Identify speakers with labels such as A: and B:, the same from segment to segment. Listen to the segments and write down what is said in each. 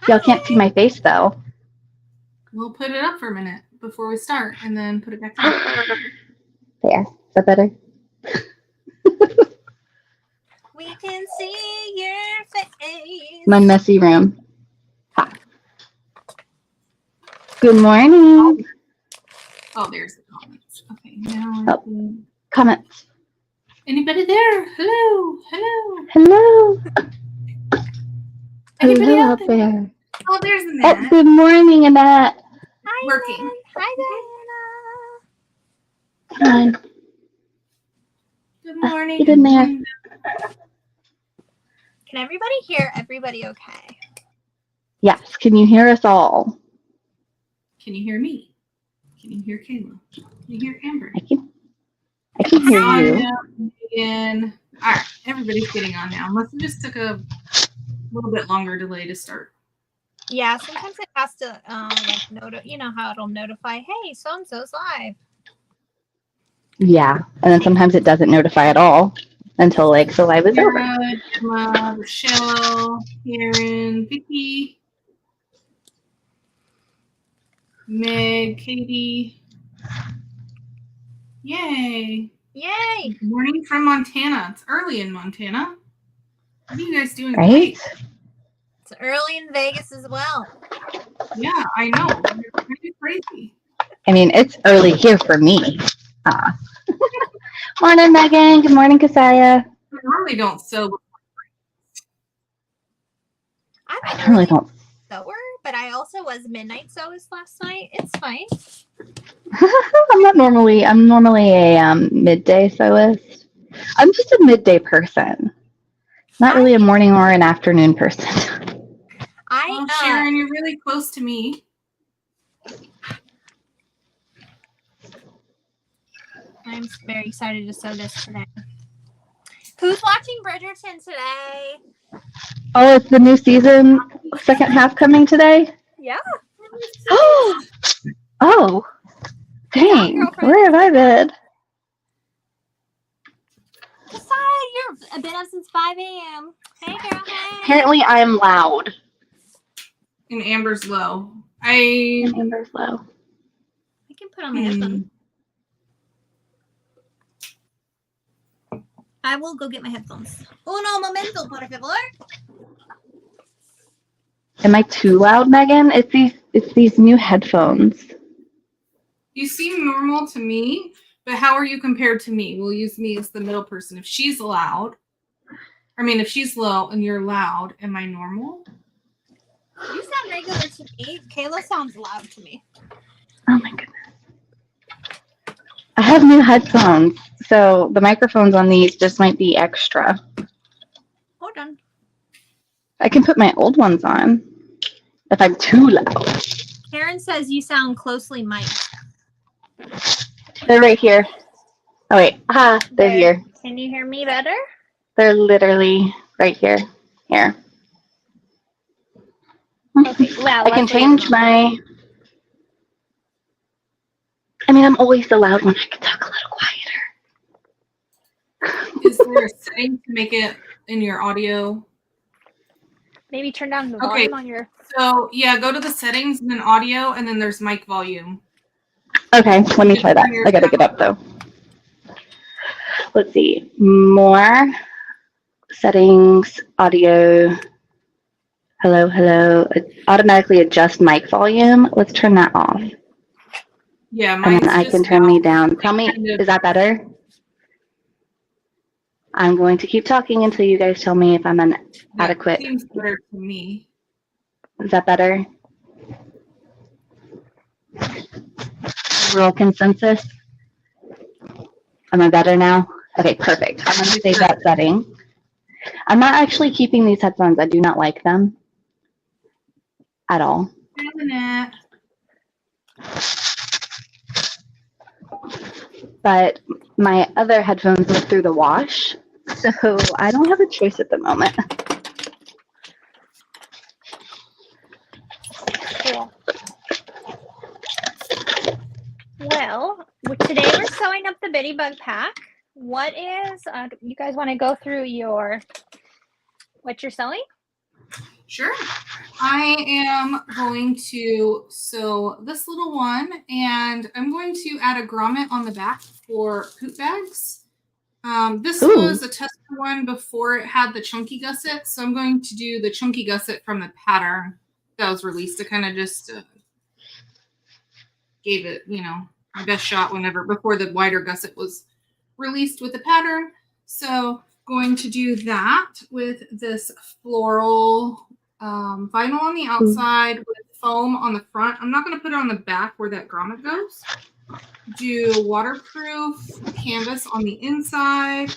A: Y'all can't see my face, though.
B: We'll put it up for a minute before we start, and then put it back down.
A: There. Is that better?
C: We can see your face.
A: My messy room. Ha. Good morning.
B: Oh, there's the comments. Okay, now
A: Comments.
B: Anybody there? Hello, hello.
A: Hello.
B: Anybody
A: Hello
B: out
A: out there?
B: Oh, there's Annette.
A: Oh, good morning, Annette.
C: Hi,
B: Working.
C: Ann. Hi, Diana.
A: Come on.
B: Good morning.
A: Get in there.
C: Can everybody hear everybody okay?
A: Yes. Can you hear us all?
B: Can you hear me? Can you hear Kayla? Can you hear Amber?
A: I can hear you.
B: Megan. All right, everybody's getting on now. Unless it just took a little bit longer delay to start.
C: Yeah, sometimes it has to you know how it'll notify, hey, so and so's live.
A: Yeah, and then sometimes it doesn't notify at all until like the live is over.
B: Emma, Rochelle, Karen, Vicky, Meg, Katie. Yay!
C: Yay!
B: Good morning from Montana. It's early in Montana. What are you guys doing?
A: Right?
C: It's early in Vegas as well.
B: Yeah, I know. It's pretty crazy.
A: I mean, it's early here for me. Morning, Megan. Good morning, Kasaya.
B: I normally don't sew.
A: I really don't.
C: Sewer, but I also was midnight sewist last night. It's fine.
A: I'm normally a midday sewist. I'm just a midday person. Not really a morning or an afternoon person.
B: Sharon, you're really close to me.
C: I'm very excited to sew this today. Who's watching Bridgerton today?
A: Oh, it's the new season, second half coming today?
C: Yeah.
A: Oh, dang. Where have I been?
C: You've been up since 5 a.m. Hey, girl. Hey.
A: Apparently, I'm loud.
B: And Amber's low.
A: Amber's low.
C: I can put on my headphones. I will go get my headphones. Uno momento, por favor.
A: Am I too loud, Megan? It's these new headphones.
B: You seem normal to me, but how are you compared to me? We'll use me as the middle person. If she's loud, if she's low and you're loud, am I normal?
C: You sound regular to me. Kayla sounds loud to me.
A: Oh my goodness. I have new headphones, so the microphones on these just might be extra.
C: Hold on.
A: I can put my old ones on if I'm too loud.
C: Karen says you sound closely mic'd.
A: They're right here. Oh wait, they're here.
C: Can you hear me better?
A: They're literally right here. Here.
C: Okay, wow.
A: I can change my... I'm always the loud one. I can talk a little quieter.
B: Is there a setting to make it in your audio?
C: Maybe turn down the volume on your...
B: So, yeah, go to the settings and then audio, and then there's mic volume.
A: Okay, let me try that. I gotta get up, though. Let's see. More. Settings, audio. Hello, hello. Automatically adjust mic volume. Let's turn that off.
B: Yeah,
A: and then I can turn me down. Tell me, is that better? I'm going to keep talking until you guys tell me if I'm inadequate.
B: That seems better to me.
A: Is that better? Overall consensus? Am I better now? Okay, perfect. I'm going to save that setting. I'm not actually keeping these headphones. I do not like them at all. But my other headphones went through the wash, so I don't have a choice at the moment.
C: Cool. Well, today we're sewing up the Bitty Bug pack. What is, you guys want to go through what you're sewing?
B: Sure. I am going to sew this little one, and I'm going to add a grommet on the back for poop bags. This was a test one before it had the chunky gusset, so I'm going to do the chunky gusset from the pattern that was released to kind of just gave it, my best shot before the wider gusset was released with the pattern. So going to do that with this floral vinyl on the outside with foam on the front. I'm not going to put it on the back where that grommet goes. Do waterproof canvas on the inside.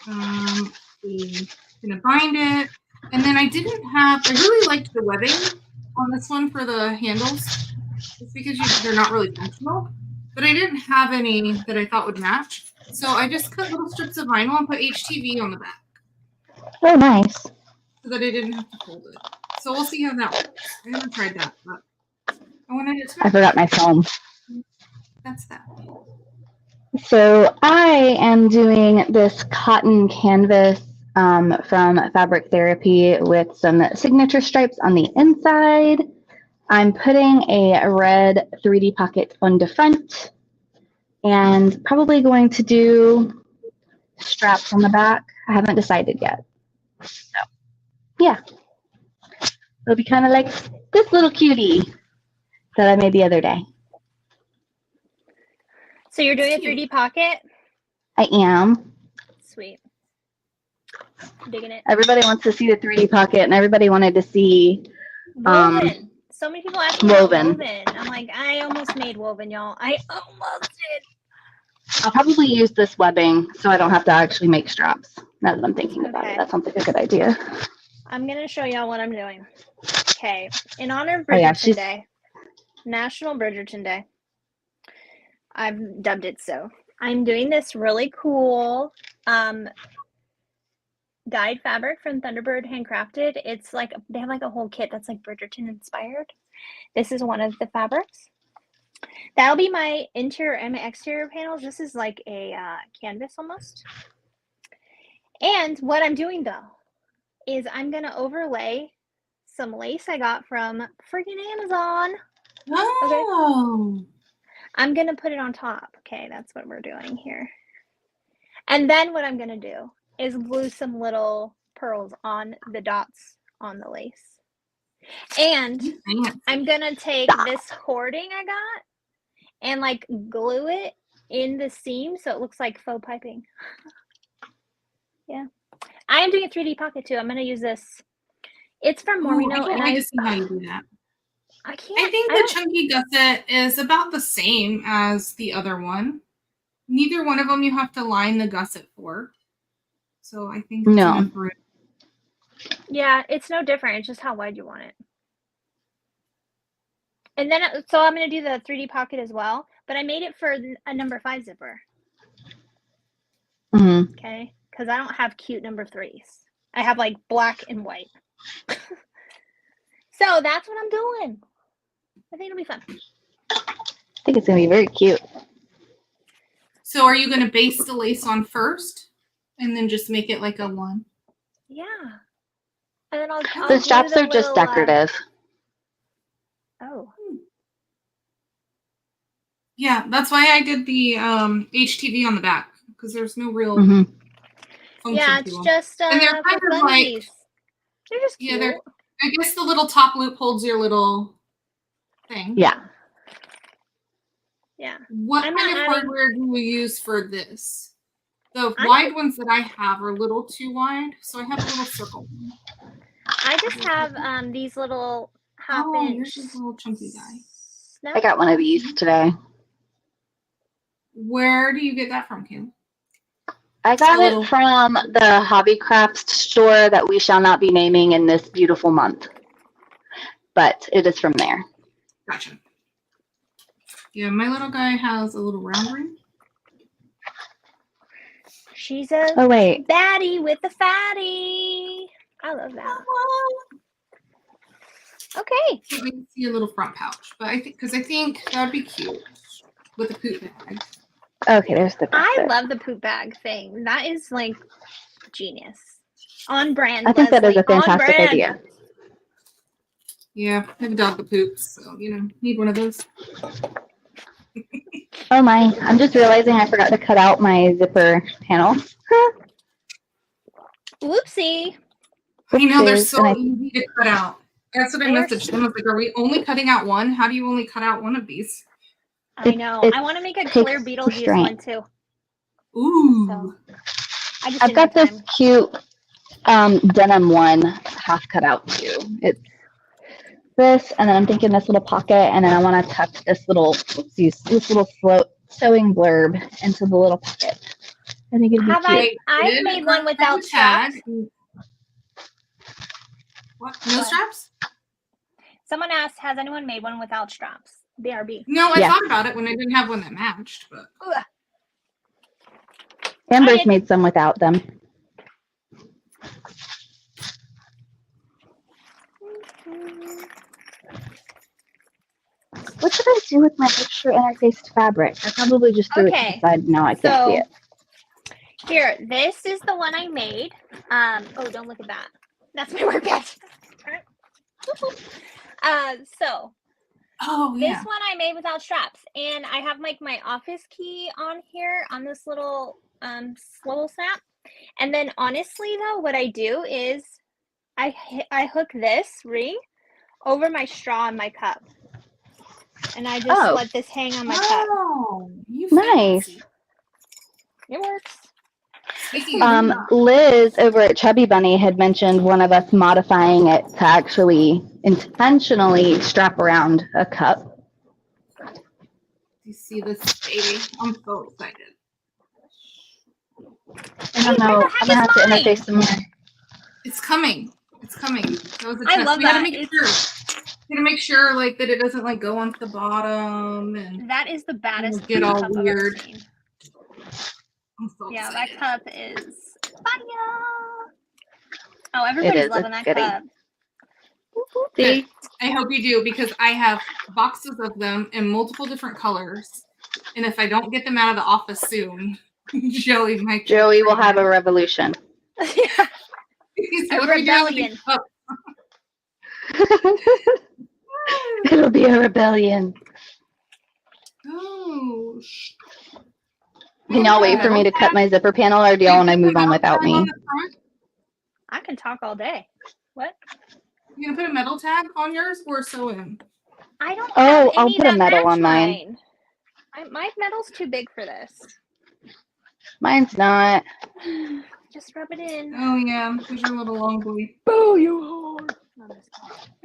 B: We're gonna bind it, and then I really liked the webbing on this one for the handles. It's because they're not really functional, but I didn't have any that I thought would match. So I just cut little strips of vinyl and put HTV on the back.
A: Oh, nice.
B: So that I didn't have to fold it. So we'll see how that works. I haven't tried that, but I wanted it to.
A: I forgot my foam.
B: That's that.
A: So I am doing this cotton canvas from Fabric Therapy with some signature stripes on the inside. I'm putting a red 3D pocket on the front and probably going to do straps on the back. I haven't decided yet. So yeah, it'll be kind of like this little cutie that I made the other day.
C: So you're doing a 3D pocket?
A: I am.
C: Sweet. Digging it.
A: Everybody wants to see the 3D pocket, and everybody wanted to see
C: woven. So many people ask me about
A: woven.
C: woven. I'm like, I almost made woven, y'all. I almost did.
A: I'll probably use this webbing so I don't have to actually make straps. Now that I'm thinking about it, that sounds like a good idea.
C: I'm going to show y'all what I'm doing. Okay. In honor of Bridgerton Day, National Bridgerton Day, I've dubbed it so. I'm doing this really cool dyed fabric from Thunderbird Handcrafted. It's like, they have like a whole kit that's like Bridgerton inspired. This is one of the fabrics. That'll be my interior and my exterior panels. This is like a canvas almost. And what I'm doing though is I'm going to overlay some lace I got from freaking Amazon.
B: Oh.
C: Okay. I'm going to put it on top. Okay, that's what we're doing here. And then what I'm going to do is glue some little pearls on the dots on the lace. And I'm going to take this cording I got and like glue it in the seam so it looks like faux piping. Yeah. I am doing a 3D pocket too. I'm going to use this. It's from Mormino.
B: And I just see how you do that.
C: I can't.
B: I think the chunky gusset is about the same as the other one. Neither one of them you have to line the gusset for. So I think it's enough room.
C: Yeah, it's no different. It's just how wide you want it. And then, so I'm going to do the 3D pocket as well, but I made it for a number 5 zipper.
A: Mm-hmm.
C: Okay, because I don't have cute number 3s. I have like black and white. So that's what I'm doing. I think it'll be fun.
A: I think it's going to be very cute.
B: So are you going to base the lace on first and then just make it like a 1?
C: Yeah. And then I'll
A: the straps are just decorative.
C: Oh.
B: Yeah, that's why I did the HTV on the back, because there's no real function
C: yeah, it's just
B: and they're kind of like,
C: they're just cute.
B: Yeah, I guess the little top loop holds your little thing.
A: Yeah.
C: Yeah.
B: What kind of hardware do you use for this? The wide ones that I have are a little too wide, so I have a little circle.
C: I just have these little half-inch.
B: Here's this little chunky guy.
A: I got one of these today.
B: Where do you get that from, Kim?
A: I got it from the hobby crafts store that we shall not be naming in this beautiful month. But it is from there.
B: Gotcha. Yeah, my little guy has a little round ring.
C: She's a baddie with a fatty. I love that. Okay.
B: So we can see a little front pouch, but I think that'd be cute with a poop bag.
A: Okay, there's the.
C: I love the poop bag thing. That is like genius. On brand.
A: I think that is a fantastic idea.
B: Yeah, I have a dog that poops, so need one of those.
A: Oh my, I'm just realizing I forgot to cut out my zipper panel.
C: Whoopsie.
B: I know they're
A: Oopsies,
B: so
A: and
B: easy to cut out. That's what I messaged them. I was like, "Are we only cutting out one? How do you only cut out one of these?"
C: I know. I want to make a clear
A: takes
C: Beetlejuice
A: restraint.
C: one too.
B: Ooh.
C: So,
A: I've
C: didn't
A: got
C: have
A: this
C: time.
A: cute denim one half cut out too. It's this, and then I'm thinking this little pocket, and then I want to tuck this little sewing blurb into the little pocket. I think it'd be cute.
C: I've made one without straps.
B: What? No straps?
C: Someone asked, has anyone made one without straps? BRB.
B: No, I thought about it when I didn't have one that matched, but
A: Amber's made some without them. What should I do with my extra interfaced fabric? I probably just threw it to the side. Now I can't see it.
C: Here, this is the one I made. Oh, don't look at that. That's my work bag. This one I made without straps, and I have like my office key on here on this little swivel snap. And then honestly though, what I do is I hook this ring over my straw in my cup, and I just let this hang on my cup.
A: Nice.
C: It works.
A: Liz over at Chubby Bunny had mentioned one of us modifying it to actually intentionally strap around a cup.
B: You see this, baby? I'm so excited.
A: I don't know. I'm gonna have to interface some more.
B: It's coming. It's coming. That was a test.
C: I love that.
B: We gotta make sure like that it doesn't like go onto the bottom and
C: that is the baddest
B: get all
C: cup
B: weird.
C: I've ever seen.
B: I'm so
C: Yeah,
B: excited.
C: that cup is fire. Oh, everybody's loving that cup.
B: See? I hope you do, because I have boxes of them in multiple different colors, and if I don't get them out of the office soon, Joey
A: will have a revolution.
C: A rebellion.
A: It'll be a rebellion.
B: Oh.
A: Can y'all wait for me to cut my zipper panel, or do y'all want to move on without me?
C: I can talk all day. What?
B: You gonna put a metal tag on yours or sew in?
C: I don't have
A: I'll
C: any
A: put a
C: that
A: metal
C: match
A: on mine.
C: My metal's too big for this.
A: Mine's not.
C: Just rub it in.
B: Oh yeah, because you're a little long boy.
C: Oh, you hard.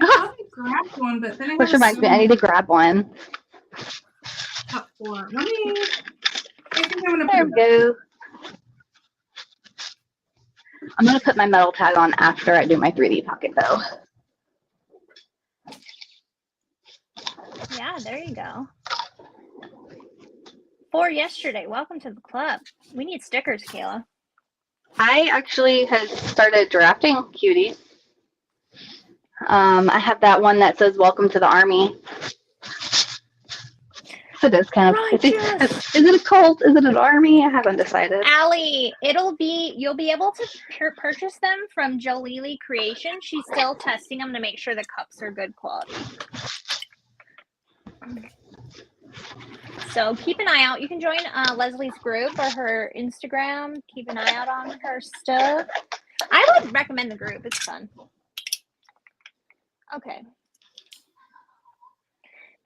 B: I thought I grabbed one, but then I
A: Which reminds me, I need to grab one.
B: Cup for. Let me. I think I'm gonna
A: There we go. I'm gonna put my metal tag on after I do my 3D pocket, though.
C: Yeah, there you go. For yesterday, welcome to the club. We need stickers, Kayla.
A: I actually have started drafting cuties. I have that one that says "Welcome to the Army." So it is kind of. Is it a cult? Is it an army? I haven't decided.
C: Allie, you'll be able to purchase them from Joleelee Creations. She's still testing them to make sure the cups are good quality. So keep an eye out. You can join Leslie's group or her Instagram. Keep an eye out on her stuff. I would recommend the group. It's fun. Okay.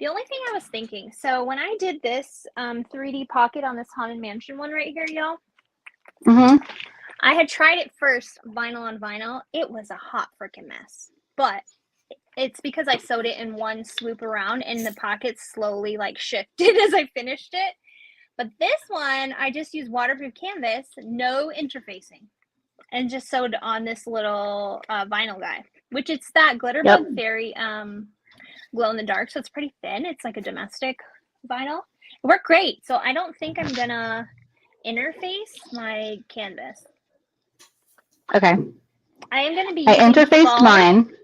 C: The only thing I was thinking, so when I did this 3D pocket on this Haunted Mansion one right here, y'all, I had tried it first, vinyl on vinyl. It was a hot freaking mess. But it's because I sewed it in one swoop around and the pockets slowly like shifted as I finished it. But this one, I just used waterproof canvas, no interfacing, and just sewed on this little vinyl guy, which it's that Glitterbug Fairy glow in the dark, so it's pretty thin. It's like a domestic vinyl. It worked great, so I don't think I'm gonna interface my canvas.
A: Okay.
C: I am gonna be.
A: I interfaced mine.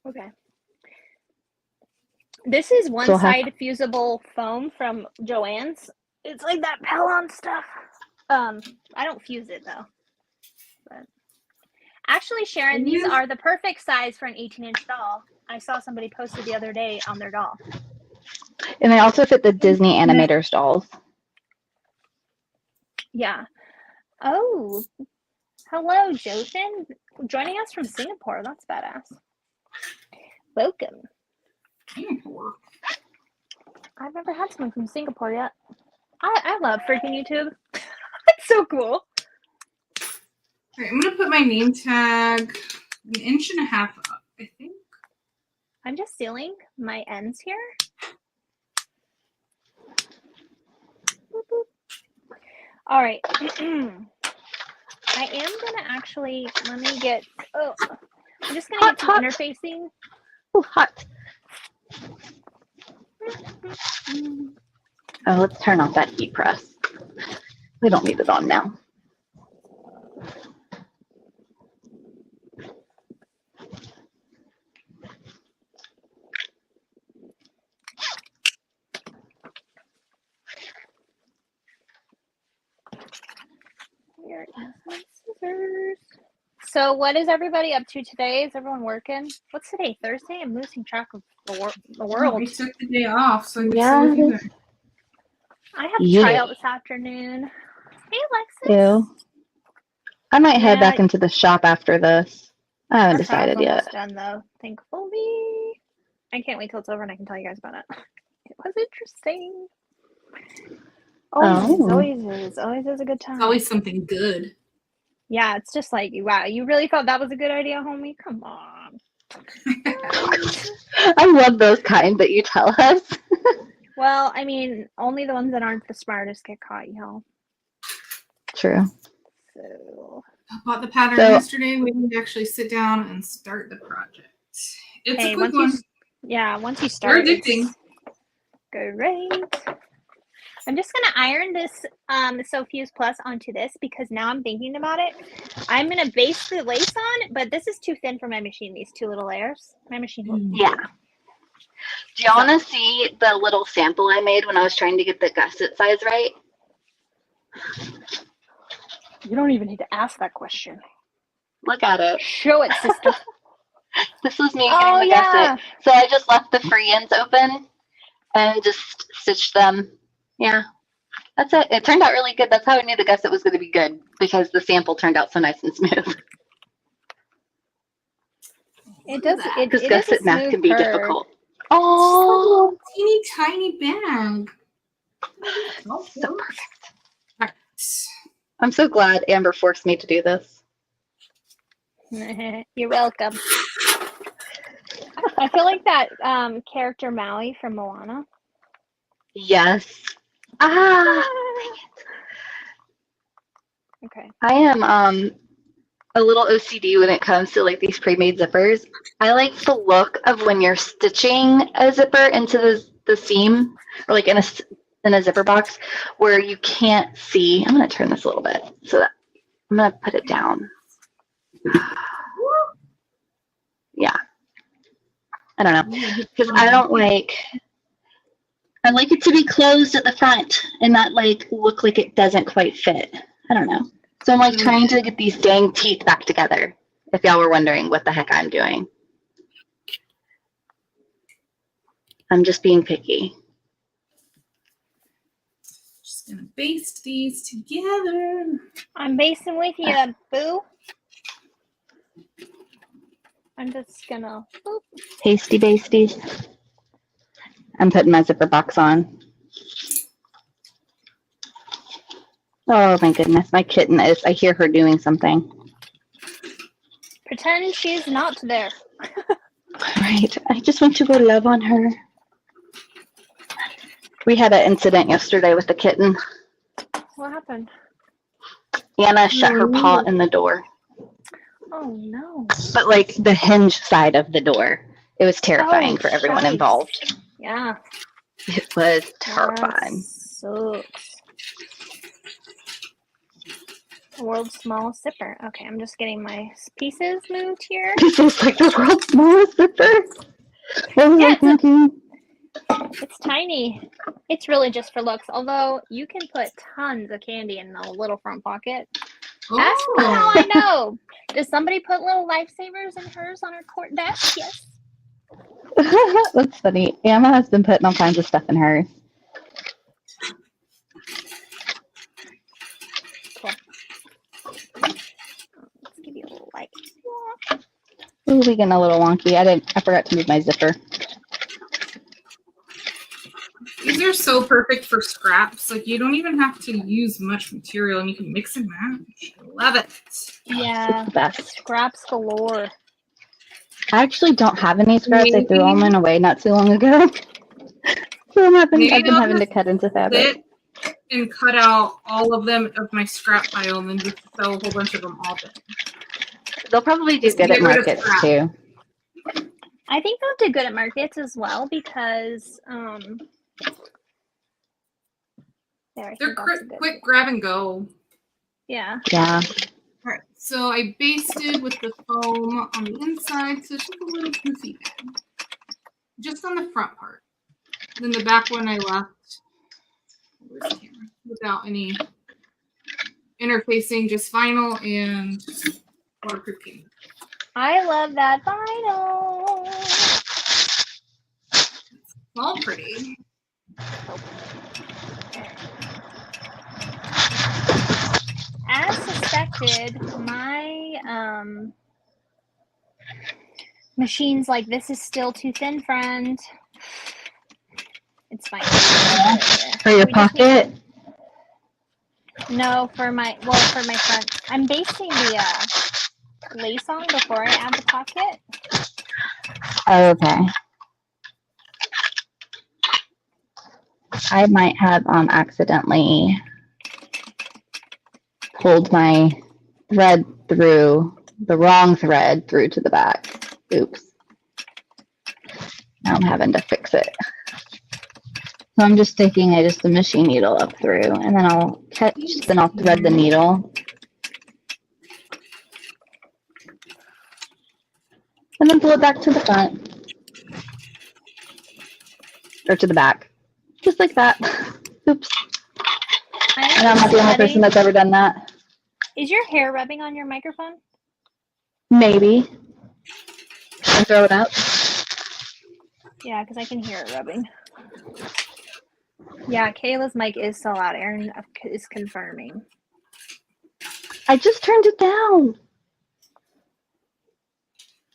C: Okay. This is one-side fusible foam from Joann's. It's like that Pellon stuff. I don't fuse it though. But Actually, Sharon, these are the perfect size for an 18-inch doll. I saw somebody posted the other day on their doll.
A: And they also fit the Disney animators dolls.
C: Yeah. Oh, hello, Jothan. Joining us from Singapore. That's badass. Welcome.
B: Singapore.
C: I've never had someone from Singapore yet. I love freaking YouTube. It's so cool.
B: All right, I'm going to put my name tag 1.5 inches up, I think.
C: I'm just sealing my ends here. Boop, boop. All right. I am gonna actually, let me get, I'm just gonna get some interfacing.
A: Oh, hot. Oh, let's turn off that heat press. We don't need it on now.
C: Here is my scissors. So what is everybody up to today? Is everyone working? What's today? Thursday? I'm losing track of the world.
B: We took the day off, so I could
A: Yeah.
B: sit with you guys.
C: I have a tryout this afternoon. Hey, Alexis.
A: Ew. I might head back into the shop after this. I haven't
C: Our trial's
A: decided yet.
C: almost done though, thankfully. I can't wait till it's over and I can tell you guys about it. It was interesting. Always is a good time.
B: It's always something good.
C: Yeah, it's just like, wow, you really thought that was a good idea, homie? Come on.
A: I love those kind that you tell us.
C: Well, I mean, only the ones that aren't the smartest get caught, y'all.
A: True.
C: So,
B: I bought the pattern yesterday. We need to actually sit down and start the project. It's a quick one.
C: Once you start,
B: Very addicting.
C: Great. I'm just gonna iron this Sophie's Plus onto this because now I'm thinking about it. I'm gonna base the lace on, but this is too thin for my machine. These two little layers. My machine.
A: Yeah. Do y'all want to see the little sample I made when I was trying to get the gusset size right?
C: You don't even need to ask that question.
A: Look at it.
C: Show it, sister.
A: This was me getting the gusset. So I just left the free ends open and just stitched them. Yeah. That's it. It turned out really good. That's how I knew the gusset was going to be good because the sample turned out so nice and smooth.
C: It does.
A: Because gusset math can be difficult.
B: Oh, teeny tiny bag.
A: So perfect. Right. I'm so glad Amber forced me to do this.
C: You're welcome. I feel like that character Maui from Moana.
A: Yes.
C: Okay.
A: I am a little OCD when it comes to like these pre-made zippers. I like the look of when you're stitching a zipper into the seam or like in a zipper box where you can't see. I'm going to turn this a little bit so that I'm going to put it down. Yeah. I don't know. Because I like it to be closed at the front and not like look like it doesn't quite fit. I don't know. So I'm like trying to get these dang teeth back together. If y'all were wondering what the heck I'm doing. I'm just being picky.
B: Just gonna baste these together.
C: I'm basting with you, boo. I'm just gonna. Boop.
A: Hasty basties. I'm putting my zipper box on. Oh my goodness, my kitten is, I hear her doing something.
C: Pretend she's not there.
A: Right, I just want to go love on her. We had an incident yesterday with the kitten.
C: What happened?
A: Anna shut her paw in the door.
C: Oh no.
A: But like the hinge side of the door. It was terrifying for everyone involved.
C: Yeah.
A: It was terrifying.
C: Sucks. The world's smallest zipper. Okay, I'm just getting my pieces moved here.
A: Pieces like the world's smallest zipper. What was I thinking?
C: It's tiny. It's really just for looks, although you can put tons of candy in the little front pocket. Ask me how I know. Does somebody put little lifesavers in hers on her court desk? Yes.
A: That's funny. Emma has been putting all kinds of stuff in hers.
C: Cool. Let's give you a little light.
A: Ooh, we getting a little wonky. I forgot to move my zipper.
B: These are so perfect for scraps. Like, you don't even have to use much material and you can mix and match. Love it.
C: Yeah.
A: It's the best.
C: Scraps galore.
A: I actually don't have any scraps. I threw them away not too long ago. So I've been having to cut into fabric.
B: And cut out all of them of my scrap pile and then just sell a whole bunch of them all day.
A: They'll probably do good at markets too.
C: I think they'll do good at markets as well because
B: they're quick grab and go.
C: Yeah.
A: Yeah.
B: All right, so I basted with the foam on the inside, so it's just a little goofy bag. Just on the front part. Then the back one I left without any interfacing, just vinyl and waterproof paint.
C: I love that vinyl.
B: It's all pretty.
C: As suspected, my machine's like, this is still too thin, friend. It's fine.
A: For your pocket?
C: No, for my front. I'm basting the lace on before I add the pocket.
A: Oh, okay. I might have accidentally pulled my thread through the wrong thread through to the back. Oops. Now I'm having to fix it. So I'm just sticking the machine needle up through, and then I'll thread the needle. And then pull it back to the front. Or to the back. Just like that. Oops. And I'm not the only person that's ever done that.
C: Is your hair rubbing on your microphone?
A: Maybe. Can I throw it up?
C: Yeah, because I can hear it rubbing. Yeah, Kayla's mic is so loud. Erin is confirming.
A: I just turned it down.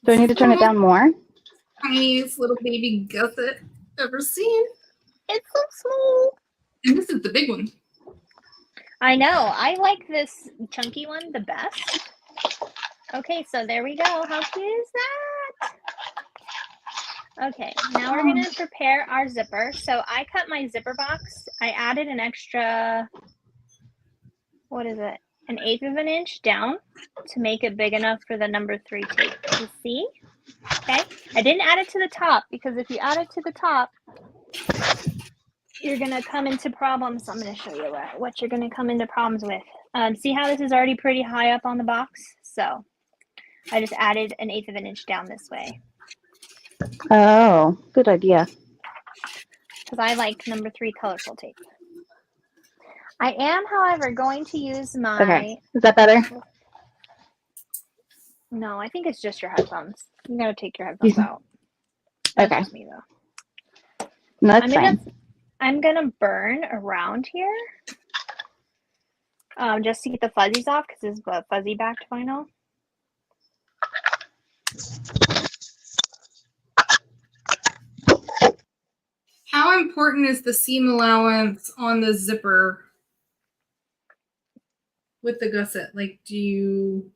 A: Do I need to turn it down more?
B: Tiniest little baby gusset ever seen.
C: It's so small.
B: And this is the big one.
C: I know. I like this chunky one the best. Okay, so there we go. How cute is that? Okay, now we're going to prepare our zipper. So I cut my zipper box. I added an extra, what is it? 1/8 of an inch down to make it big enough for the number 3 tape. You see? Okay. I didn't add it to the top because if you add it to the top, you're going to come into problems. I'm going to show you what you're going to come into problems with. See how this is already pretty high up on the box? So I just added 1/8 of an inch down this way.
A: Oh, good idea.
C: Because I like number 3 colorful tape. I am, however, going to use my...
A: Okay, is that better?
C: No, I think it's just your headphones. You gotta take your headphones out. That's
A: Okay.
C: just me, though.
A: No, that's fine.
C: I'm gonna burn around here. Just to get the fuzzies off, because this is a fuzzy backed vinyl.
B: How important is the seam allowance on the zipper with the gusset? Like, do you,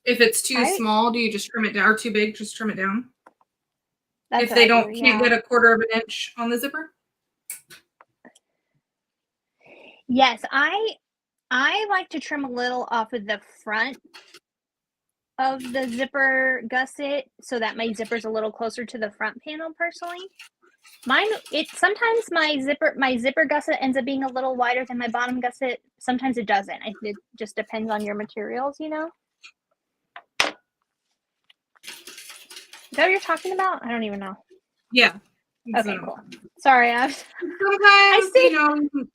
B: if it's too small, do you just trim it down, or too big, just trim it down?
C: That's
B: if they can't get 1/4 of an inch on the zipper?
C: Yes, I like to trim a little off of the front of the zipper gusset so that my zipper's a little closer to the front panel personally. Sometimes my zipper gusset ends up being a little wider than my bottom gusset. Sometimes it doesn't. It just depends on your materials, you know? Is that what you're talking about? I don't even know.
B: Yeah.
C: Okay, cool. Sorry,
B: Sometimes,
C: see.
B: you know,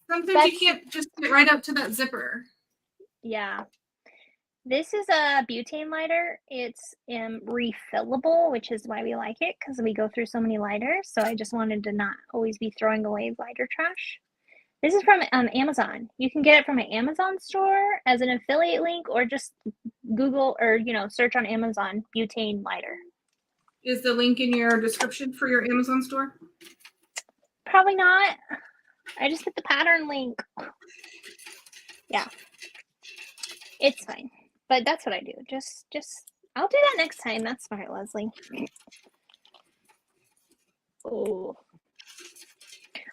B: sometimes you can't just get right up to that zipper.
C: Yeah. This is a butane lighter. It's refillable, which is why we like it, because we go through so many lighters. So I just wanted to not always be throwing away lighter trash. This is from Amazon. You can get it from an Amazon store as an affiliate link, or just Google or, you know, search on Amazon butane lighter.
B: Is the link in your description for your Amazon store?
C: Probably not. I just put the pattern link. Yeah. It's fine. But that's what I do. Just I'll do that next time. That's smart, Leslie. Oh.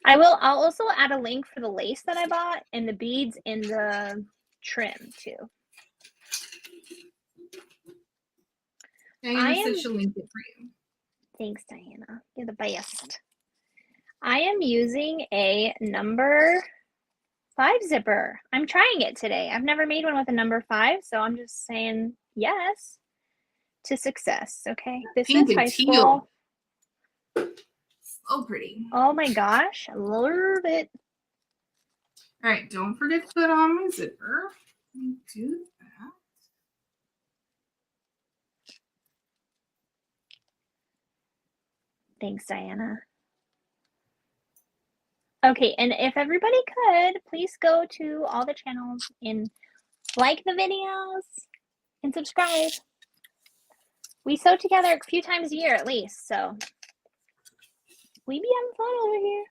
C: I'll also add a link for the lace that I bought and the beads in the trim too.
B: Diana said she'll link it for you.
C: Thanks, Diana. You're the best. I am using a number 5 zipper. I'm trying it today. I've never made one with a number 5, so I'm just saying yes to success. Okay, this
B: Pink
C: is high
B: and
C: school.
B: teal. So pretty.
C: Oh my gosh, I love it.
B: All right, don't forget to put on my zipper. Do that.
C: Thanks, Diana. Okay, and if everybody could, please go to all the channels and like the videos and subscribe. We sew together a few times a year at least, so we be having fun over here.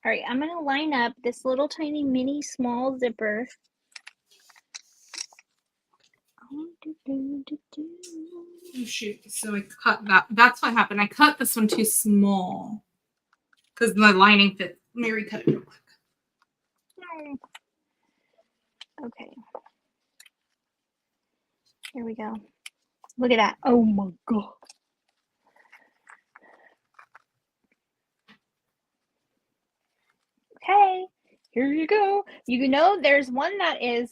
C: All right, I'm gonna line up this little tiny mini small zipper.
B: Oh shoot, so I cut that. That's what happened. I cut this one too small because the lining fit. Mary cut it real quick.
C: Okay. Here we go. Look at that. Oh my God. Okay, here you go. You know, there's one that is,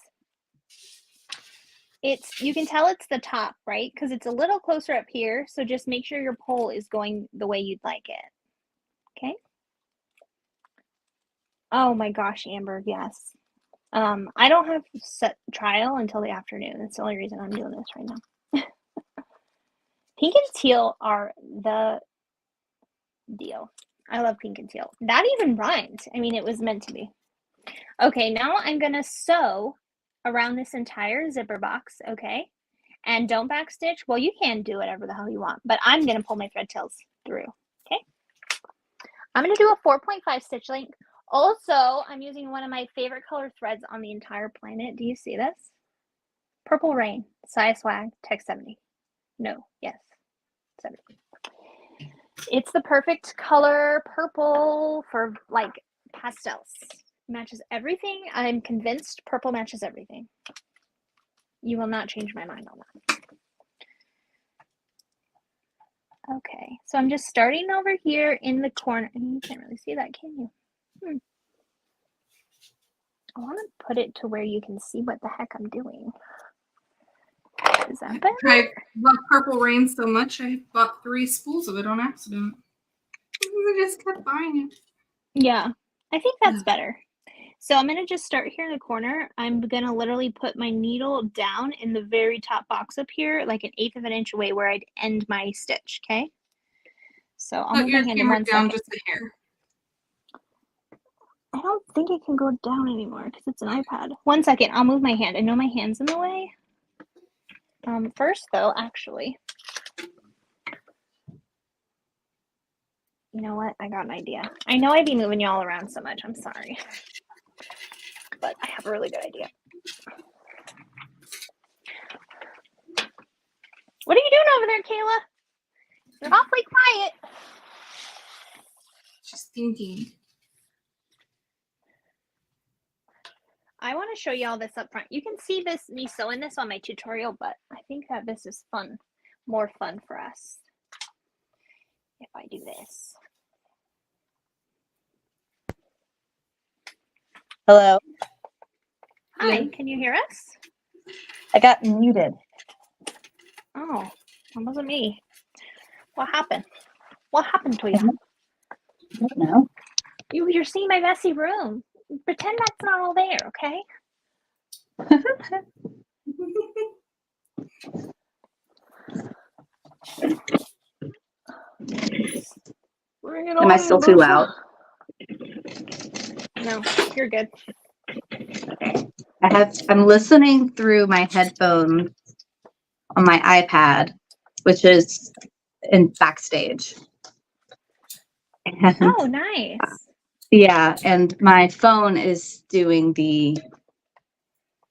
C: you can tell it's the top, right? Because it's a little closer up here. So just make sure your pole is going the way you'd like it. Okay. Oh my gosh, Amber, yes. I don't have set trial until the afternoon. That's the only reason I'm doing this right now. Pink and teal are the deal. I love pink and teal. That even rhymed. I mean, it was meant to be. Okay, now I'm gonna sew around this entire zipper box, okay? And don't backstitch. Well, you can do whatever the hell you want, but I'm gonna pull my thread tails through, okay? I'm gonna do a 4.5 stitch length. Also, I'm using one of my favorite color threads on the entire planet. Do you see this? Purple Rain, size swag, tech 70. No, yes, 70. It's the perfect color purple for like pastels. Matches everything. I'm convinced purple matches everything. You will not change my mind on that. Okay, so I'm just starting over here in the corner. You can't really see that, can you? I want to put it to where you can see what the heck I'm doing. Is that better?
B: I love Purple Rain so much, I bought 3 spools of it on accident. I just kept buying it.
C: Yeah, I think that's better. So I'm going to just start here in the corner. I'm going to literally put my needle down in the very top box up here, like 1/8 of an inch away where I'd end my stitch, okay? So I'll move my hand in 1 second.
B: Just a hair.
C: I don't think it can go down anymore because it's an iPad. 1 second, I'll move my hand. I know my hand's in the way. First though, actually, you know what? I got an idea. I know I'd be moving y'all around so much. I'm sorry. But I have a really good idea. What are you doing over there, Kayla? You're awfully quiet.
B: She's thinking.
C: I want to show you all this up front. You can see this, me sewing this on my tutorial, but I think that this is fun, more fun for us if I do this.
D: Hello.
C: Hi, can you hear us?
D: I got muted.
C: Oh, that wasn't me. What happened? What happened to you?
A: I don't know.
C: You're seeing my messy room. Pretend that's not all there, okay? Bring it
A: Am I
C: on,
A: still too
C: Bertha.
A: loud?
C: No, you're good.
A: I'm listening through my headphones on my iPad, which is in backstage. And,
C: Oh, nice.
A: yeah, and my phone is doing the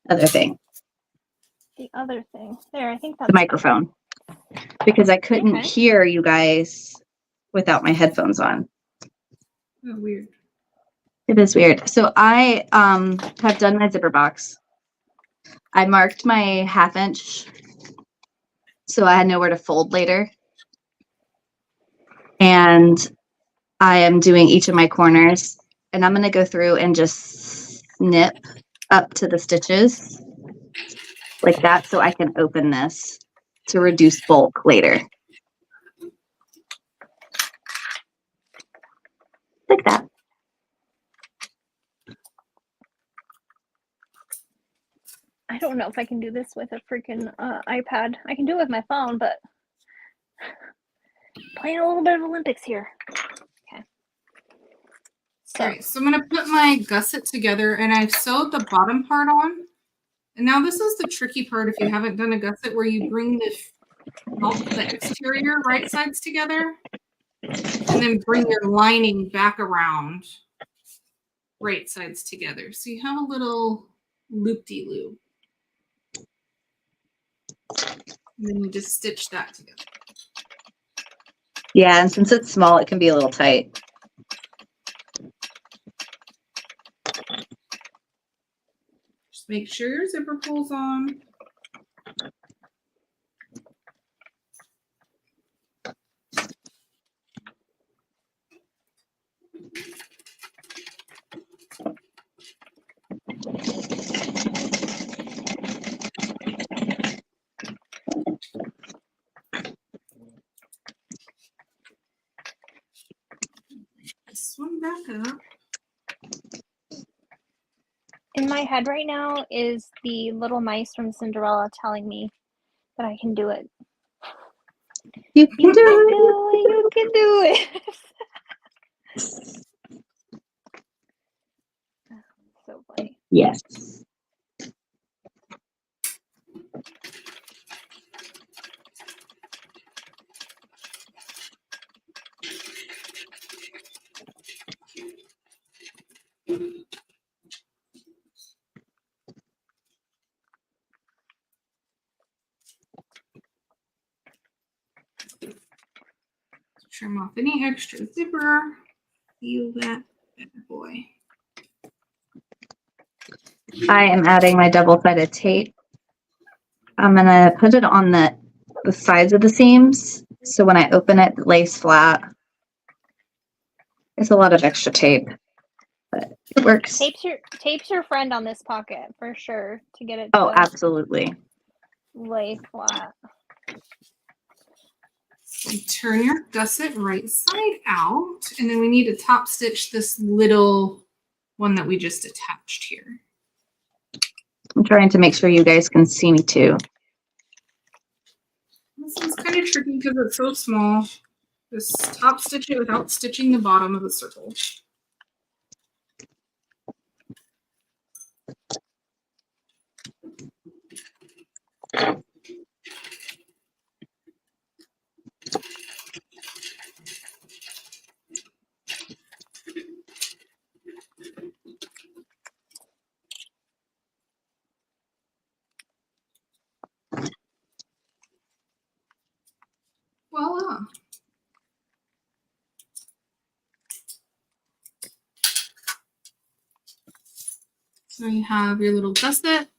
A: other thing,
C: The other thing. There, I think that's
A: the microphone, because I couldn't
C: Okay.
A: hear you guys without my headphones on.
B: Oh, weird.
A: It is weird. So I have done my zipper box. I marked my 1/2 inch so I had nowhere to fold later. And I am doing each of my corners, and I'm going to go through and just snip up to the stitches like that so I can open this to reduce bulk later. Like that.
C: I don't know if I can do this with a freaking iPad. I can do it with my phone, but playing a little bit of Olympics here. Okay. So,
B: All right, so I'm going to put my gusset together, and I've sewed the bottom part on. And now this is the tricky part if you haven't done a gusset, where you bring the exterior right sides together and then bring your lining back around right sides together. So you have a little loop-de-loop. And then you just stitch that together.
A: Yeah, and since it's small, it can be a little tight.
B: Just make sure your zipper pulls on. This one back up.
C: in my head right now is the little mice from Cinderella telling me that I can do it.
A: You can
C: You
A: do
C: can
A: it.
C: do it. You can do it. So funny.
A: Yes.
B: Trim off any extra zipper. Feel that bad boy.
A: I am adding my double-sided tape. I'm going to put it on the sides of the seams, so when I open it, it lays flat. It's a lot of extra tape, but it works.
C: Tape's your friend on this pocket for sure to get it
A: Oh,
C: to
A: absolutely.
C: lay flat.
B: So turn your gusset right side out, and then we need to top stitch this little one that we just attached here.
A: I'm trying to make sure you guys can see me too.
B: This one's kind of tricky because it's so small. Just top stitch it without stitching the bottom of the circle. Voila. So you have your little gusset,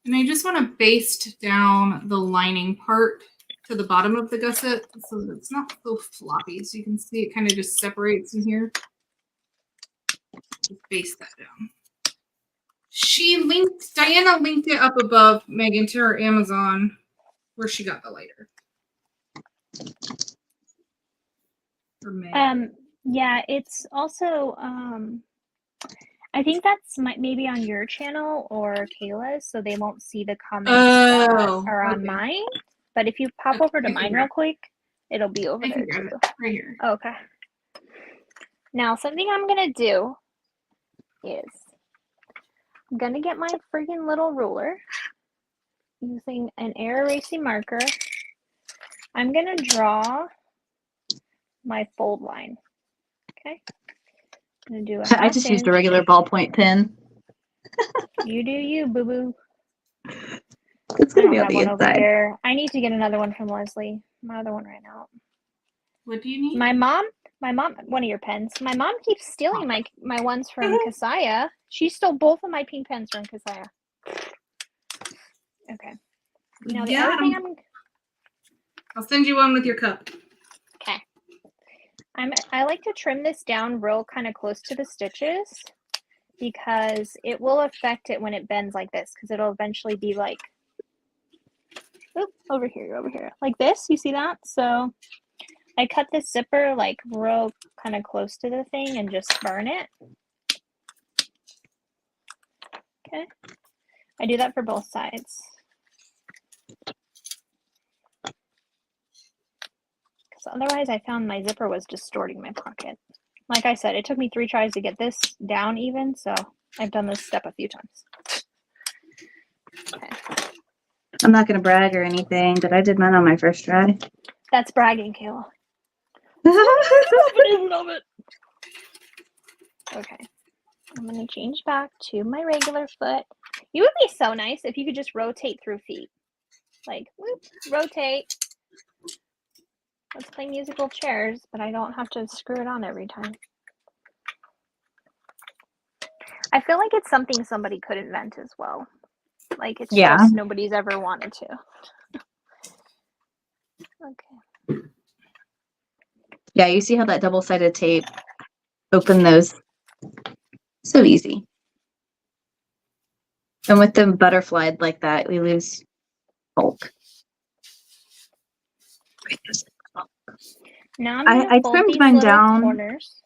B: and I just want to baste down the lining part to the bottom of the gusset so that it's not so floppy. So you can see it kind of just separates in here. Just baste that down. Diana linked it up above, Megan, to her Amazon where she got the lighter. or May?
C: Yeah, it's also I think that's maybe on your channel or Kayla's, so they won't see the comments that are on mine. But if you pop over to mine real quick, it'll be over there too.
B: Right here.
C: Okay. Now, something I'm gonna do is I'm gonna get my freaking little ruler using an air erasing marker. I'm gonna draw my fold line. Okay. I'm gonna do
D: I just used a regular ballpoint pen.
C: You do you, boo boo.
D: It's gonna be on the inside.
C: Here. I need to get another one from Leslie. My other one ran out.
B: What do you need?
C: My mom, one of your pens. My mom keeps stealing my ones from Kasaya. She stole both of my pink pens from Kasaya. Okay. Now the other thing
B: I'll send you one with your cup.
C: Okay. I like to trim this down real kind of close to the stitches because it will affect it when it bends like this because it'll eventually be like, over here, like this. You see that? So I cut this zipper like real kind of close to the thing and just burn it. Okay. I do that for both sides. Otherwise, I found my zipper was distorting my pocket. Like I said, it took me 3 tries to get this down even, so I've done this step a few times. Okay.
D: I'm not going to brag or anything, but I did mine on my first try.
C: That's bragging, Kayla. I love it. Okay. I'm going to change back to my regular foot. You would be so nice if you could just rotate through feet. Like, whoop, rotate. Let's play musical chairs, but I don't have to screw it on every time. I feel like it's something somebody could invent as well. Like it's just nobody's ever wanted to. Okay.
D: Yeah, you see how that double-sided tape opened those? So easy. And with them butterflied like that, we lose bulk.
C: Now
D: I trimmed mine down
C: corners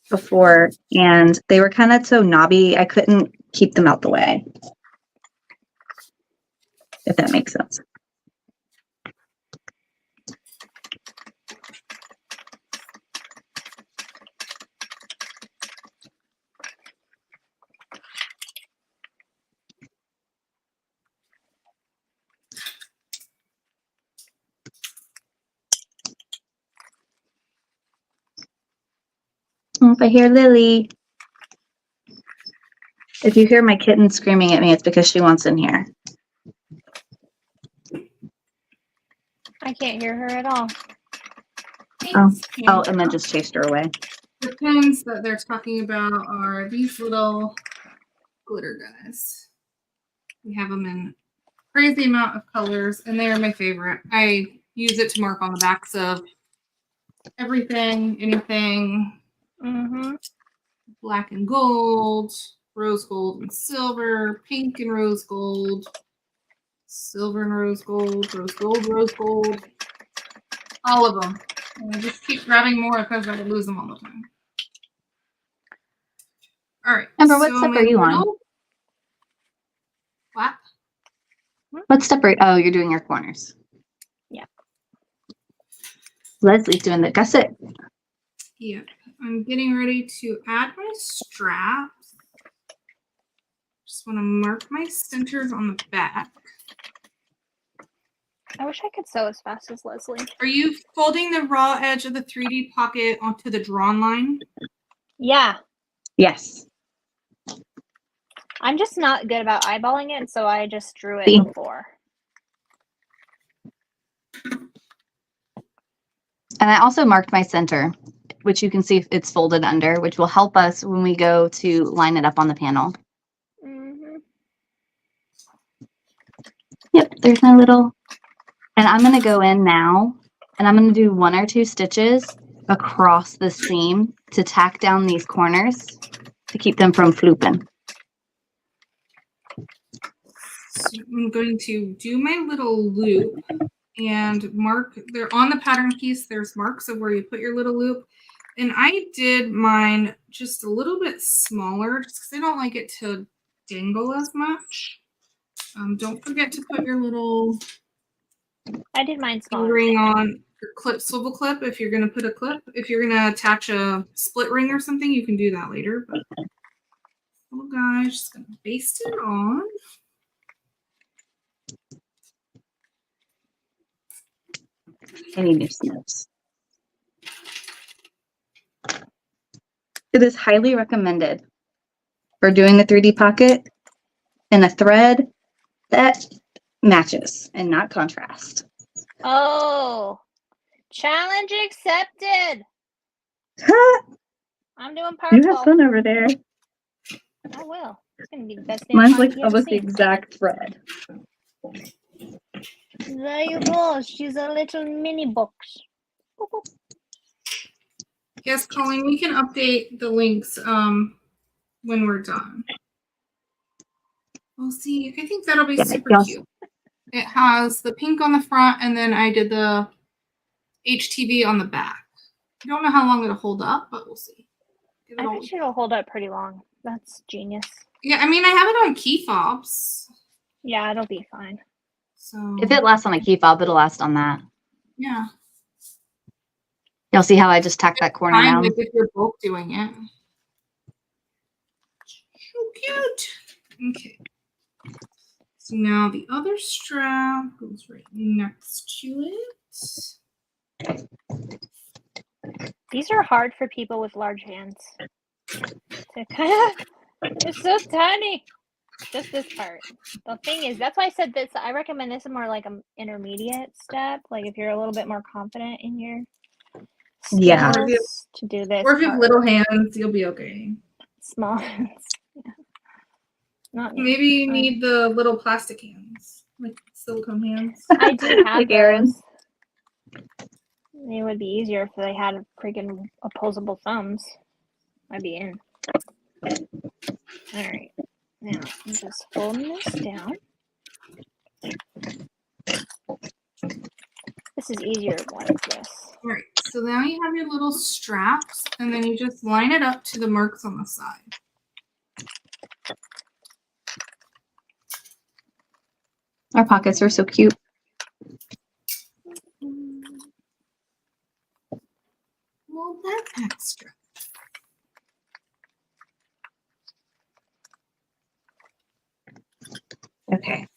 D: before, and they were kind of so knobby, I couldn't keep them out the way. If that makes sense. If I hear Lily. If you hear my kitten screaming at me, it's because she wants in here.
C: I can't hear her at all.
D: Oh, and then just chased her away.
B: The pens that they're talking about are these little glitter guys. We have them in crazy amount of colors, and they are my favorite. I use it to mark on the backs of everything, anything. Black and gold, rose gold and silver, pink and rose gold, silver and rose gold, rose gold, all of them. And I just keep grabbing more because I lose them all the time. All right.
D: Amber, what step are you on?
B: What?
D: What step are you? Oh, you're doing your corners.
C: Yeah.
D: Leslie's doing the gusset.
B: Yeah. I'm getting ready to add my straps. Just want to mark my centers on the back.
C: I wish I could sew as fast as Leslie.
B: Are you folding the raw edge of the 3D pocket onto the drawn line?
C: Yeah.
D: Yes.
C: I'm just not good about eyeballing it, so I just drew it before.
D: And I also marked my center, which you can see it's folded under, which will help us when we go to line it up on the panel. Yep, there's my little, and I'm going to go in now, and I'm going to do 1 or 2 stitches across the seam to tack down these corners to keep them from flooping.
B: So I'm going to do my little loop and mark. They're on the pattern piece. There's marks of where you put your little loop. And I did mine just a little bit smaller just because I don't like it to dangle as much. Don't forget to put your little
C: I did mine small.
B: ring on your clip, swivel clip. If you're going to put a clip, if you're going to attach a split ring or something, you can do that later. But little guy, just going to baste it on.
D: Any new snips. It is highly recommended for doing the 3D pocket in a thread that matches and not contrast.
C: Oh, challenge accepted. I'm doing Park
D: You have
C: Blvd.
D: fun over there.
C: I will. It's gonna be the best day.
D: Mine's
C: of
D: like
C: my
D: almost the
C: life.
D: exact thread.
C: There you go. She's a little mini box.
B: Yes, Colleen, we can update the links when we're done. We'll see. I think that'll be super
D: yes.
B: cute. It has the pink on the front, and then I did the HTV on the back. I don't know how long it'll hold up, but we'll see.
C: I bet it'll hold up pretty long. That's genius.
B: Yeah, I mean, I have it on key fobs.
C: Yeah, it'll be fine.
B: So
D: If it lasts on a key fob, it'll last on that.
B: yeah.
D: Y'all see how I just tacked that corner down?
B: Like if you're both doing it. So cute. Okay. So now the other strap goes right next to it.
C: These are hard for people with large hands. To kind of, it's so tiny. Just this part. The thing is, that's why I said this. I recommend this more like an intermediate step. Like if you're a little bit more confident in your skills,
D: Yeah.
C: to do this.
B: Or if you have
C: part.
B: little hands, you'll be okay.
C: Small hands. Yeah. Not me.
B: Maybe you need the little plastic hands, like silicone hands.
C: I do have
D: Like Aaron.
C: those. It would be easier if they had freaking opposable thumbs. I'd be in. All right. Now, I'm just folding this down. This is easier like this.
B: All right, so now you have your little straps, and then you just line it up to the marks on the side.
D: Our pockets are so cute.
B: Well, that extra.
D: Okay.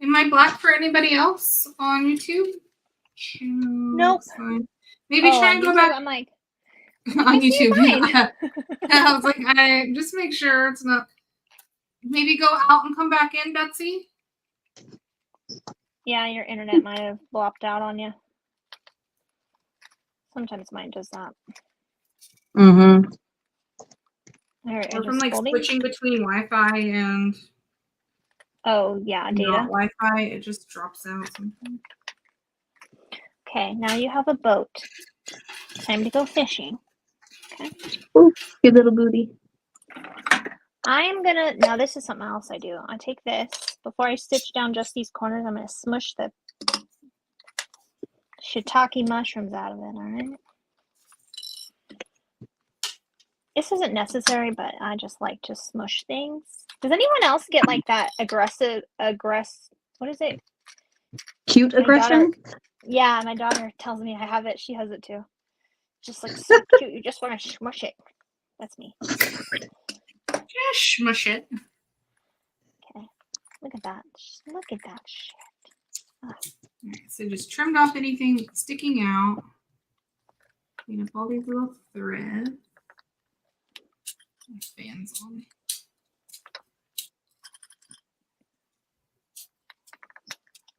B: Am I black for anybody else on YouTube?
C: Nope.
B: That's fine. Maybe try and go
C: YouTube,
B: back
C: I'm like,
B: on
C: I see
B: YouTube.
C: mine.
B: I was like, I just make sure it's not. Maybe go out and come back in, Betsy.
C: yeah, your internet might have blopped out on you. Sometimes mine does that.
D: Mm-hmm.
C: All right,
B: Or
C: I'm
B: from
C: just
B: like
C: folding.
B: switching between Wi-Fi and
C: Oh, yeah, data.
B: not Wi-Fi, it just drops out sometimes.
C: Okay, now you have a boat. Time to go fishing. Okay.
D: Ooh, cute little booty.
C: I'm gonna, now this is something else I do. I take this, before I stitch down just these corners, I'm gonna smush the shiitake mushrooms out of it, all right? This isn't necessary, but I just like to smush things. Does anyone else get like that what is it?
D: Cute
C: My
D: aggression?
C: Yeah, my daughter tells me I have it. She has it too. Just like so cute. You just want to smush it. That's me.
B: Just smush it.
C: Okay. Look at that. Look at that shit.
B: All right, so just trimmed off anything sticking out. Clean up all these little threads. My fan's on.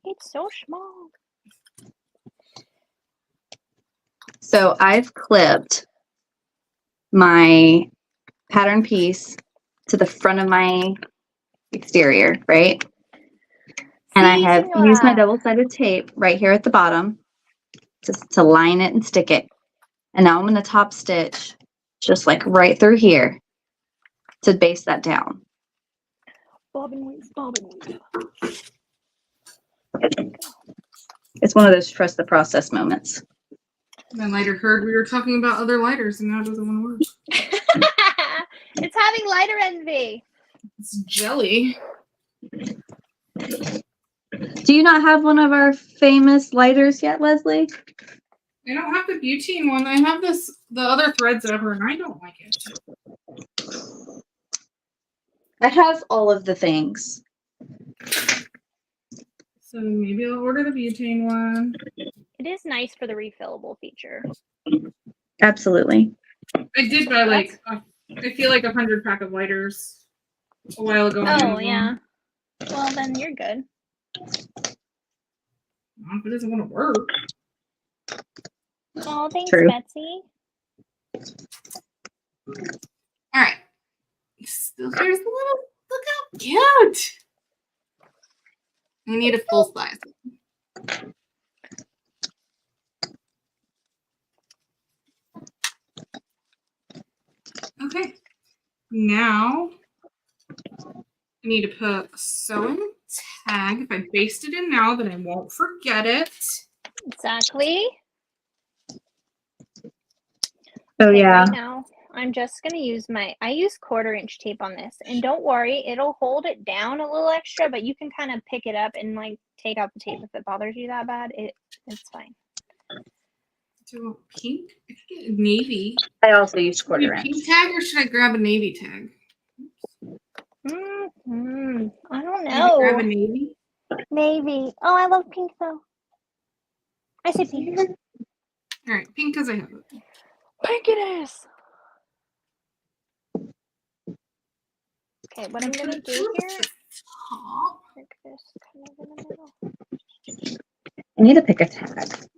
C: It's so small.
D: So I've clipped my pattern piece to the front of my exterior, right? And I
C: See,
D: have
C: Senora.
D: used my double-sided tape right here at the bottom to line it and stick it. And now I'm going to top stitch just like right through here to base that down.
C: Bobbin weave, bobbin weave.
D: It's one of those trust the process moments.
B: My lighter heard we were talking about other lighters and now it doesn't want to work.
C: It's having lighter envy.
B: It's jelly.
D: Do you not have one of our famous lighters yet, Leslie?
B: I don't have the butane one. I have the other threads ever, and I don't like it.
D: I have all of the things.
B: So maybe I'll order the butane one.
C: It is nice for the refillable feature.
D: Absolutely.
B: I did buy I feel like 100 pack of lighters a while ago.
C: Oh, yeah. Well, then you're good.
B: If it doesn't want to work.
C: Oh, thanks,
D: True.
C: Betsy.
B: All right. So here's the little, look how cute. I need a full size. Okay. Now I need to put a sewing tag. If I baste it in now, then I won't forget it.
C: Exactly.
D: Oh,
C: Okay,
D: yeah.
C: right now, I'm just going to use I use 1/4" tape on this. And don't worry, it'll hold it down a little extra, but you can kind of pick it up and like take out the tape if it bothers you that bad. It's fine.
B: Do you want pink? I could get a navy.
D: I also use
B: Should I
D: 1/4
B: pink
D: inch.
B: tag or should I grab a navy tag?
C: I don't
B: Maybe grab a
C: know.
B: navy.
C: Navy. Oh, I love pink though. I say pink.
B: All right, pink because I have it.
C: Pink it is. Okay, what I'm gonna do here,
B: Top.
C: pick this kind of in the middle.
D: I need to pick a tag.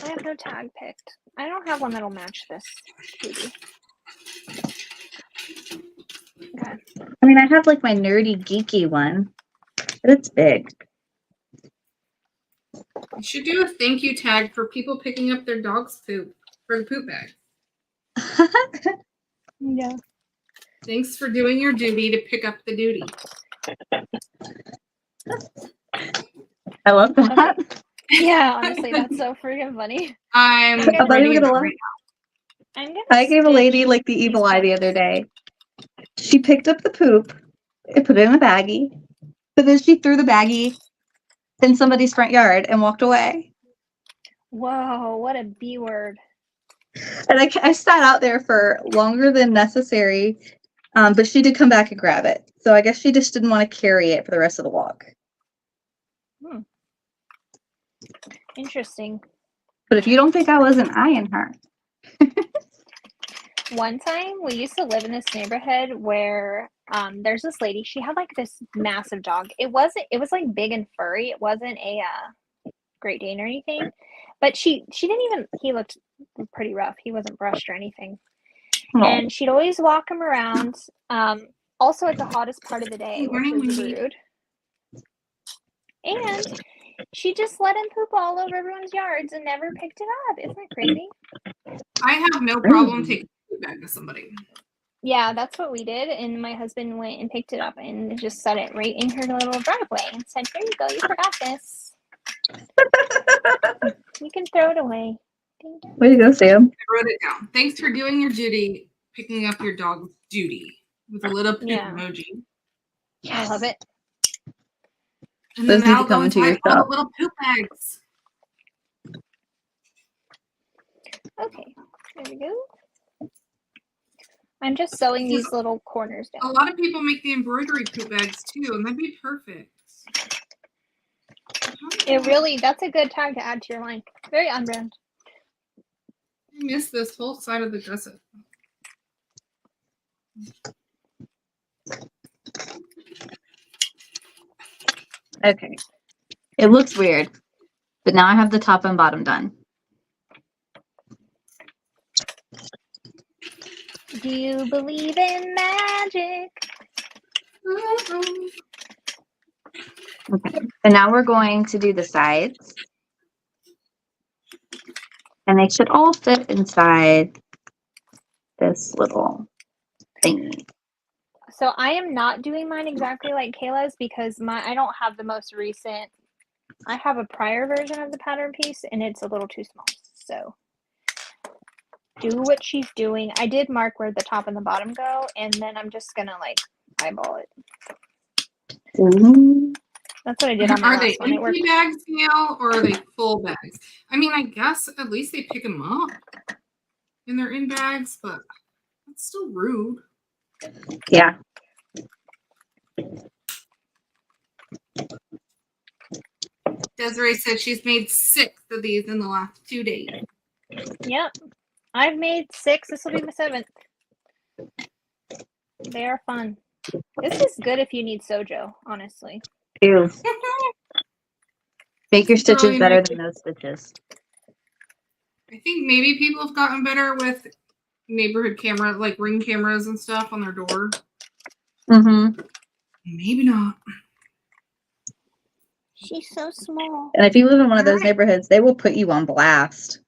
C: I have no tag picked. I don't have one that'll match this beauty. Okay.
D: I mean, I have like my nerdy, geeky one, but it's big.
B: You should do a thank you tag for people picking up their dog's poop for the poop bag.
C: Yeah.
B: Thanks for doing your duty to pick up the duty.
D: I love that.
C: Yeah, honestly, that's so freaking funny.
B: I'm
C: I thought
B: writing
D: you were
B: it
D: gonna
B: down
D: laugh.
B: right
C: I'm gonna
D: I gave a lady
C: stitch
D: like the
C: these
D: evil eye the
C: ones.
D: other day. She picked up the poop and put it in a baggie, but then she threw the baggie in somebody's front yard and walked away.
C: Whoa, what a B word.
D: And I sat out there for longer than necessary, but she did come back and grab it. So I guess she just didn't want to carry it for the rest of the walk.
C: Interesting.
D: But if you don't think I wasn't eyeing her.
C: One time we used to live in this neighborhood where there's this lady, she had like this massive dog. It was like big and furry. It wasn't a Great Dane or anything. But he looked pretty rough. He wasn't brushed or anything.
D: Oh.
C: And she'd always walk him around. Also at the hottest part of the day,
B: Good morning,
C: which was
B: Wendy.
C: rude. And she just let him poop all over everyone's yards and never picked it up. Isn't that crazy?
B: I have no problem taking a poop bag to somebody.
C: Yeah, that's what we did. And my husband went and picked it up and just set it right in her little driveway and said, "Here you go. You forgot this. You can throw it away." Thank you.
D: Way to go, Sam.
B: I wrote it down. Thanks for doing your duty, picking up your dog's duty with a little poop
C: Yeah.
B: emoji.
C: I love it.
B: And
D: Those
B: then
D: need to
B: I'll
D: come
B: go
D: into
B: and
D: your
B: find all
D: shop.
B: the little poop bags.
C: Okay, there we go. I'm just sewing these little corners
B: A
C: down.
B: lot of people make the embroidery poop bags too, and that'd be perfect.
C: That's a good tag to add to your line. Very on brand.
B: I miss this whole side of the gusset.
D: Okay. It looks weird, but now I have the top and bottom done.
C: Do you believe in magic?
D: Okay. And now we're going to do the sides. And they should all fit inside this little thingy.
C: So I am not doing mine exactly like Kayla's because I don't have the most recent. I have a prior version of the pattern piece and it's a little too small. So do what she's doing. I did mark where the top and the bottom go, and then I'm just gonna like eyeball it.
D: Mm-hmm.
C: That's what I did on my
B: Are they
C: last one. It worked.
B: empty bags, Snail, or are they full bags? I mean, I guess at least they pick them up and they're in bags, but that's still rude.
D: Yeah.
B: Desiree said she's made 6 of these in the last 2 days.
C: Yep. I've made 6. This will be my 7th. They are fun. This is good if you need sojo, honestly.
D: Ew. Make your stitches
B: Really
D: better
B: nice.
D: than those stitches.
B: I think maybe people have gotten better with neighborhood camera, like Ring cameras and stuff on their door.
D: Mm-hmm.
B: Maybe not.
C: She's so small.
D: And if you live in one of those neighborhoods, they will put you on blast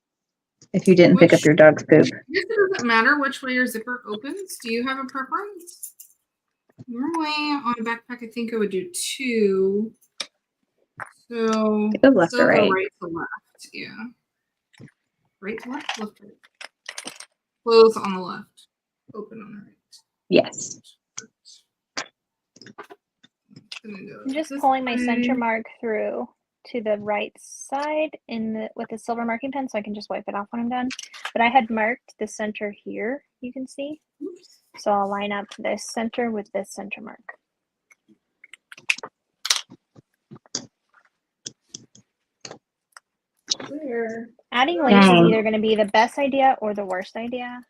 D: if you didn't pick up your dog's poop.
B: I guess it doesn't matter which way your zipper opens. Do you have a preference? Normally on a backpack, I think I would do 2. So
D: It goes left
B: still
D: or right.
B: go right to left. Yeah. Right to left, left to right. Close on the left. Open on the right.
D: Yes.
C: I'm just pulling my center mark through to the right side with the silver marking pen so I can just wipe it off when I'm done. But I had marked the center here, you can see. So I'll line up this center with this center mark.
B: There.
C: Adding links is either going to be the best idea or the worst idea.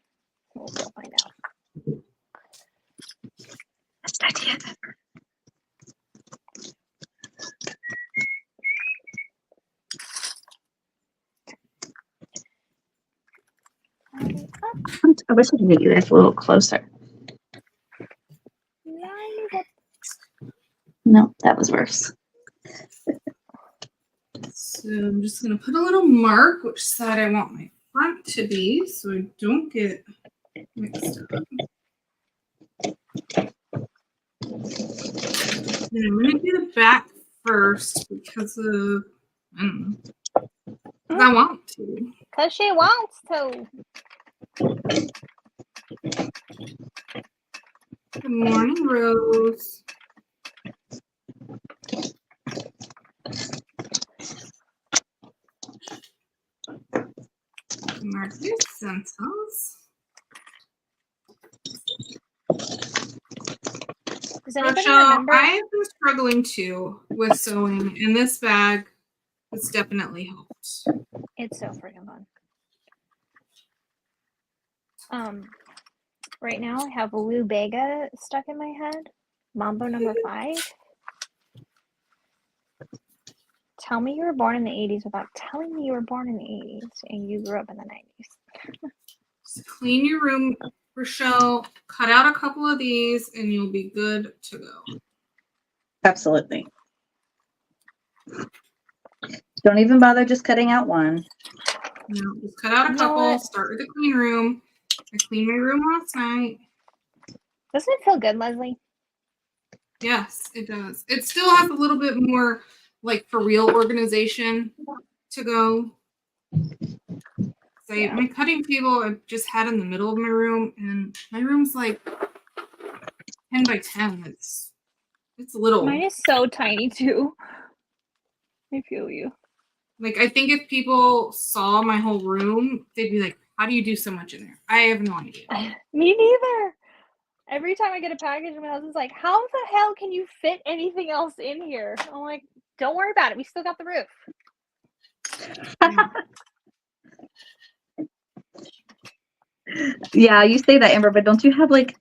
C: We'll find out.
D: Best idea ever. I wish I could get you this a little closer. No, that was worse.
B: So I'm just going to put a little mark which side I want my front to be so I don't get mixed up. And I'm going to do the back first because of, I don't know, because I want to.
C: Because she wants to.
B: Good morning, Rose. Mark this sentence.
C: Does anybody
B: Rochelle,
C: remember?
B: I've been struggling too with sewing, and this bag has definitely helped.
C: It's so freaking fun. Right now I have Lou Bega stuck in my head. Mambo number 5. Tell me you were born in the 80s without telling me you were born in the 80s and you grew up in the 90s.
B: Just clean your room, Rochelle. Cut out a couple of these, and you'll be good to go.
D: Absolutely. Don't even bother just cutting out one.
B: No, just cut out a couple. Start with the clean room. I cleaned my room last night.
C: Doesn't it feel good, Leslie?
B: Yes, it does. It still has a little bit more, like, for real organization to go. So my cutting table I just had in the middle of my room, and my room's like 10 by 10. It's little.
C: Mine is so tiny too. I feel you.
B: Like, I think if people saw my whole room, they'd be like, how do you do so much in there? I have no idea.
C: Me neither. Every time I get a package, my husband's like, how the hell can you fit anything else in here? I'm like, don't worry about it. We still got the roof.
D: Yeah, you say that, Amber, but don't you have like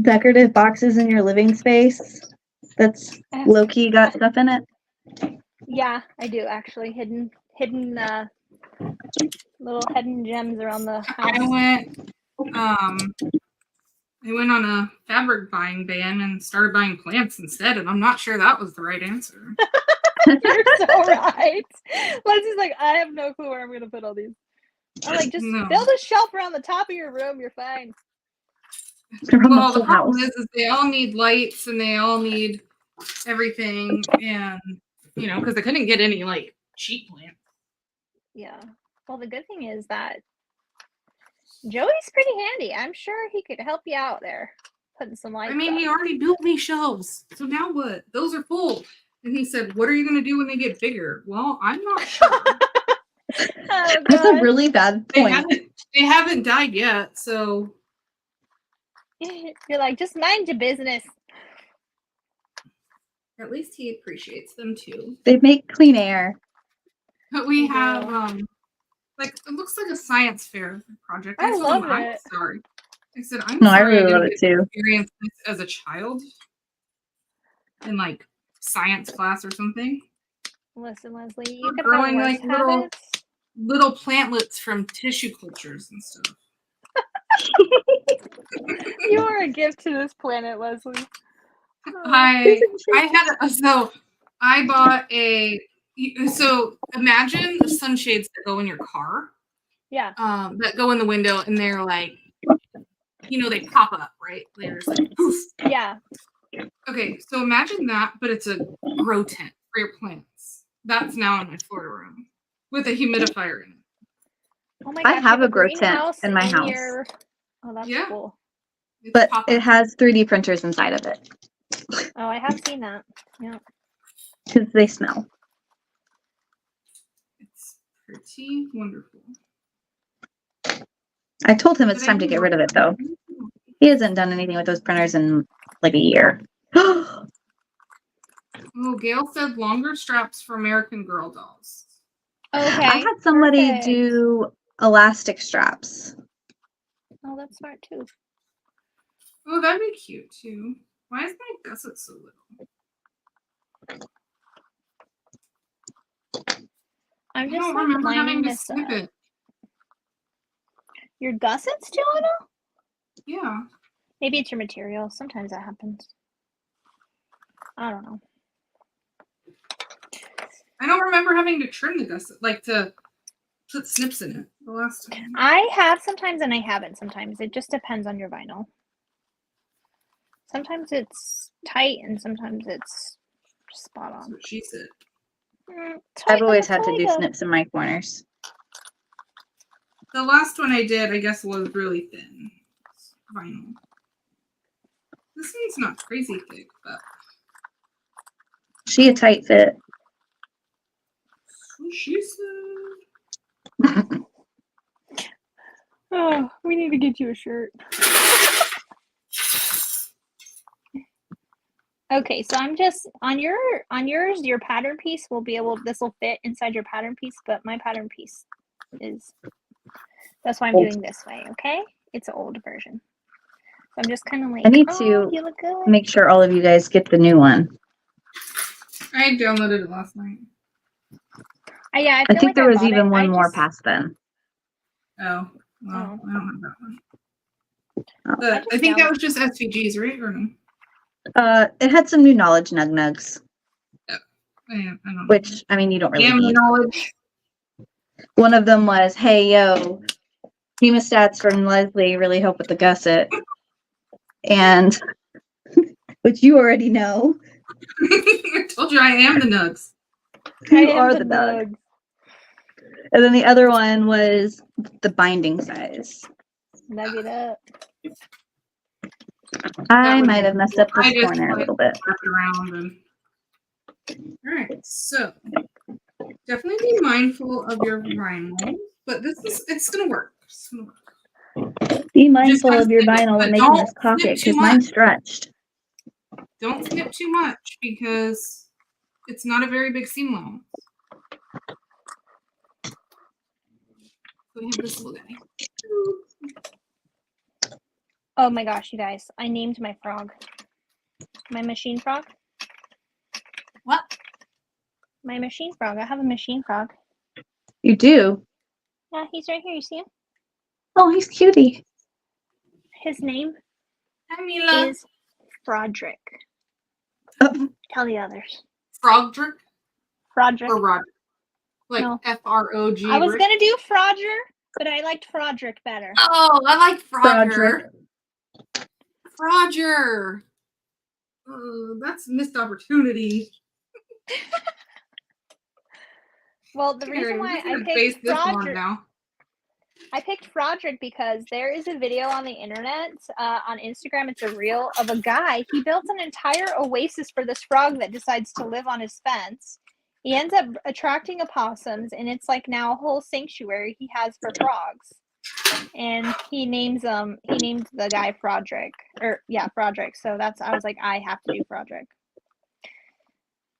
D: decorative boxes in your living space that's low-key got stuff in it?
C: Yeah, I do actually. Hidden little hidden gems around the house.
B: I went on a fabric buying ban and started buying plants instead, and I'm not sure that was the right answer.
C: You're so right. Leslie's like, I have no clue where I'm gonna put all these. I'm like, just
B: No.
C: build a shelf around the top of your room. You're fine.
D: Around
B: Well,
D: the
B: the
D: whole
B: problem
D: house.
B: is they all need lights and they all need everything, and because they couldn't get any like cheap plants.
C: Yeah. Well, the good thing is that Joey's pretty handy. I'm sure he could help you out there, putting some lights.
B: I mean, he already built me shelves, so now what? Those are full. And he said, "What are you going to do when they get bigger?" Well, I'm not sure.
C: Oh,
D: That's a
C: God.
D: really bad
B: They
D: point.
B: haven't died yet, so
C: You're like, just mind your business.
B: at least he appreciates them too.
D: They make clean air.
B: But we
C: They
B: have
C: do.
B: like it looks like a science fair project.
C: I
B: told
C: love
B: him, I'm
C: it.
B: sorry. I said, I'm
D: No, I
B: sorry
D: really love
B: didn't
D: it
B: get to
D: too.
B: experience this as a child in like science class or something.
C: Listen, Leslie,
B: We're
C: you could
B: growing,
C: have worse
B: like, little-
C: habits.
B: Little plantlets from tissue cultures and stuff.
C: You are a gift to this planet, Leslie.
B: I bought so imagine the sunshades that go in your car.
C: Yeah.
B: That go in the window and they're like, they pop up, right? They're just like poof.
C: Yeah.
B: Okay, so imagine that, but it's a grow tent for your plants. That's now in my Florida room with a humidifier in it.
C: Oh my
D: I
C: gosh,
D: have
C: you
D: a grow tent
C: greenhouse
D: in my house.
C: Oh, that's
B: Yeah.
C: cool.
B: It's
D: But
B: pop-up.
D: it has 3D printers inside of it
C: Oh, I have seen that. Yeah.
D: because they smell.
B: It's pretty wonderful.
D: I told him it's
B: But
D: time to get rid of it though. He hasn't done anything with those printers in like a year.
B: Oh, Gail said longer straps for American Girl dolls.
C: Okay.
D: I had somebody
C: perfect.
D: do elastic straps.
C: Oh, that's smart too.
B: Oh, that'd be cute too. Why is my gusset so little?
C: I'm
B: I
C: just
B: don't
C: like
B: remember having
C: lining
B: to
C: this
B: snip
C: up.
B: it.
C: Your gusset's too little?
B: Yeah.
C: Maybe it's your material. Sometimes that happens. I don't know.
B: I don't remember having to trim the gusset, like to put snips in it the last time.
C: I have sometimes and I haven't sometimes. It just depends on your vinyl. Sometimes it's tight and sometimes it's spot
B: That's
C: on.
B: what she said.
D: I've always had to do snips in my corners.
B: The last one I did, I guess, was really thin. Vinyl. This one's not crazy thick, but
D: She a tight fit.
B: so she said.
C: Oh, we need to get you a shirt. Okay, so I'm just on yours, your pattern piece will be able, this will fit inside your pattern piece, but my pattern piece is, that's why I'm doing this way, okay? It's an old version. So I'm just kind of like,
D: I need
C: oh,
D: to
C: you look good.
D: make sure all of you guys get the new one.
B: I downloaded it last night.
C: Yeah,
D: I
C: feel
D: think
C: like
D: there was
C: bought
D: even
C: it.
D: one more past then.
B: Oh, well,
C: Oh.
B: I don't have that one.
D: Oh.
B: I think that was just SVGs, right? Or no?
D: It had some new knowledge nugs,
B: I don't know.
D: which I mean you don't really
B: Damn
D: need.
B: knowledge.
D: One of them was, "Hey yo, hemostats from Leslie really help with the gusset," and which you already know.
B: I told you I am the nugs.
D: You are the nug. And then the other one was the binding size.
C: Nug it up.
D: I
B: would
D: might
B: be
D: have messed
B: cool.
D: up this
B: I just,
D: corner a
B: like,
D: little bit.
B: Wrap it around and. All right, so definitely be mindful of your vinyl, but it's gonna work. It's gonna work.
D: Be mindful
B: gotta
D: of your
B: snip it,
D: vinyl
B: but
D: when making
B: don't
D: this pocket
B: snip too
D: because mine's
B: much.
D: stretched.
B: Don't snip too much because it's not a very big seam allowance. So we have this little guy.
C: Oh my gosh, you guys. I named my frog. My machine frog.
B: What?
C: My machine frog. I have a machine frog.
D: You do?
C: Yeah, he's right here. You see him?
D: Oh, he's cutie.
C: His name
B: Hi, Mila.
C: is Frodrick. Tell the others.
B: Frogdrick?
C: Frodrick.
B: Or Roger. Like
C: No.
B: Frog.
C: I was gonna do Frodger, but I liked Frodrick better.
B: Oh, I like
D: Frodrick.
B: Frodger. That's a missed opportunity.
C: Well, the
B: Here,
C: reason
B: I'm
C: why
B: just
C: I
B: gonna
C: picked
B: base this on
C: Frodrick,
B: now.
C: I picked Frodrick because there is a video on the internet, on Instagram. It's a reel of a guy. He built an entire oasis for this frog that decides to live on his fence. He ends up attracting opossums, and it's like now a whole sanctuary he has for frogs. And he names he named the guy Frodrick, Frodrick. So I was like, I have to do Frodrick.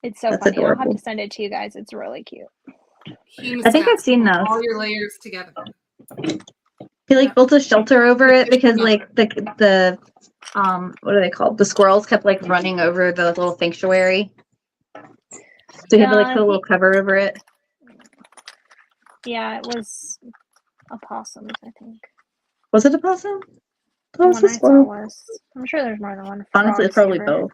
C: It's so
D: That's
C: funny. I'll have
D: adorable.
C: to send it to you guys. It's really cute.
D: I think I've seen those.
B: All your layers together.
D: He like built a shelter over it because like the what are they called? The squirrels kept like running over the little sanctuary. So he had to like put a little cover over it.
C: Yeah, it was opossums, I think.
D: Was it a possum?
C: The
D: Oh,
C: one I saw was. I'm sure there's more than one.
D: Honestly, it's probably both.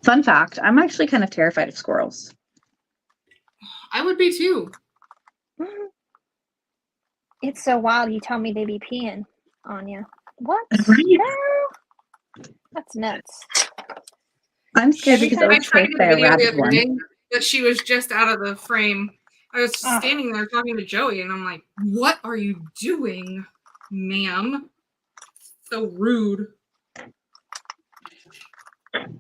D: Fun fact, I'm actually kind of terrified of squirrels.
B: I would be too.
C: It's so wild. You tell me they be peeing on you. What?
D: Right?
C: No. That's nuts.
D: I'm scared because I
B: I
D: was
B: tried to
D: chased
B: get
D: by
B: a
D: a
B: video the
D: rabid
B: other
D: one.
B: day that she was just out of the frame. I was standing there talking to Joey, and I'm like, "What are you doing, ma'am? So rude."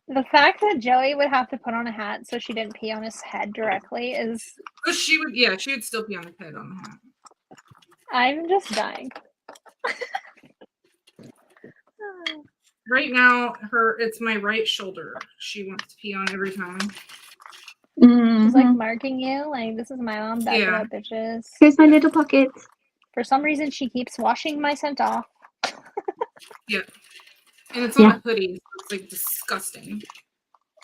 C: The fact that Joey would have to put on a hat so she didn't pee on his head directly is.
B: But she would still be on the head on the hat.
C: I'm just dying.
B: Right now, it's my right shoulder. She wants to pee on every time.
C: She's like marking you, like, this is my mom, back it up, bitches.
D: Here's my little pocket.
C: For some reason, she keeps washing my scent off.
B: Yeah. And it's on a hoodie, so it's like disgusting.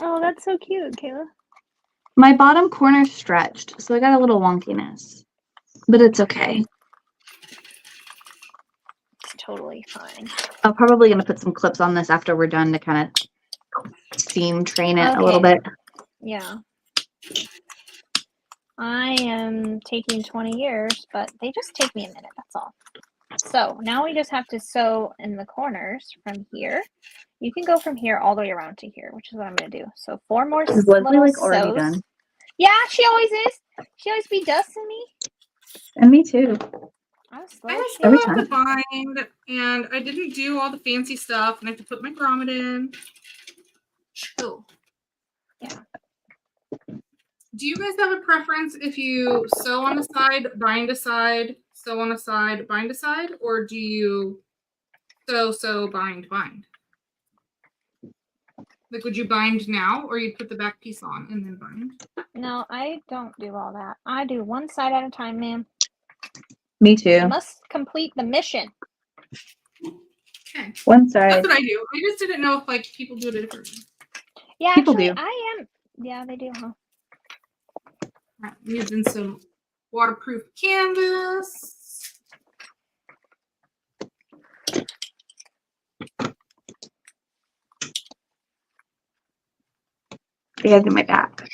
C: Oh, that's so cute, Kayla.
D: My bottom corner stretched, so I got a little wonkiness. But it's okay.
C: It's totally fine.
D: I'm probably going to put some clips on this after we're done to kind of seam train it a little bit.
C: Yeah. I am taking 20 years, but they just take me a minute, that's all. So now we just have to sew in the corners from here. You can go from here all the way around to here, which is what I'm going to do. So 4 more
D: Was
C: little
D: Leslie like already
C: sews.
D: done?
C: Yeah, she always is. She always be dusting me.
D: And me too.
B: I
C: Every
B: still have to bind, and I didn't do all the fancy stuff, and I have to put my grommet in. Chill.
C: Yeah.
B: Do you guys have a preference if you sew on a side, bind a side, sew on a side, bind a side, or do you sew, bind, bind? Like, would you bind now, or you put the back piece on and then bind?
C: No, I don't do all that. I do one side at a time, ma'am.
D: Me too.
C: I must complete the mission.
B: Okay.
D: One side.
B: That's what I do. I just didn't know if, like, people do it differently.
C: Yeah,
D: People
C: actually,
D: do.
C: I am. Yeah, they do, huh?
B: Right, I'm using some waterproof canvas.
D: They have in my back.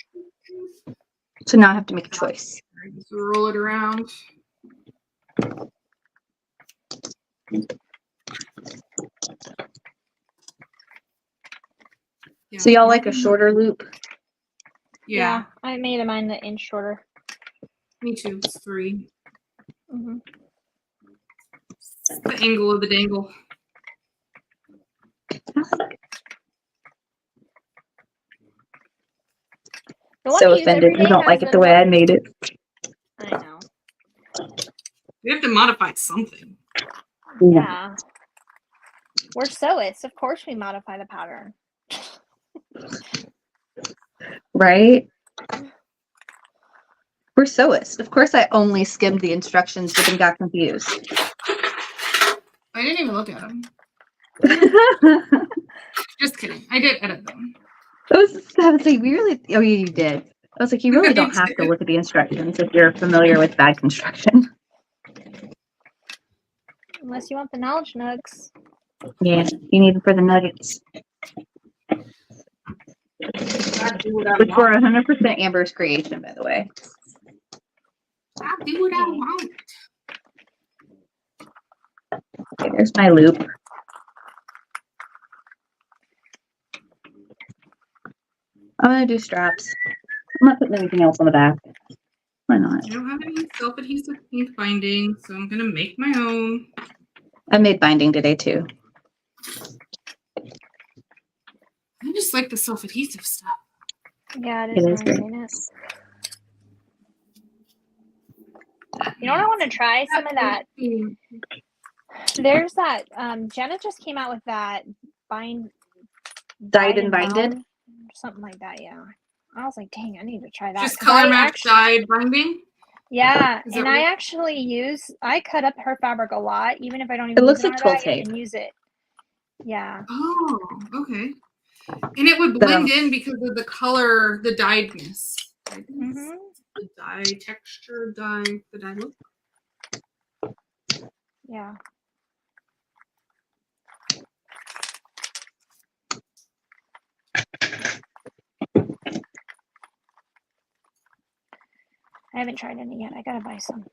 D: So now I have to make a choice.
B: Just roll it around. Yeah.
D: So y'all like a shorter loop?
B: Yeah.
C: I made mine an inch shorter.
B: Me too. It's 3.
C: Mm-hmm.
B: It's the angle of the dangle.
D: So offended you don't like it the way I made it.
C: I know.
B: We have to modify something.
C: Yeah. We're sewists. Of course we modify the pattern.
D: Right? We're sewists. Of course I only skimmed the instructions but then got confused.
B: I didn't even look at them. Just kidding. I did edit them.
D: I was like, we really, oh, yeah, you did. I was like, you really don't have to look at the instructions if you're familiar with bad construction.
C: Unless you want the knowledge nugs.
D: Yeah, you need it for the nuggets,
B: I do what I
D: which were
B: want.
D: 100% Amber's creation, by the way.
B: I do what I want.
D: Okay, there's my loop. I'm gonna do straps. I'm not putting anything else on the back. Why not?
B: I don't have any self-adhesive ink binding, so I'm gonna make my own.
D: I made binding today too.
B: I just like the self-adhesive stuff.
C: Yeah,
D: It
C: it
D: is
C: is
D: good.
C: nice, ain't it? You know what I want to try? Some of that. There's that. Jenna just came out with that
D: Dyed and binded.
C: bound, something like that. Yeah. I was like, dang, I need to try that.
B: Just
C: 'cause
B: color
C: I
B: match
C: actually-
B: dyed binding.
C: Yeah,
B: Is that
C: and I
B: what-
C: actually I cut up her fabric a lot, even if I don't
D: It
C: even
D: looks
C: use it
D: like
C: on a
D: twill
C: bag, I
D: tape.
C: can use it. Yeah.
B: Oh, okay. And it would
D: But,
B: blend in because of the color, the dyedness.
C: Mm-hmm.
B: The dye texture, the dye look.
C: Yeah. I haven't tried any yet. I gotta buy some.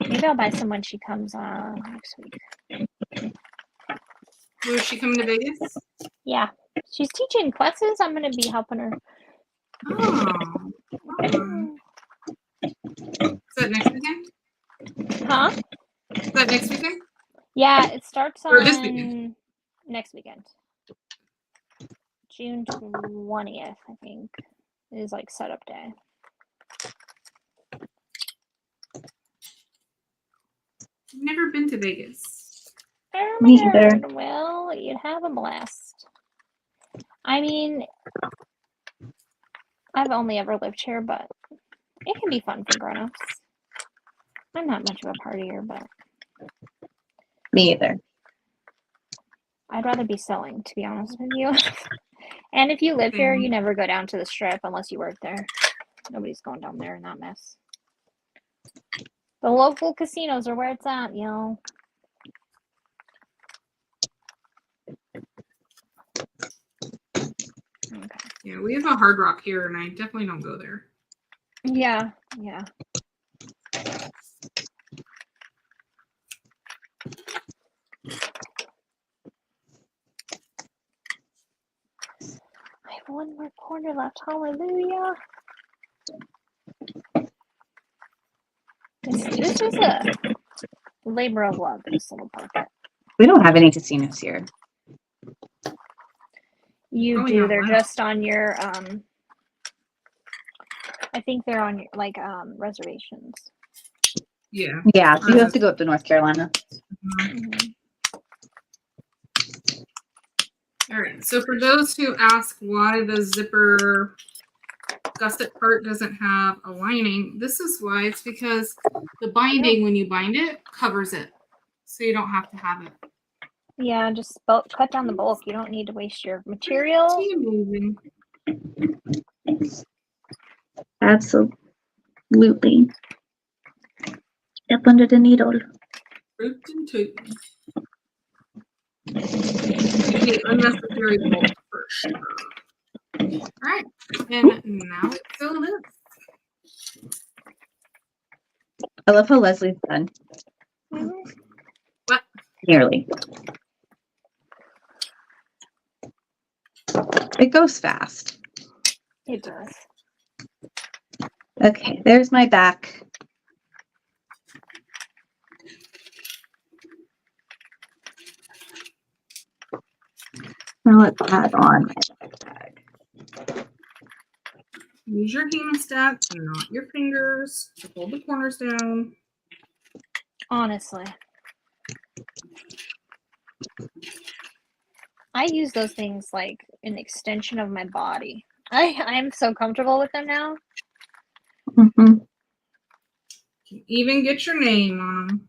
C: Maybe I'll buy some when she comes next week.
B: Was she coming to Vegas?
C: Yeah. She's teaching classes. I'm gonna be helping her.
B: Oh. Is that next weekend?
C: Huh?
B: Is that next weekend?
C: Yeah, it starts
B: Or this
C: on
B: weekend?
C: next weekend. June 20th, I think, is like setup day.
B: I've never been to Vegas.
C: Oh
D: Me
C: my
D: either.
C: God. Well, you'd have a blast. I mean, I've only ever lived here, but it can be fun for grown-ups. I'm not much of a partier, but
D: Me either.
C: I'd rather be sewing, to be honest with you. And if you live here,
B: Same.
C: you never go down to the strip unless you work there. Nobody's going down there in that mess. The local casinos are where it's at, you know. Okay.
B: Yeah, we have a Hard Rock here, and I definitely don't go there.
C: Yeah, yeah. I have one more corner left. Hallelujah. This is a labor of love, this little pocket.
D: We don't have any casinos here.
C: You
B: Oh,
C: do.
B: yeah,
C: They're
B: wow.
C: just on your I think they're on your like reservations.
B: Yeah.
D: Yeah, so you have to go up to North Carolina.
C: Mhm.
B: All right. So for those who ask why the zipper gusset part doesn't have a lining, this is why. It's because the binding, when you bind it, covers it. So you don't have to have it.
C: Yeah, just cut down the bulk. You don't need to waste your material.
B: Amazing.
D: Absolutely. Step under the needle.
B: Root and toot. The unnecessary bulk for sure. All right. And now it's filling in.
D: I love how Leslie's done.
C: Mhm.
B: What?
D: Nearly. It goes fast.
C: It does.
D: Okay, there's my back. Now let's add on my tag.
B: Use your hemostat, not your fingers, to hold the corners down.
C: Honestly. I use those things like an extension of my body. I'm so comfortable with them now.
D: Mhm.
B: Even get your name on them.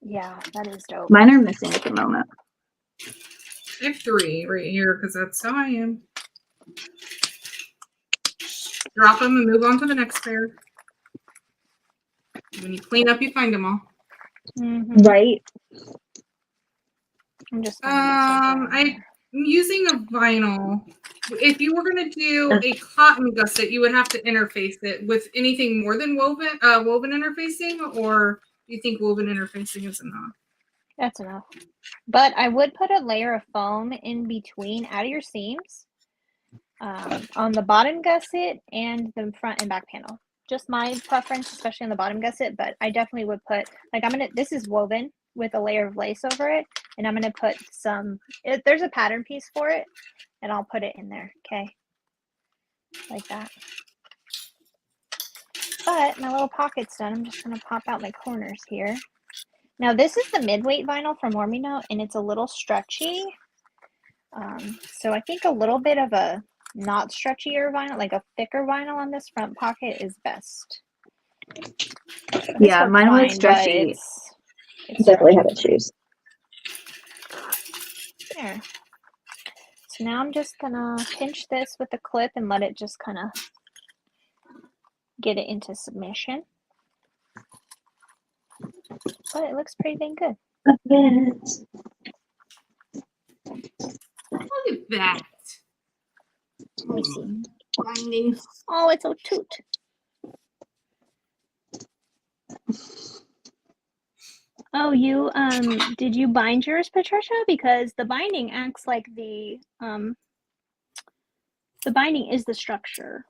C: Yeah, that is dope.
D: Mine are missing at the moment.
B: I have 3 right here because that's how I am. Drop them and move on to the next pair. When you clean up, you find them all.
C: Mhm.
D: Right.
C: I'm just gonna
B: I'm using a vinyl. If you were going to do a cotton gusset, you would have to interface it with anything more than woven interfacing, or do you think woven interfacing is enough?
C: That's enough. But I would put a layer of foam in between out of your seams on the bottom gusset and the front and back panel. Just my preference, especially on the bottom gusset, but I definitely would put, like this is woven with a layer of lace over it, and I'm going to put there's a pattern piece for it, and I'll put it in there, okay? Like that. But my little pocket's done. I'm just going to pop out my corners here. Now this is the mid-weight vinyl from Warmino, and it's a little stretchy. So I think a little bit of a not stretchier vinyl, like a thicker vinyl on this front pocket is best.
D: Yeah, mine was stretchy.
C: It's
D: Definitely
C: stretchy.
D: have to choose.
C: There. So now I'm just gonna pinch this with a clip and let it just kind of get it into submission. But it looks pretty dang good.
B: Look at that.
C: Let me see.
B: Binding.
C: Oh, it's so toot. Oh, you did you bind yours, Patricia? Because the binding acts like the binding is the structure.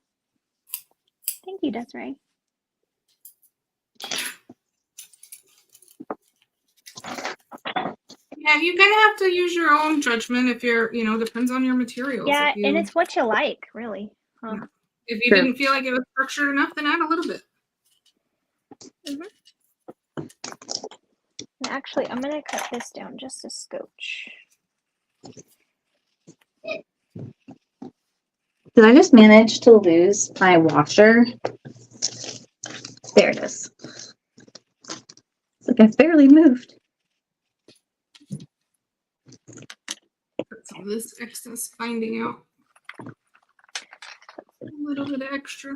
C: Thank you, Desiree.
B: Yeah, you kind of have to use your own judgment if you're, depends on your materials.
C: Yeah, and it's what you like, really. Huh?
B: Yeah. If you didn't feel like it was structured enough, then add a little bit.
C: And actually, I'm going to cut this down just a scotch.
D: Did I just manage to lose my washer? There it is. It's like I barely moved.
B: Put some of this excess binding out. A little bit of extra.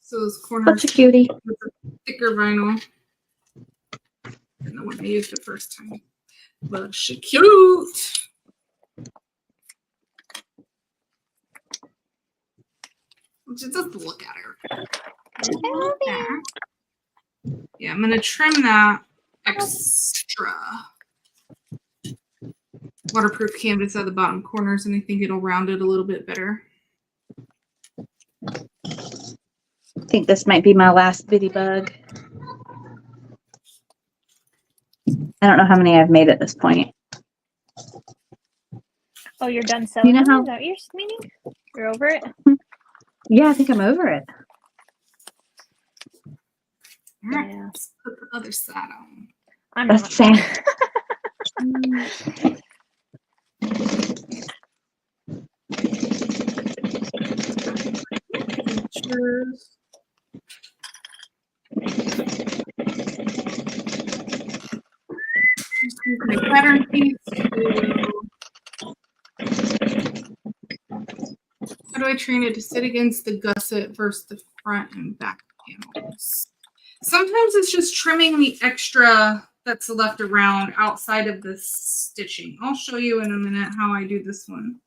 B: So those corners
D: Such a cutie.
B: with the thicker vinyl than the one I used the first time. But she cute. Just look at her. Look at her. Yeah, I'm gonna trim that extra waterproof canvas at the bottom corners, and I think it'll round it a little bit better.
D: I think this might be my last bitty bug. I don't know how many I've made at this point.
C: Oh, you're done sewing?
D: You know how?
C: Is that what you're meaning? You're over it?
D: Yeah, I think I'm over it.
B: Yeah. Let's put the other side on.
C: I'm
D: That's
C: not.
D: sad.
B: Pictures. Just use my pattern piece how do I train it to sit against the gusset versus the front and back panels? Sometimes it's just trimming the extra that's left around outside of the stitching. I'll show you in a minute how I do this one.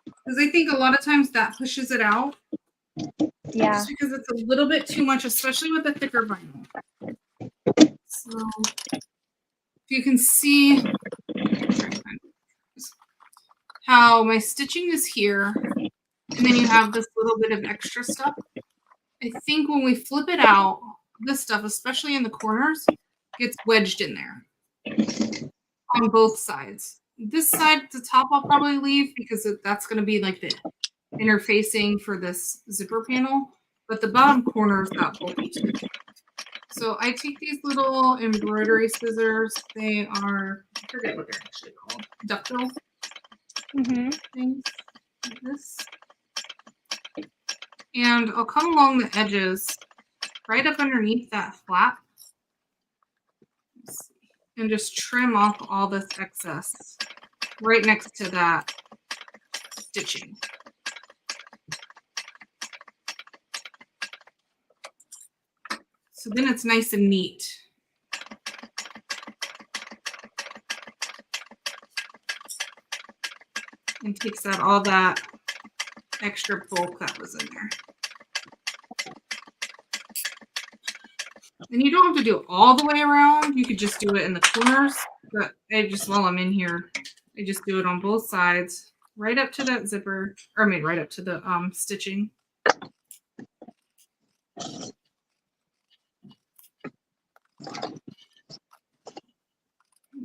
B: Because I think a lot of times that pushes it out.
C: Yeah.
B: Just because it's a little bit too much, especially with the thicker vinyl. So if you can see how my stitching is here, and then you have this little bit of extra stuff. I think when we flip it out, this stuff, especially in the corners, gets wedged in there on both sides. This side, the top, I'll probably leave because that's going to be like the interfacing for this zipper panel, but the bottom corners got bulky too. So I take these little embroidery scissors. They are, I forget what they're actually called, ductile things like this. And I'll come along the edges right up underneath that flap and just trim off all this excess right next to that stitching. So then it's nice and neat. and takes out all that extra bulk that was in there. And you don't have to do it all the way around. You could just do it in the corners. But while I'm in here, I just do it on both sides, right up to that zipper, or I mean, right up to the stitching.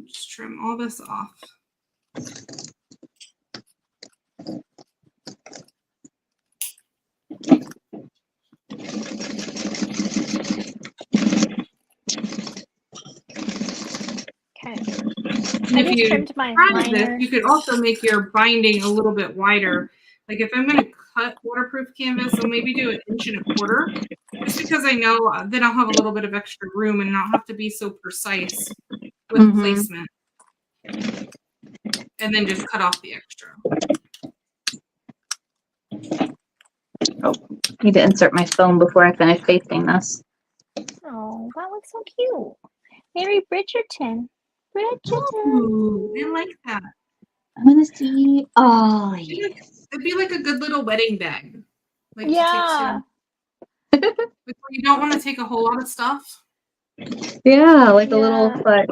B: Just trim all this off.
C: Okay.
B: And
C: I
B: if
C: just
B: you
C: trimmed my
B: try this,
C: liner.
B: you could also make your binding a little bit wider. Like if I'm going to cut waterproof canvas, I'll maybe do 1.25 inches, just because I know then I'll have a little bit of extra room and not have to be so precise with placement. And then just cut off the extra.
D: Oh, need to insert my phone before I finish pasting this.
C: Oh, that looks so cute. Mary Bridgerton. Bridgerton.
B: Ooh, I like that.
D: I'm gonna see. Oh, yes.
B: It'd be like a good little wedding bag. Like
C: Yeah.
B: you don't want to take a whole lot of stuff.
D: Yeah, like a little foot.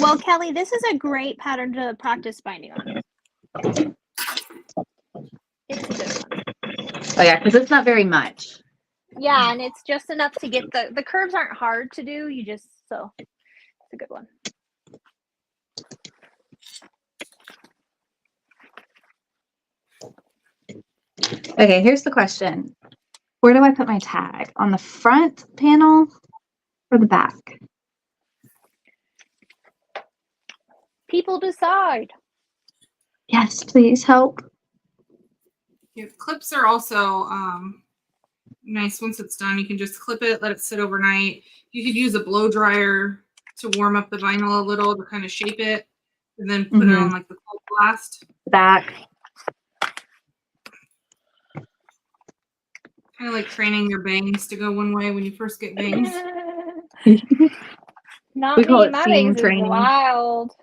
C: Well, Kelly, this is a great pattern to practice binding on. It's a good one.
D: Oh yeah, because it's not very much.
C: Yeah, and it's just enough to get the curves aren't hard to do. So it's a good one.
D: Okay, here's the question. Where do I put my tag? On the front panel or the back?
C: People decide.
D: Yes, please help.
B: Yeah, clips are also nice. Once it's done, you can just clip it, let it sit overnight. You could use a blow dryer to warm up the vinyl a little to kind of shape it, and then put it on like the cold blast.
D: Back.
B: Kind of like training your bangs to go one way when you first get bangs.
C: Not
D: We call
C: me.
D: it
C: My
D: seam
C: bangs is
D: training.
C: wild.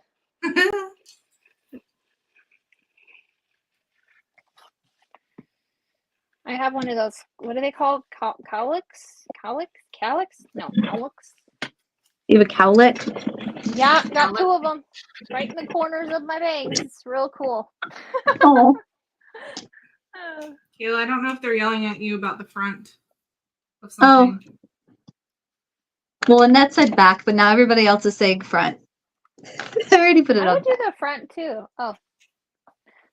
C: I have one of those. What are they called? Cowlicks? No, cowlicks.
D: You have a cowlick?
C: Yeah, got 2 of them right in the corners of my bangs. It's real cool.
D: Oh.
B: Kayla, I don't know if they're yelling at you about the front of something.
D: Oh. Well, Annette said back, but now everybody else is saying front. I already put it
C: I
D: on.
C: would do the front too. Oh,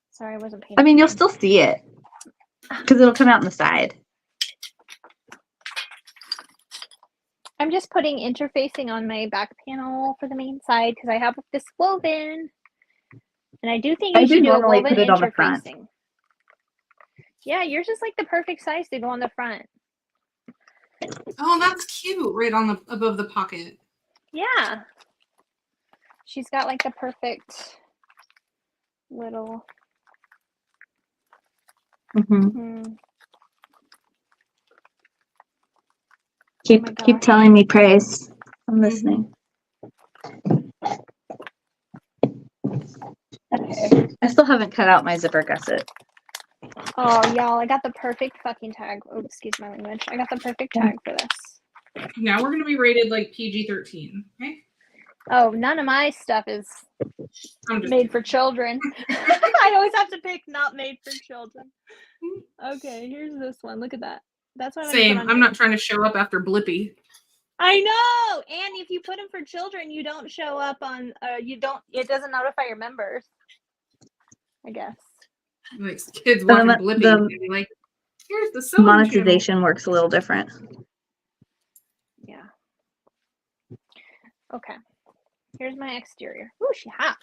C: sorry, I wasn't paying.
D: I mean, you'll still see it because it'll come out on the side.
C: I'm just putting interfacing on my back panel for the main side because I have this woven, and I do think you should do a woven
D: put it on the front.
C: interfacing. Yeah, yours is like the perfect size to go on the front.
B: Oh, that's cute! Right on the above the pocket.
C: Yeah, she's got like the perfect little.
D: Keep telling me praise. I'm listening. I still haven't cut out my zipper gusset.
C: Oh, y'all, I got the perfect fucking tag. Oh, excuse my language. I got the perfect tag for this.
B: Now we're going to be rated like PG-13, okay?
C: Oh, none of my stuff is made for children. I always have to pick not made for children. Okay, here's this one. Look at that. That's what
B: Same. I'm not trying to show up after Blippi.
C: I know. And if you put them for children, you don't show up on. It doesn't notify your members. I guess.
B: Like kids watching Blippi, like here's the sewing
D: monetization
B: channel.
D: Works a little different.
C: Yeah. Okay. Here's my exterior. Ooh, she hot.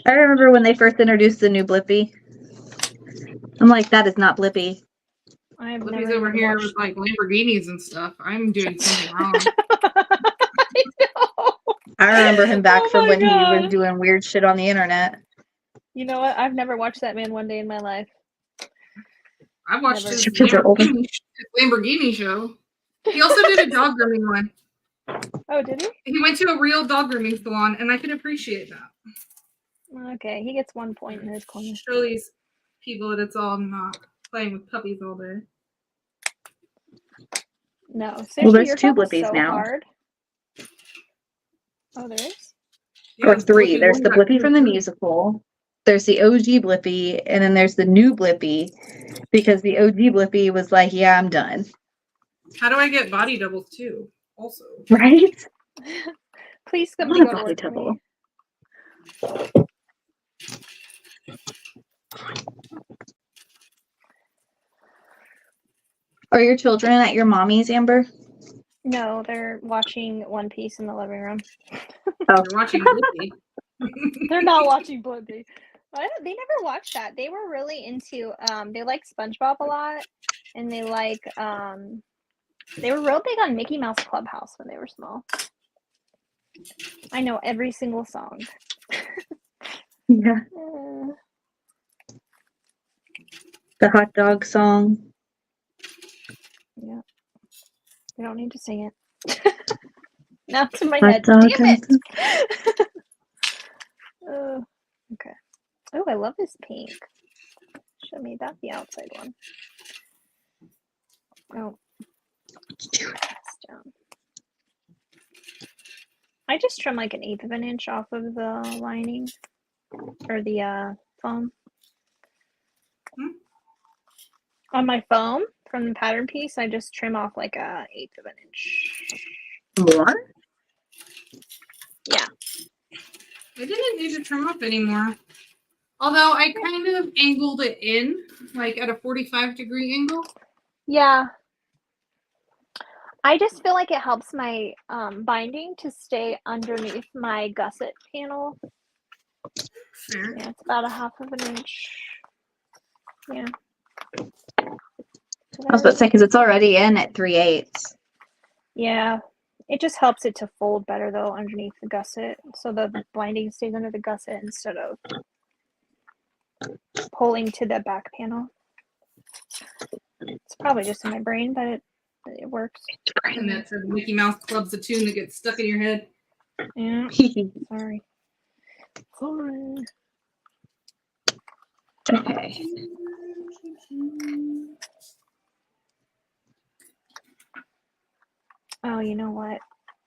D: I remember when they first introduced the new Blippi. I'm like, that is not Blippi.
B: Blippi's over here with like Lamborghinis and stuff. I'm doing something wrong.
C: I know.
D: I remember him back from when he was doing weird shit on the internet.
C: You know what? I've never watched that man one day in my life.
B: I watched his Lamborghini show. He also did a dog grooming one.
C: Oh, did he?
B: He went to a real dog grooming salon, and I can appreciate that.
C: Okay, he gets 1 point in his corner.
B: Show these people that it's all not playing with puppies all day.
C: No,
D: Well,
C: seriously,
D: there's
C: your
D: 2
C: job is
D: Blippies
C: so
D: now.
C: hard. Oh, there is?
B: Yeah,
D: Or 3.
B: Blippi
D: There's
B: one
D: the
B: got
D: Blippi from the
B: 2.
D: musical. There's the OG Blippi, and then there's the new Blippi, because the OG Blippi was like, yeah, I'm done.
B: How do I get body doubles too? Also,
D: Right?
C: Please
D: I
C: somebody
D: want
C: go
D: a
C: to
D: body
C: work for
D: double.
C: me.
D: Are your children at your mommy's, Amber?
C: No, they're watching One Piece in the living room.
D: Oh,
B: you're watching Blippi.
C: They're not watching Blippi. They never watched that. They were really into they like SpongeBob a lot, and they like they were real big on Mickey Mouse Clubhouse when they were small. I know every single song.
D: yeah. The hot dog song.
C: Yeah. You don't need to sing it. Now it's in my
D: Hot
C: head.
D: dog.
C: Damn it! Okay. Oh, I love this pink. Should have made that the outside one. Oh. That's down. I just trim like 1/8 of an inch off of the lining or the foam. On my foam from the pattern piece, I just trim off like 1/8 of an inch.
D: More?
C: Yeah.
B: I didn't need to trim up anymore. Although I kind of angled it in, like at a 45-degree angle.
C: Yeah. I just feel like it helps my binding to stay underneath my gusset panel.
B: Fair.
C: Yeah, it's about 1/2 of an inch. Yeah.
D: I was about to say, because it's already in at 3/8.
C: Yeah. It just helps it to fold better though underneath the gusset, so the binding stays under the gusset instead of pulling to the back panel. It's probably just in my brain, but it works.
B: And that's a Mickey Mouse Club's a tune that gets stuck in your head.
C: Yeah. Sorry.
D: Okay.
C: Oh, you know what?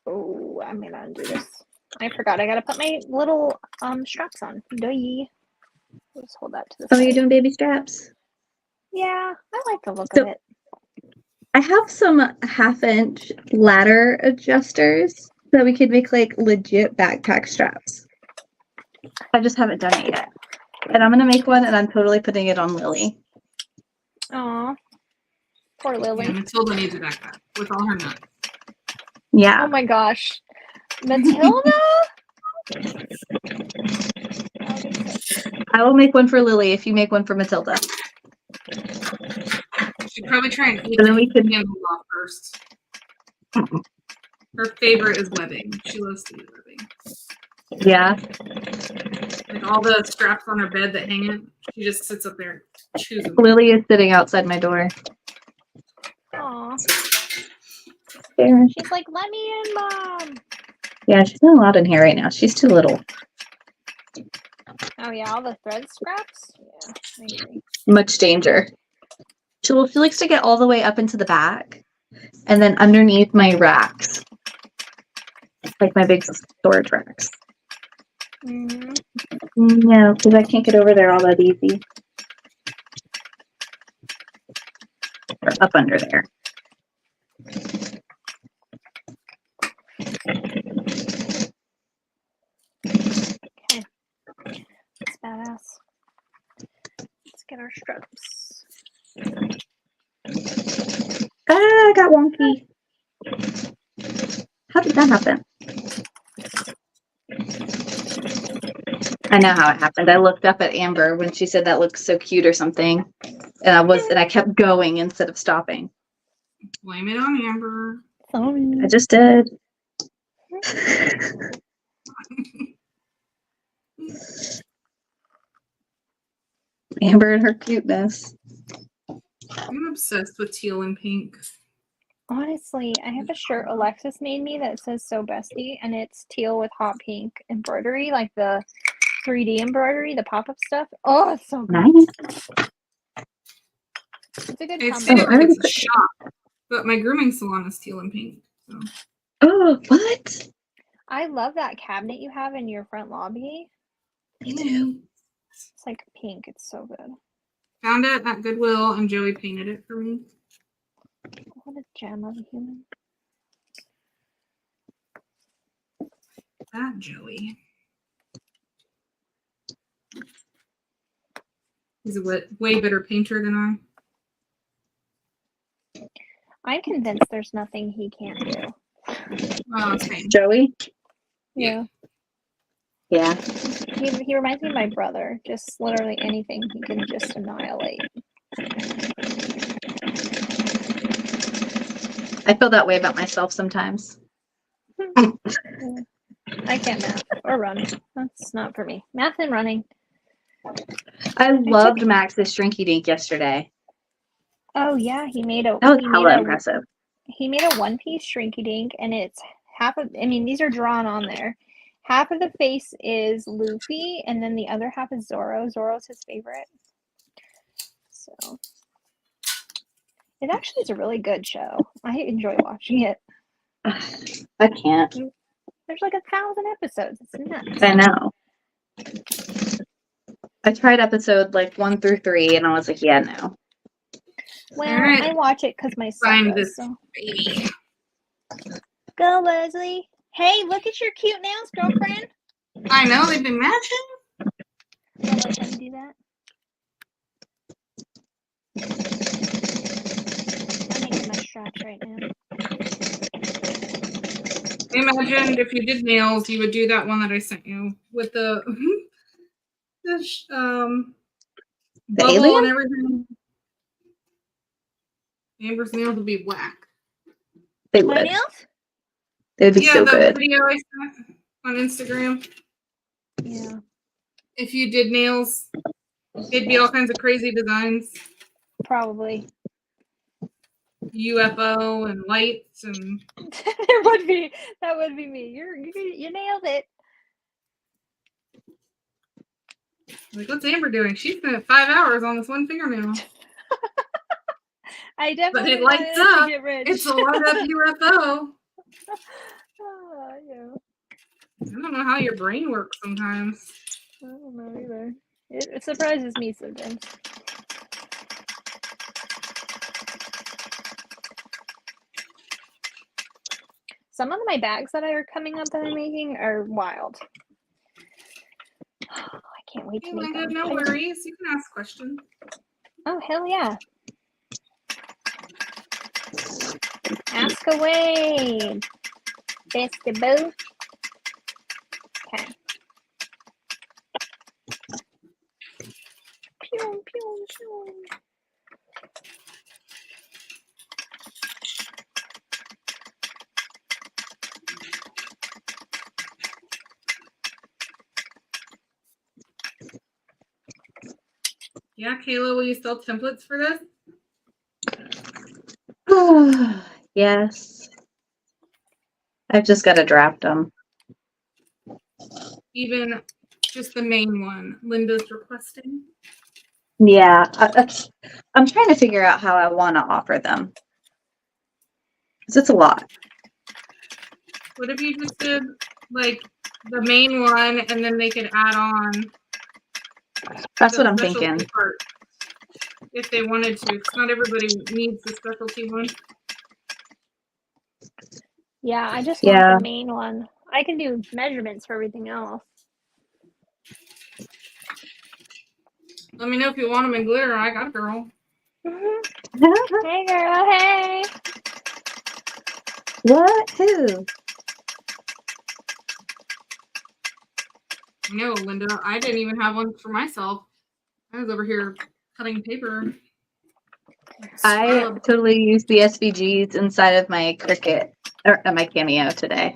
C: Oh, I'm gonna undo this. I forgot. I gotta put my little straps on. Duh. Just hold that to the
D: Oh,
C: side.
D: you're doing baby straps?
C: Yeah, I like the look
D: So-
C: of it.
D: I have some 1/2-inch ladder adjusters that we could make like legit backpack straps. I just haven't done it yet. And I'm gonna make one and I'm totally putting it on Lily.
C: Aw. Poor Lily.
B: Yeah, Matilda needs a backpack with all her nuts.
D: Yeah.
C: Oh my gosh. Matilda?
D: I will make one for Lily if you make one for Matilda.
B: She'd probably try and eat
D: And then
B: the
D: we could-
B: handles off first. Her favorite is webbing. She loves to eat webbing.
D: Yeah.
B: Like all the straps on her bed that hang in, she just sits up there and chews them.
D: Lily is sitting outside my door.
C: Aw.
D: There.
C: She's like, let me in, Mom.
D: Yeah, she's not allowed in here right now. She's too little.
C: Oh yeah, all the thread scraps? Yeah, I agree.
D: Much danger. She likes to get all the way up into the back and then underneath my racks. Like my big storage racks.
C: Mm-hmm.
D: No, because I can't get over there all that easy. Or up under there.
C: Okay. That's badass. Let's get our straps.
D: Ah, I got wonky. How did that happen? I know how it happened. I looked up at Amber when she said that looks so cute or something. And I kept going instead of stopping.
B: Blame it on Amber.
C: Sorry.
D: I just did. Amber and her cuteness.
B: I'm obsessed with teal and pink.
C: Honestly, I have a shirt Alexis made me that says "So Bestie," and it's teal with hot pink embroidery, like the 3D embroidery, the pop-up stuff. Oh, it's so good.
D: Nice.
C: It's a good
B: It
C: combo.
B: seems like it's a shop, but my grooming salon is teal and pink. So.
D: Oh, what?
C: I love that cabinet you have in your front lobby.
D: Me too.
C: It's like pink. It's so good.
B: Found it at Goodwill, and Joey painted it for me.
C: What a gem of a human.
B: That Joey. He's a way better painter than I.
C: I'm convinced there's nothing he can't do.
B: Oh, same.
D: Joey?
C: Yeah.
D: Yeah.
C: He reminds me of my brother. Just literally anything he can just annihilate.
D: I feel that way about myself sometimes.
C: I can't math or run. That's not for me. Math and running.
D: I loved Max's Shrinky Dink yesterday.
C: Oh yeah, he made a.
D: That was
C: he
D: hella
C: made a,
D: impressive.
C: He made a one-piece Shrinky Dink, and it's half of. I mean, these are drawn on there. Half of the face is Luffy, and then the other half is Zoro. Zoro's his favorite. So it actually is a really good show. I enjoy watching it.
D: I can't.
C: There's like 1,000 episodes. It's nuts.
D: I know. I tried episode like 1 through 3, and I was like, yeah, no.
C: Well,
B: Alright.
C: I watch it because my son
B: Find
C: does.
B: this
C: So.
B: baby.
C: Go, Leslie. Hey, look at your cute nails, girlfriend.
B: I know, they've been matching.
C: I'll let him do that. I'm making my straps right now.
B: I imagined if you did nails, you would do that one that I sent you with the bubble
D: alien?
B: and everything. Amber's nails would be whack.
D: They
C: My
D: would.
C: nails?
D: They would be
B: Yeah,
D: so
B: the
D: good.
B: video I sent on Instagram.
C: Yeah.
B: If you did nails, it'd be all kinds of crazy designs.
C: Probably.
B: UFO and lights and
C: There would be. That would be me. You nailed it.
B: like, what's Amber doing? She spent 5 hours on this one fingernail.
C: I definitely
B: it lights
C: wanted
B: up.
C: to get rich.
B: It's a light up UFO.
C: Oh, yeah.
B: I don't know how your brain works sometimes.
C: I don't know either. It surprises me sometimes. Some of my bags that are coming up that I'm making are wild. I can't wait
B: Hey,
C: to make
B: Linda,
C: them.
B: no worries. You can ask questions.
C: Oh, hell yeah. Ask away. Bestie boo. Okay. Pew, pew, pew.
B: Yeah, Kayla, will you sell templates for this?
D: Yes. I've just got to draft them.
B: Even just the main one Linda's requesting.
D: Yeah. I'm trying to figure out how I want to offer them. Because it's a lot.
B: What if you just did like the main one and then they could add on?
D: That's
B: the
D: what I'm
B: specialty
D: thinking.
B: part if they wanted to, because not everybody needs the specialty one.
C: Yeah, I just
D: Yeah.
C: want the main one. I can do measurements for everything else.
B: Let me know if you want them in glitter. I got a girl.
C: Hey, girl. Hey.
D: What? Who?
B: No, Linda, I didn't even have one for myself. I was over here cutting paper.
D: I totally used the SVGs inside of my Cricut or my Cameo today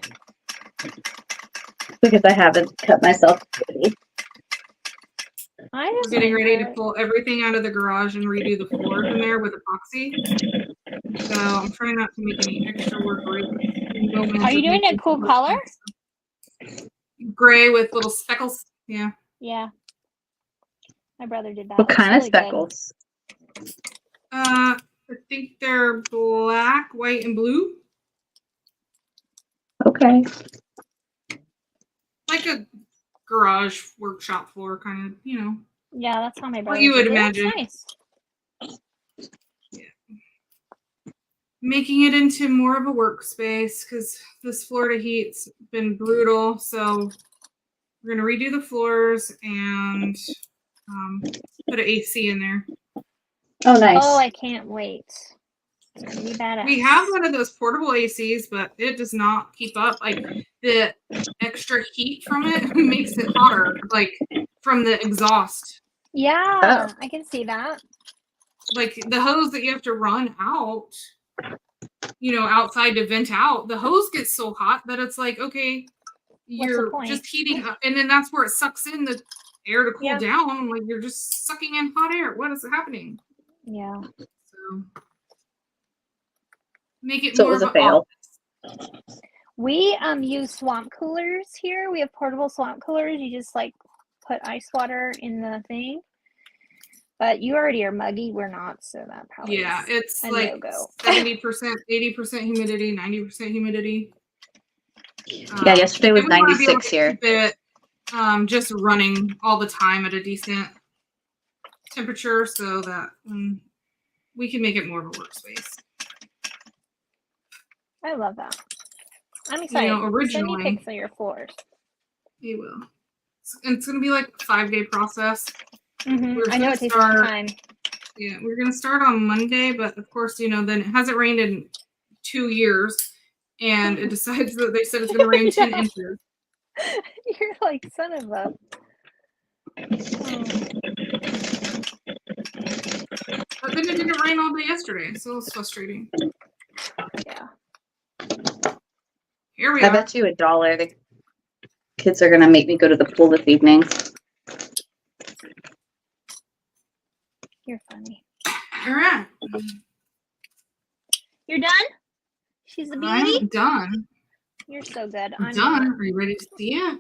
D: because I haven't cut myself pretty.
C: I
B: We're
C: just
B: getting
C: like
B: ready to
C: that.
B: pull everything out of the garage and redo the floors in there with epoxy. So I'm trying not to make any extra work.
C: Are you doing a cool color?
B: Gray with little speckles. Yeah.
C: Yeah. My brother did that.
D: What
C: Looks
D: kind of
C: really good.
D: speckles?
B: I think they're black, white, and blue.
D: Okay.
B: Like a garage workshop floor kind of, you know.
C: Yeah, that's how my brother
B: you would
C: did it. Looks
B: imagine.
C: nice.
B: Making it into more of a workspace because this Florida heat's been brutal. So we're going to redo the floors and put an AC in there.
D: Oh, nice.
C: Oh, I can't wait. It's gonna be badass.
B: We have one of those portable ACs, but it does not keep up. Like the extra heat from it makes it hotter, like from the exhaust.
C: Yeah, I can see that.
B: Like the hose that you have to run out, you know, outside to vent out, the hose gets so hot that it's like, okay, you're
C: point?
B: just heating up, and then that's where it sucks in the air to cool
C: Yep.
B: down. Like you're just sucking in hot air. What is happening?
C: Yeah.
B: So make it
D: So it
B: more
D: was
B: of
D: a
B: an
D: fail.
B: office.
C: We use swamp coolers here. We have portable swamp coolers. You just like put ice water in the thing. But you already are muggy. We're not, so that probably
B: Yeah,
C: is
B: it's
C: a
B: like
C: no-go.
B: 70%, 80% humidity, 90% humidity.
D: Yeah, yesterday was
B: and we wanna be able
D: 96
B: to
D: here.
B: keep it just running all the time at a decent temperature so that we can make it more of a workspace.
C: I love that. I'm excited.
B: You know,
C: Send me
B: originally,
C: pics of your floors.
B: you will. It's going to be like a 5-day process.
C: Mm-hmm.
B: We're
C: I know
B: gonna
C: it takes a long
B: start-
C: time.
B: Yeah, we're going to start on Monday, but of course, you know, then it hasn't rained in 2 years, and it decides that they said it's going to rain 10
C: Yeah.
B: inches.
C: You're like, son of a.
B: But then it didn't rain all day yesterday, so it was frustrating.
C: Yeah.
B: Here we
D: I
B: are.
D: bet you $1 the kids are gonna make me go to the pool this evening.
C: You're funny.
B: All right.
C: You're done? She's a beauty?
B: I'm done.
C: You're so good.
B: I'm
C: I'm
B: done.
C: not.
B: Are you ready to see it?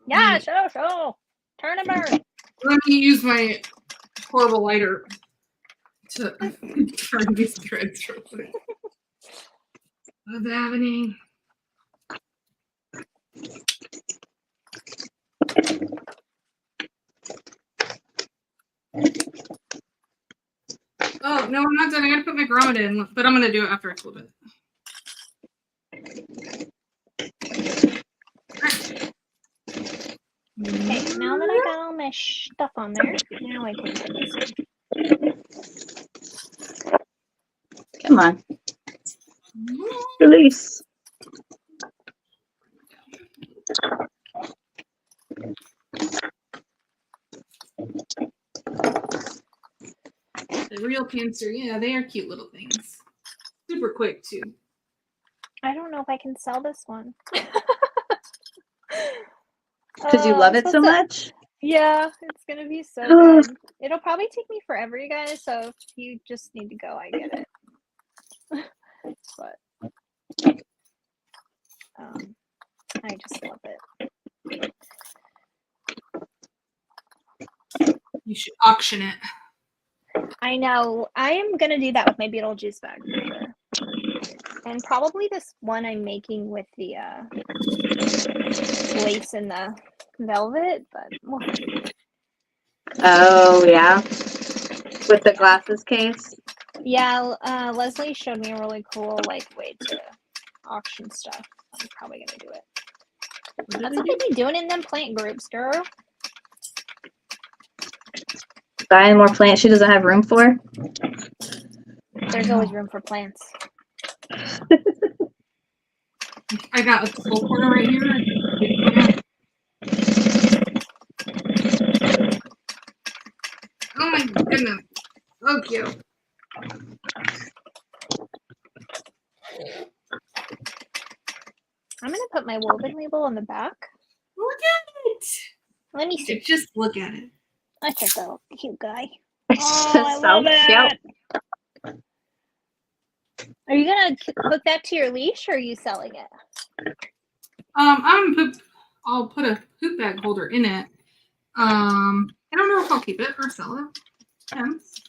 C: Yeah, show. Turn and burn.
B: Let me use my horrible lighter to turn these threads real quick. What's happening? Oh, no, I'm not done. I gotta put my grommet in, but I'm gonna do it after I flip it.
C: Okay, now that I got all my stuff on there, now I can put this in.
D: Come on. Release.
B: The real pincer, yeah, they are cute little things. Super quick, too.
C: I don't know if I can sell this one.
D: Because you love it so much?
C: Yeah, it's gonna be so good. It'll probably take me forever, you guys, so if you just need to go, I get it. But I just love it.
B: You should auction it.
C: I know. I am gonna do that with my Beetlejuice bag for sure. And probably this one I'm making with the lace and the velvet, but we'll see.
D: Oh, yeah. With the glasses case?
C: Yeah, Leslie showed me a really cool way to auction stuff. I'm probably gonna do it. That's what they be doing in them plant groups, girl.
D: Buying more plants she doesn't have room for?
C: There's always room for plants.
B: I got a full corner right here. Oh my goodness. So cute.
C: I'm gonna put my woven label on the back.
B: Look at it.
C: Let me see.
B: Just look at it.
C: Look at the cute guy.
D: It's
C: Oh,
D: just
C: I
D: so
C: love
D: cute.
C: it. Are you gonna hook that to your leash, or are you selling it?
B: I'll put a hoop bag holder in it, I don't know if I'll keep it or sell it. Depends.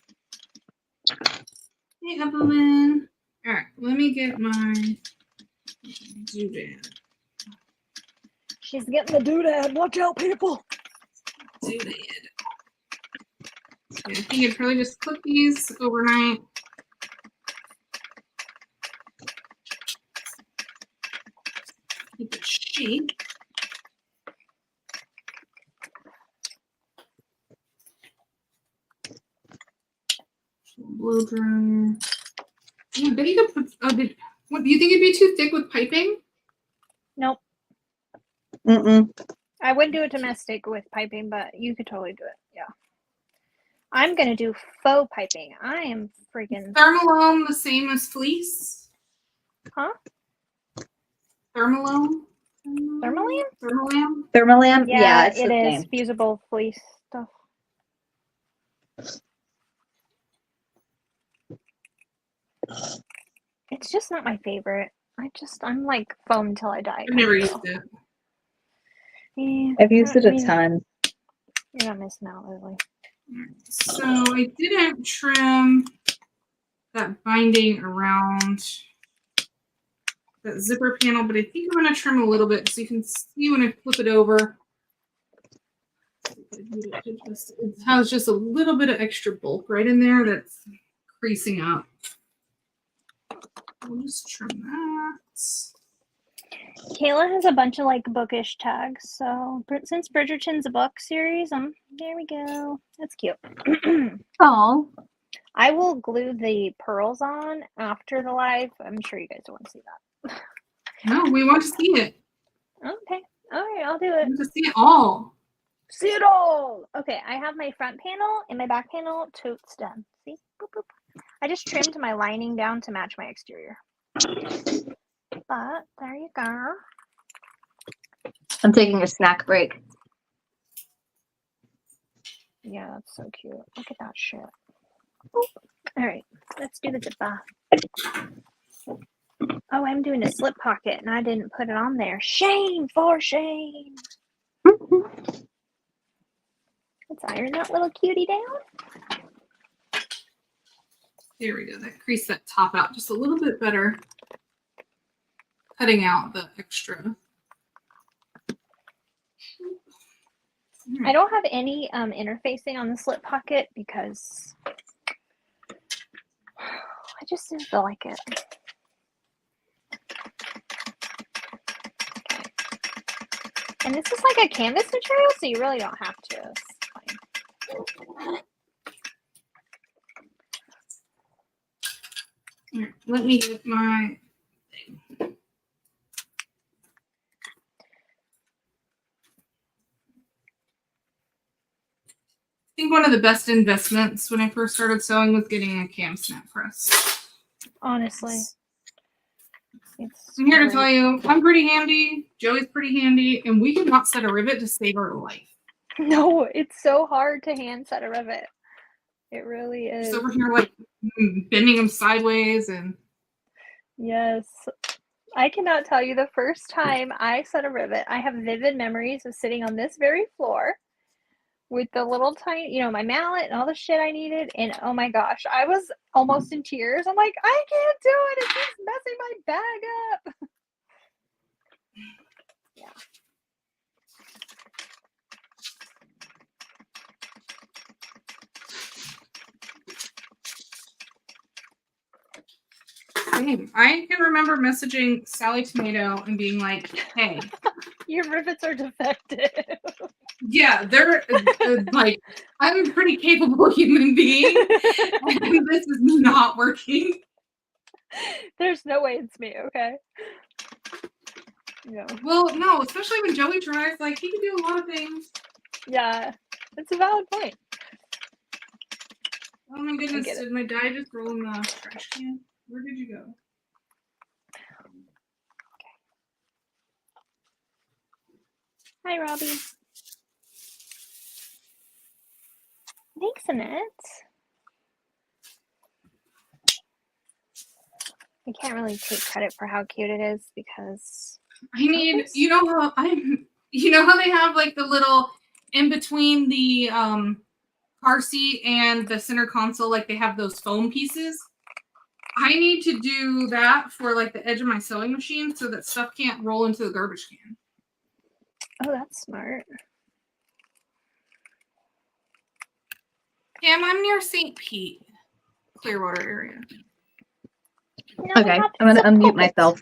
B: Hey, Evelyn. All right, let me get my doodad.
C: She's getting the doodad. Watch out, people.
B: Doodad. Yeah, I think I'd probably just clip these overnight. Keep it shape. Blow dryer. Yeah, I bet you could put. What do you think it'd be too thick with piping?
C: Nope.
D: Mm-mm.
C: I would do a domestic with piping, but you could totally do it. Yeah. I'm going to do faux piping. I am freaking...
B: Thermalone the same as fleece?
C: Huh?
B: Thermalone?
C: Thermalam?
B: Thermalam?
D: Thermalam?
C: Yeah,
D: it's
C: it
D: the
C: is.
D: same.
C: Fusible fleece stuff. It's just not my favorite. I'm like foam until I die.
B: I've never used it.
C: Yeah,
D: I've used it
C: I
D: a
C: mean,
D: ton.
C: You're not missing out, Lily.
B: So I didn't trim that binding around that zipper panel, but I think I'm going to trim a little bit so you can see when I flip it over. It has just a little bit of extra bulk right in there that's creasing up. I'll just trim that.
C: Kayla has a bunch of like bookish tags, so since Bridgerton's a book series, there we go. That's cute.
D: Oh,
C: I will glue the pearls on after the live. I'm sure you guys want to see that.
B: No, we want to see it.
C: Okay. All right, I'll do
B: We
C: it.
B: want to see it all.
C: See it all. Okay, I have my front panel and my back panel totes done. See? Boop, boop. I just trimmed my lining down to match my exterior. But there you go.
D: I'm taking a snack break.
C: Yeah, that's so cute. Look at that shit. Boop. All right, let's do the zipper. Oh, I'm doing a slip pocket and I didn't put it on there. Shame for shame. Let's iron that little cutie down.
B: There we go. That creased that top out just a little bit better. Cutting out the extra.
C: I don't have any interfacing on the slip pocket because I just didn't feel like it. Okay. And this is like a canvas material, so you really don't have to. It's fine.
B: Here, let me get my thing. I think one of the best investments when I first started sewing was getting a cam snap press.
C: Honestly.
B: I'm here to tell you, I'm pretty handy, Joey's pretty handy, and we cannot set a rivet to save our life.
C: No, it's so hard to hand set a rivet. It really is.
B: Just over here like bending them sideways and...
C: Yes. I cannot tell you the first time I set a rivet. I have vivid memories of sitting on this very floor with the little tiny, my mallet and all the shit I needed. And oh my gosh, I was almost in tears. I'm like, I can't do it. It's just messing my bag up. Yeah.
B: Same. I can remember messaging Sally Tomato and being like, hey.
C: Your rivets are defective.
B: Yeah, they're like, I'm a pretty capable human being, and this is not working.
C: There's no way it's me, okay? No.
B: Well, no, especially when Joey tries, like, he can do a lot of things.
C: Yeah, it's a valid point.
B: Oh my goodness, did my dye just roll in the trash can? Where did you go?
C: Hi, Robbie. Thanks, Annette. I can't really take credit for how cute it is because
B: I need, you know how they have like the little in between the car seat and the center console, like they have those foam pieces. I need to do that for like the edge of my sewing machine so that stuff can't roll into the garbage can.
C: Oh, that's smart.
B: Cam, I'm near St. Pete, Clearwater area.
C: No,
D: Okay, I'm gonna unmute myself.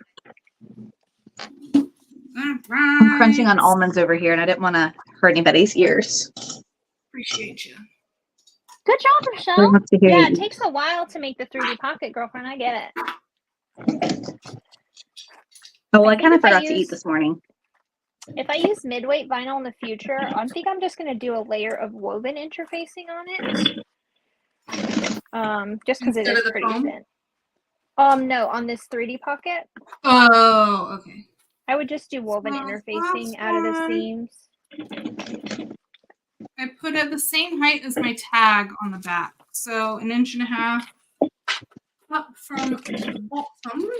D: I'm crunching on almonds over here, and I didn't want to hurt anybody's ears.
B: Appreciate you.
C: Good job,
D: Who
C: Rochelle.
D: wants to hear
C: Yeah,
D: you
C: it takes a while to make the 3D pocket, girlfriend. I get it.
D: Oh, well, I
C: think
D: kind of
C: if I
D: forgot to eat
C: use-
D: this morning.
C: If I use mid-weight vinyl in the future, I think I'm just going to do a layer of woven interfacing on it. Just because it
B: Instead
C: is
B: of the
C: pretty
B: foam?
C: thin. No, on this 3D pocket,
B: Oh, okay.
C: I would just do woven
B: Oh,
C: interfacing
B: that's
C: out of the
B: fine.
C: seams.
B: I put it the same height as my tag on the back. So 1.5 inches up from the bottom.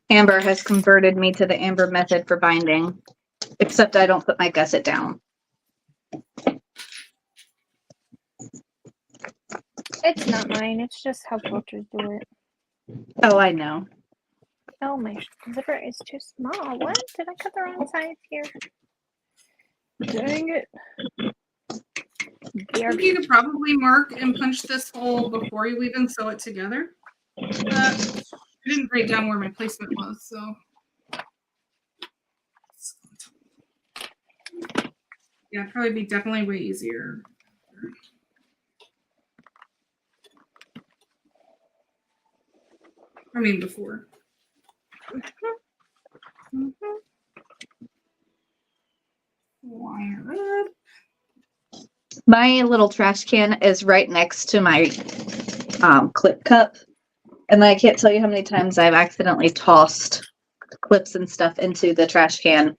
D: Amber has converted me to the Amber method for binding, except I don't put my gusset down.
C: It's not mine. It's just how quilters do it.
D: Oh, I know.
C: Oh, my zipper is too small. What? Did I cut the wrong size here? Dang it.
B: I think you could probably mark and punch this hole before you even sew it together. But I didn't write down where my placement was, so. Yeah, it'd probably be definitely way easier. I mean, before. Wire up.
D: My little trash can is right next to my clip cup. And I can't tell you how many times I've accidentally tossed clips and stuff into the trash can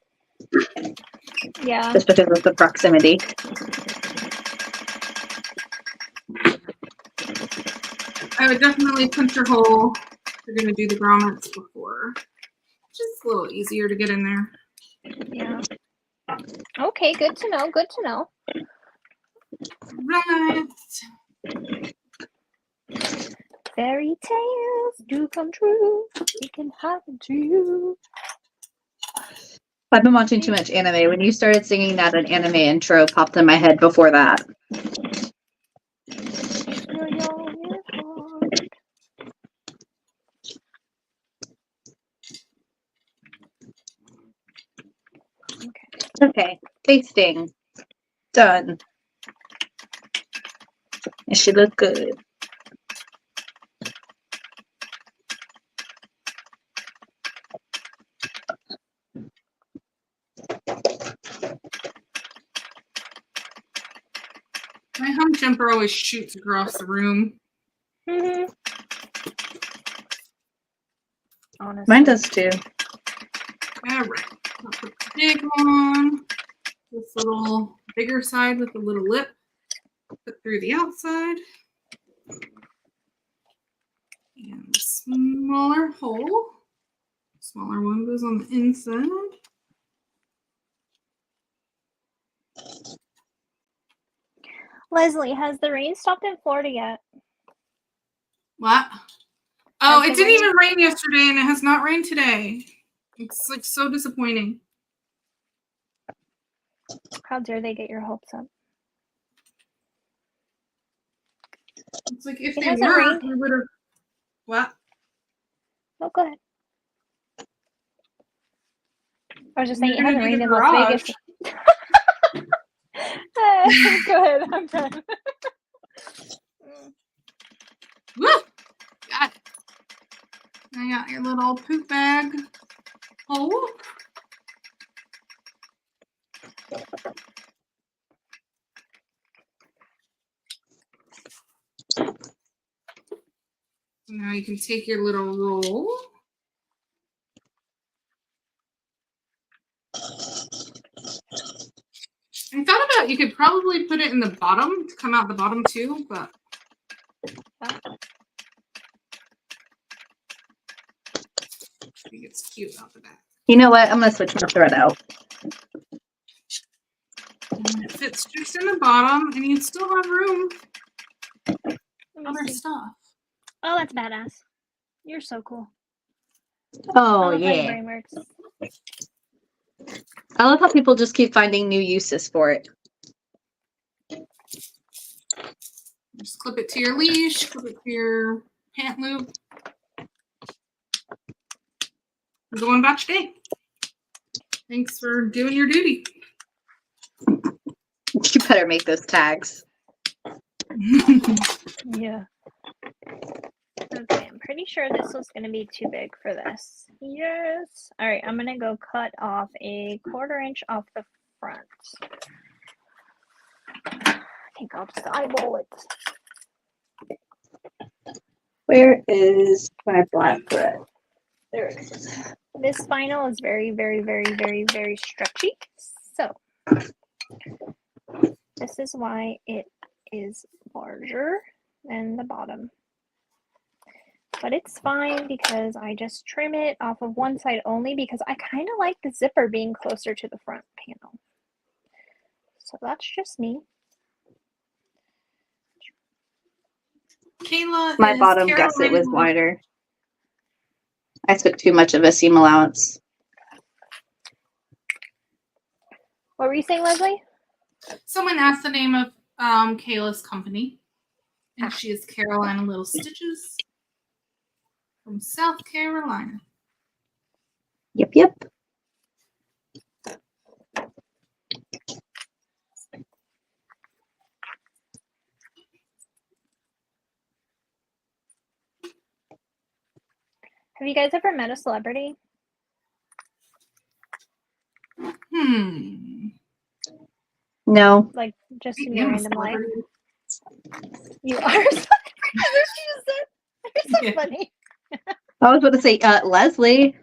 C: Yeah.
D: just because of the proximity.
B: I would definitely punch your hole if you're going to do the grommets before. Just a little easier to get in there.
C: Yeah. Okay, good to know. Good to know.
B: Right.
C: Fairy tales do come true. It can happen to you.
D: I've been watching too much anime. When you started singing that, an anime intro popped in my head before that.
C: You're young at heart. Okay.
D: Okay, pasting. Done. It should look good.
B: My hum jumper always shoots across the room.
C: Mm-hmm. Honestly.
D: Mine does too.
B: All right. I'll put the big one. This little bigger side with a little lip. Put through the outside. And the smaller hole. Smaller one goes on the inside.
C: Leslie, has the rain stopped in Florida yet?
B: What? Oh,
C: Has
B: it
C: the
B: didn't
C: rain-
B: even rain yesterday and it has not rained today. It's like so disappointing.
C: How dare they get your hopes up?
B: It's like if
C: It
B: they
C: hasn't
B: were,
C: rained.
B: we would have. What?
C: Oh, go ahead. I was just
B: You're
C: saying it
B: gonna
C: hasn't
B: do
C: rained
B: the
C: in Las
B: garage.
C: Vegas. Go ahead. I'm done.
B: Woo! Got it. I got your little poop bag hole. Now you can take your little roll. I thought about you could probably put it in the bottom to come out the bottom too, but I think it's cute out the back.
D: You know what? I'm gonna switch the thread out.
B: And it fits just in the bottom, and you still have room for other stuff.
C: Oh, that's badass. You're so cool.
D: Oh
C: I love how your
D: yeah.
C: brain works.
D: I love how people just keep finding new uses for it.
B: Just clip it to your leash, clip it to your pant loop. We're going about your day. Thanks for doing your duty.
D: You better make those tags.
C: Yeah. Okay, I'm pretty sure this was going to be too big for this. Yes. All right, I'm going to go cut off a 1/4 inch off the front. I think I'll just eyeball it.
D: Where is my black thread? There it is.
C: This spinal is very, very, very, very, very stretchy. So this is why it is larger than the bottom. But it's fine because I just trim it off of one side only because I kind of like the zipper being closer to the front panel. So that's just me.
B: Kayla,
D: My
B: is
D: bottom
B: Carolina-
D: gusset was wider. I took too much of a seam allowance.
C: What were you saying, Leslie?
B: Someone asked the name of Kayla's company, and she is Carolina Little Stitches from South Carolina.
D: Yep, yep.
C: Have you guys ever met a celebrity?
D: No.
C: Like just in
B: I
C: your
B: am a
C: random life?
B: celebrity.
C: You are so You're so
B: Yeah.
C: funny.
D: I was about to say, Leslie.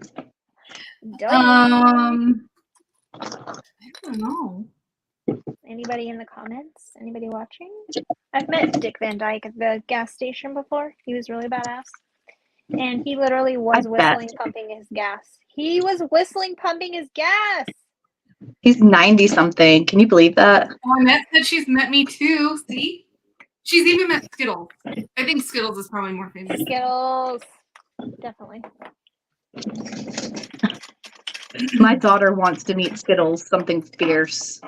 C: Don't.
B: I don't know.
C: Anybody in the comments? Anybody watching? I've met Dick Van Dyke at the gas station before. He was really badass. And he literally was
D: I
C: whistling,
D: bet.
C: pumping his gas. He was whistling, pumping his gas.
D: He's 90 something. Can you believe that?
B: Annette said she's met me too. See? She's even met Skittles. I think Skittles is probably more famous.
C: Skittles. Definitely.
D: My daughter wants to meet Skittles, something fierce.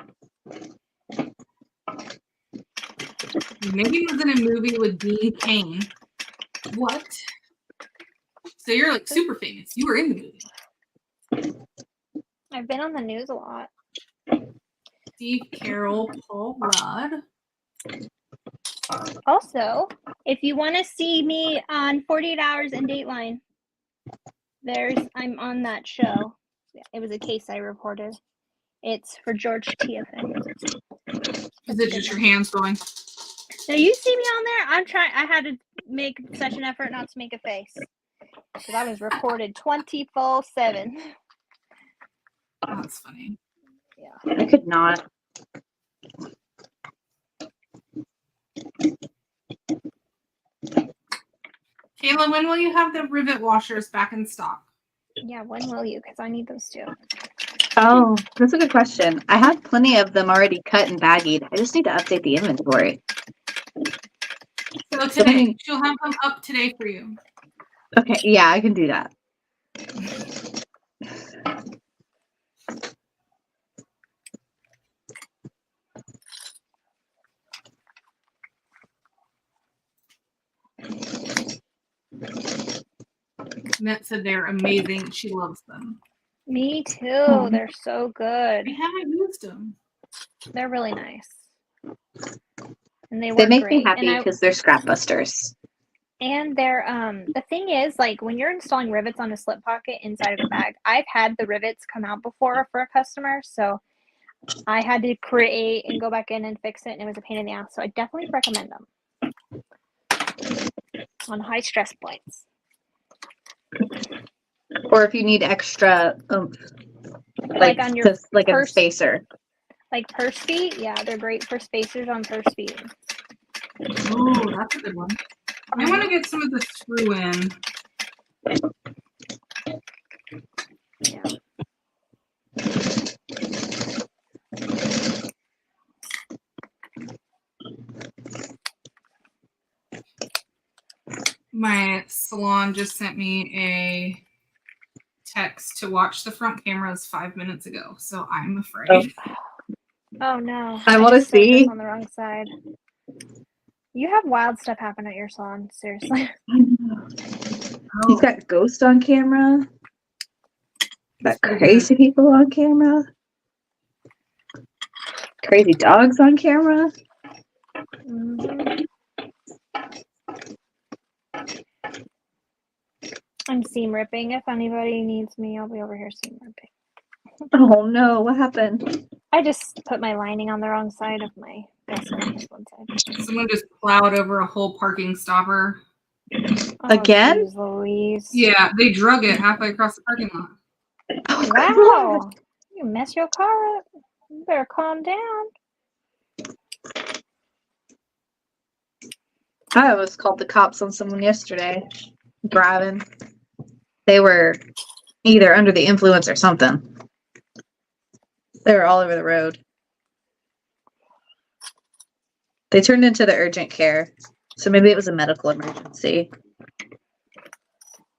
B: Maybe he was in a movie with Dean Cain. What? So you're like super famous. You were in the movie.
C: I've been on the news a lot.
B: Steve Carroll, Paul Rudd.
C: Also, if you want to see me on 48 Hours in Dateline, I'm on that show. It was a case I reported. It's for George Tiafin.
B: Is it just your hands going?
C: Now you see me on there. I had to make such an effort not to make a face because I was recorded 24/7.
B: Oh, that's funny.
C: Yeah.
D: I could not.
B: Kayla, when will you have the rivet washers back in stock?
C: Yeah, when will you? Because I need those too.
D: Oh, that's a good question. I have plenty of them already cut and baggied. I just need to update the inventory.
B: So today, she'll have them up today for you.
D: Okay, yeah, I can do that.
B: Annette said they're amazing. She loves them.
C: Me too. They're so good.
B: I haven't used them.
C: They're really nice. And they
D: They
C: work
D: make
C: great.
D: me happy because they're scrap busters.
C: And they're the thing is, like, when you're installing rivets on a slip pocket inside of a bag, I've had the rivets come out before for a customer, so I had to create and go back in and fix it, and it was a pain in the ass. So I definitely recommend them on high stress points.
D: Or if you need extra,
C: Like on your
D: like a
C: purse.
D: spacer.
C: Like purse feet, yeah, they're great for spacers on purse feet.
B: Oh, that's a good one. I want to get some of the screw in.
C: Yeah.
B: My salon just sent me a text to watch the front cameras 5 minutes ago, so I'm afraid.
C: Oh no.
D: I wanna
C: just sewed this
D: see.
C: on the wrong side. You have wild stuff happen at your salon, seriously.
D: He's got ghosts on camera. Got
B: pretty
D: crazy people on camera. Crazy dogs on camera.
C: Mhm. I'm seam ripping. If anybody needs me, I'll be over here seam ripping.
D: Oh no, what happened?
C: I just put my lining on the wrong side of my vest on this one side.
B: Someone just plowed over a whole parking stopper.
C: Oh,
D: Again?
C: geez, Louise.
B: Yeah, they drug it halfway across the parking lot.
D: Oh,
C: Wow. You mess your car up. You better calm down.
D: I almost called the cops on someone yesterday. Driving. They were either under the influence or something. They were all over the road. They turned into the urgent care. So maybe it was a medical emergency.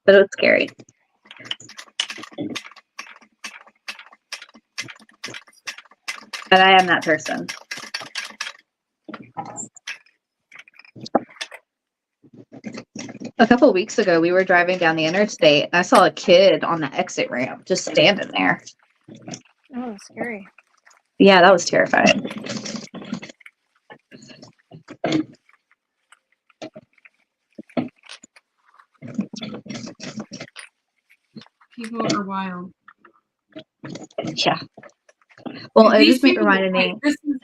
D: But it was scary. But I am that person. A couple weeks ago, we were driving down the interstate, and I saw a kid on the exit ramp just standing there.
C: Oh, scary.
D: Yeah, that was terrifying.
B: People are wild.
D: Yeah. Well, it
B: These
D: just
B: people-
D: reminded me.
B: this is-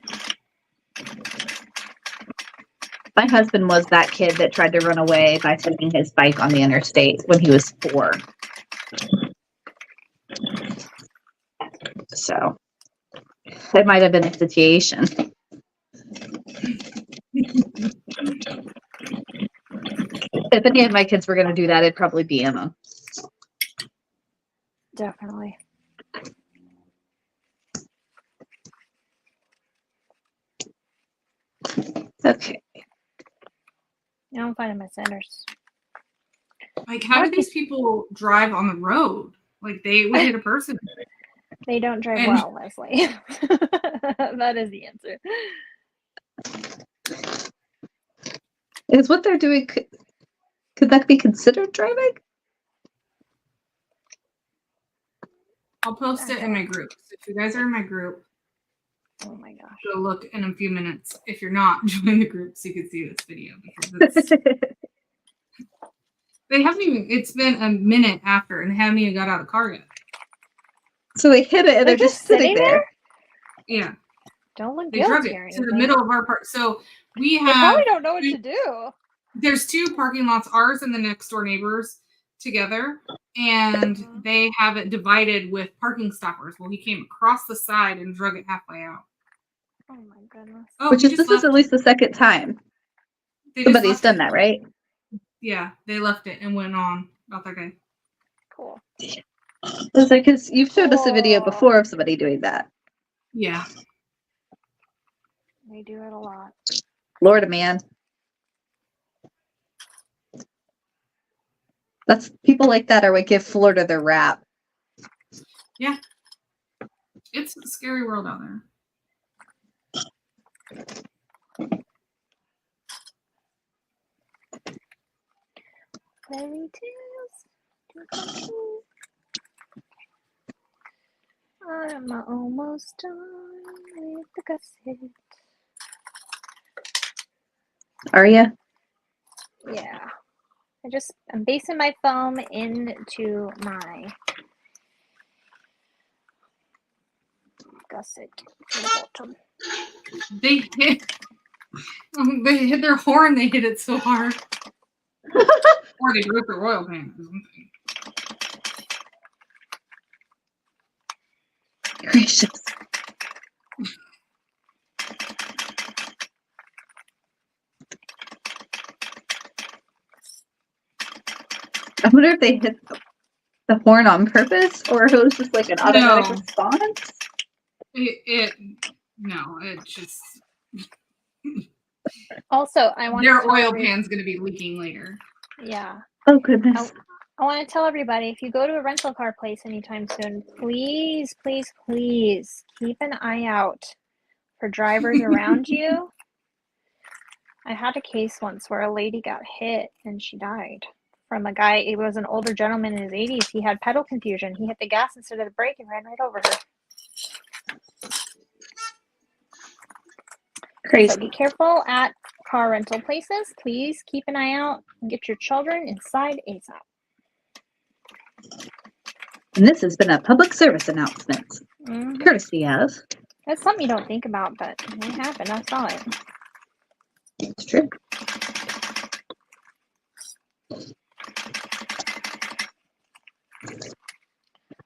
D: My husband was that kid that tried to run away by taking his bike on the interstate when he was 4. So it might have been a situation. If any of my kids were going to do that, it'd probably be Emma.
C: Definitely.
D: Okay.
C: Now I'm finding my centers.
B: Like, how do these people drive on the road? Like, they would hit a person.
C: They don't drive
B: And-
C: well, Leslie. That is the answer.
D: Is what they're doing, could that be considered driving?
B: I'll post it in my group. So if you guys are in my group,
C: Oh my gosh.
B: go look in a few minutes. If you're not, join the group so you can see this video. Because they haven't even, it's been a minute after and they haven't even got out of the car yet.
D: So they hit it and they're just sitting there.
B: Yeah.
C: Don't look
B: They drug
C: guilty
B: it
C: or
B: to the
C: anything.
B: middle of our park. So we
C: They
B: have,
C: probably don't know what to do.
B: there's 2 parking lots, ours and the next door neighbors together. And they have it divided with parking stoppers. Well, he came across the side and drug it halfway out.
C: Oh my goodness.
B: Oh,
D: Which
B: he
D: is,
B: just
D: this is
B: left
D: at least the second time
B: They just
D: somebody's
B: left
D: done
B: it.
D: that, right?
B: Yeah, they left it and went on about their day.
C: Cool.
D: It's like, because you've showed us a video
C: Cool.
D: before of somebody doing that.
B: Yeah.
C: They do it a lot.
D: Florida man. That's people like that are what give Florida their rap.
B: Yeah. It's a scary world out there.
C: Fairy tales to come true. I'm almost done with the gusset.
D: Are you?
C: Yeah. I'm basing my foam into my gusset to the bottom.
B: They hit their horn, they hit it so hard. Or they broke the royal pan.
D: Gracious. I wonder if they hit the horn on purpose or if it was just like an automatic
B: No.
D: response.
B: No, it just
C: Also, I want
B: their
C: to tell
B: oil pan's gonna be leaking later.
C: Yeah.
D: Oh goodness.
C: I want to tell everybody, if you go to a rental car place anytime soon, please, please, please keep an eye out for drivers around you. I had a case once where a lady got hit and she died from a guy. It was an older gentleman in his 80s. He had pedal confusion. He hit the gas instead of the brake and ran right over her.
D: Crazy.
C: So be careful at car rental places. Please keep an eye out and get your children inside ASAP.
D: And this has been a public service announcement,
C: Mhm.
D: courtesy of.
C: That's something you don't think about, but it happened. I saw it.
D: It's true.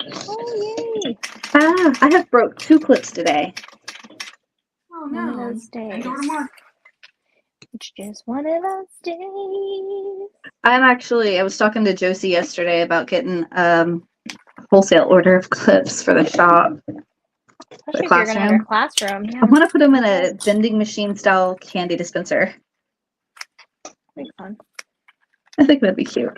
C: Oh, yay.
D: I have broke 2 clips today.
B: Oh
C: One of
B: no.
C: those days.
B: And order more.
C: It's just one of those days.
D: I was talking to Josie yesterday about getting a wholesale order of clips for the shop.
C: Especially if you're going to have a classroom.
D: I
C: Yeah,
D: want to put them in a vending machine style candy dispenser.
C: be fun.
D: I think that'd be cute.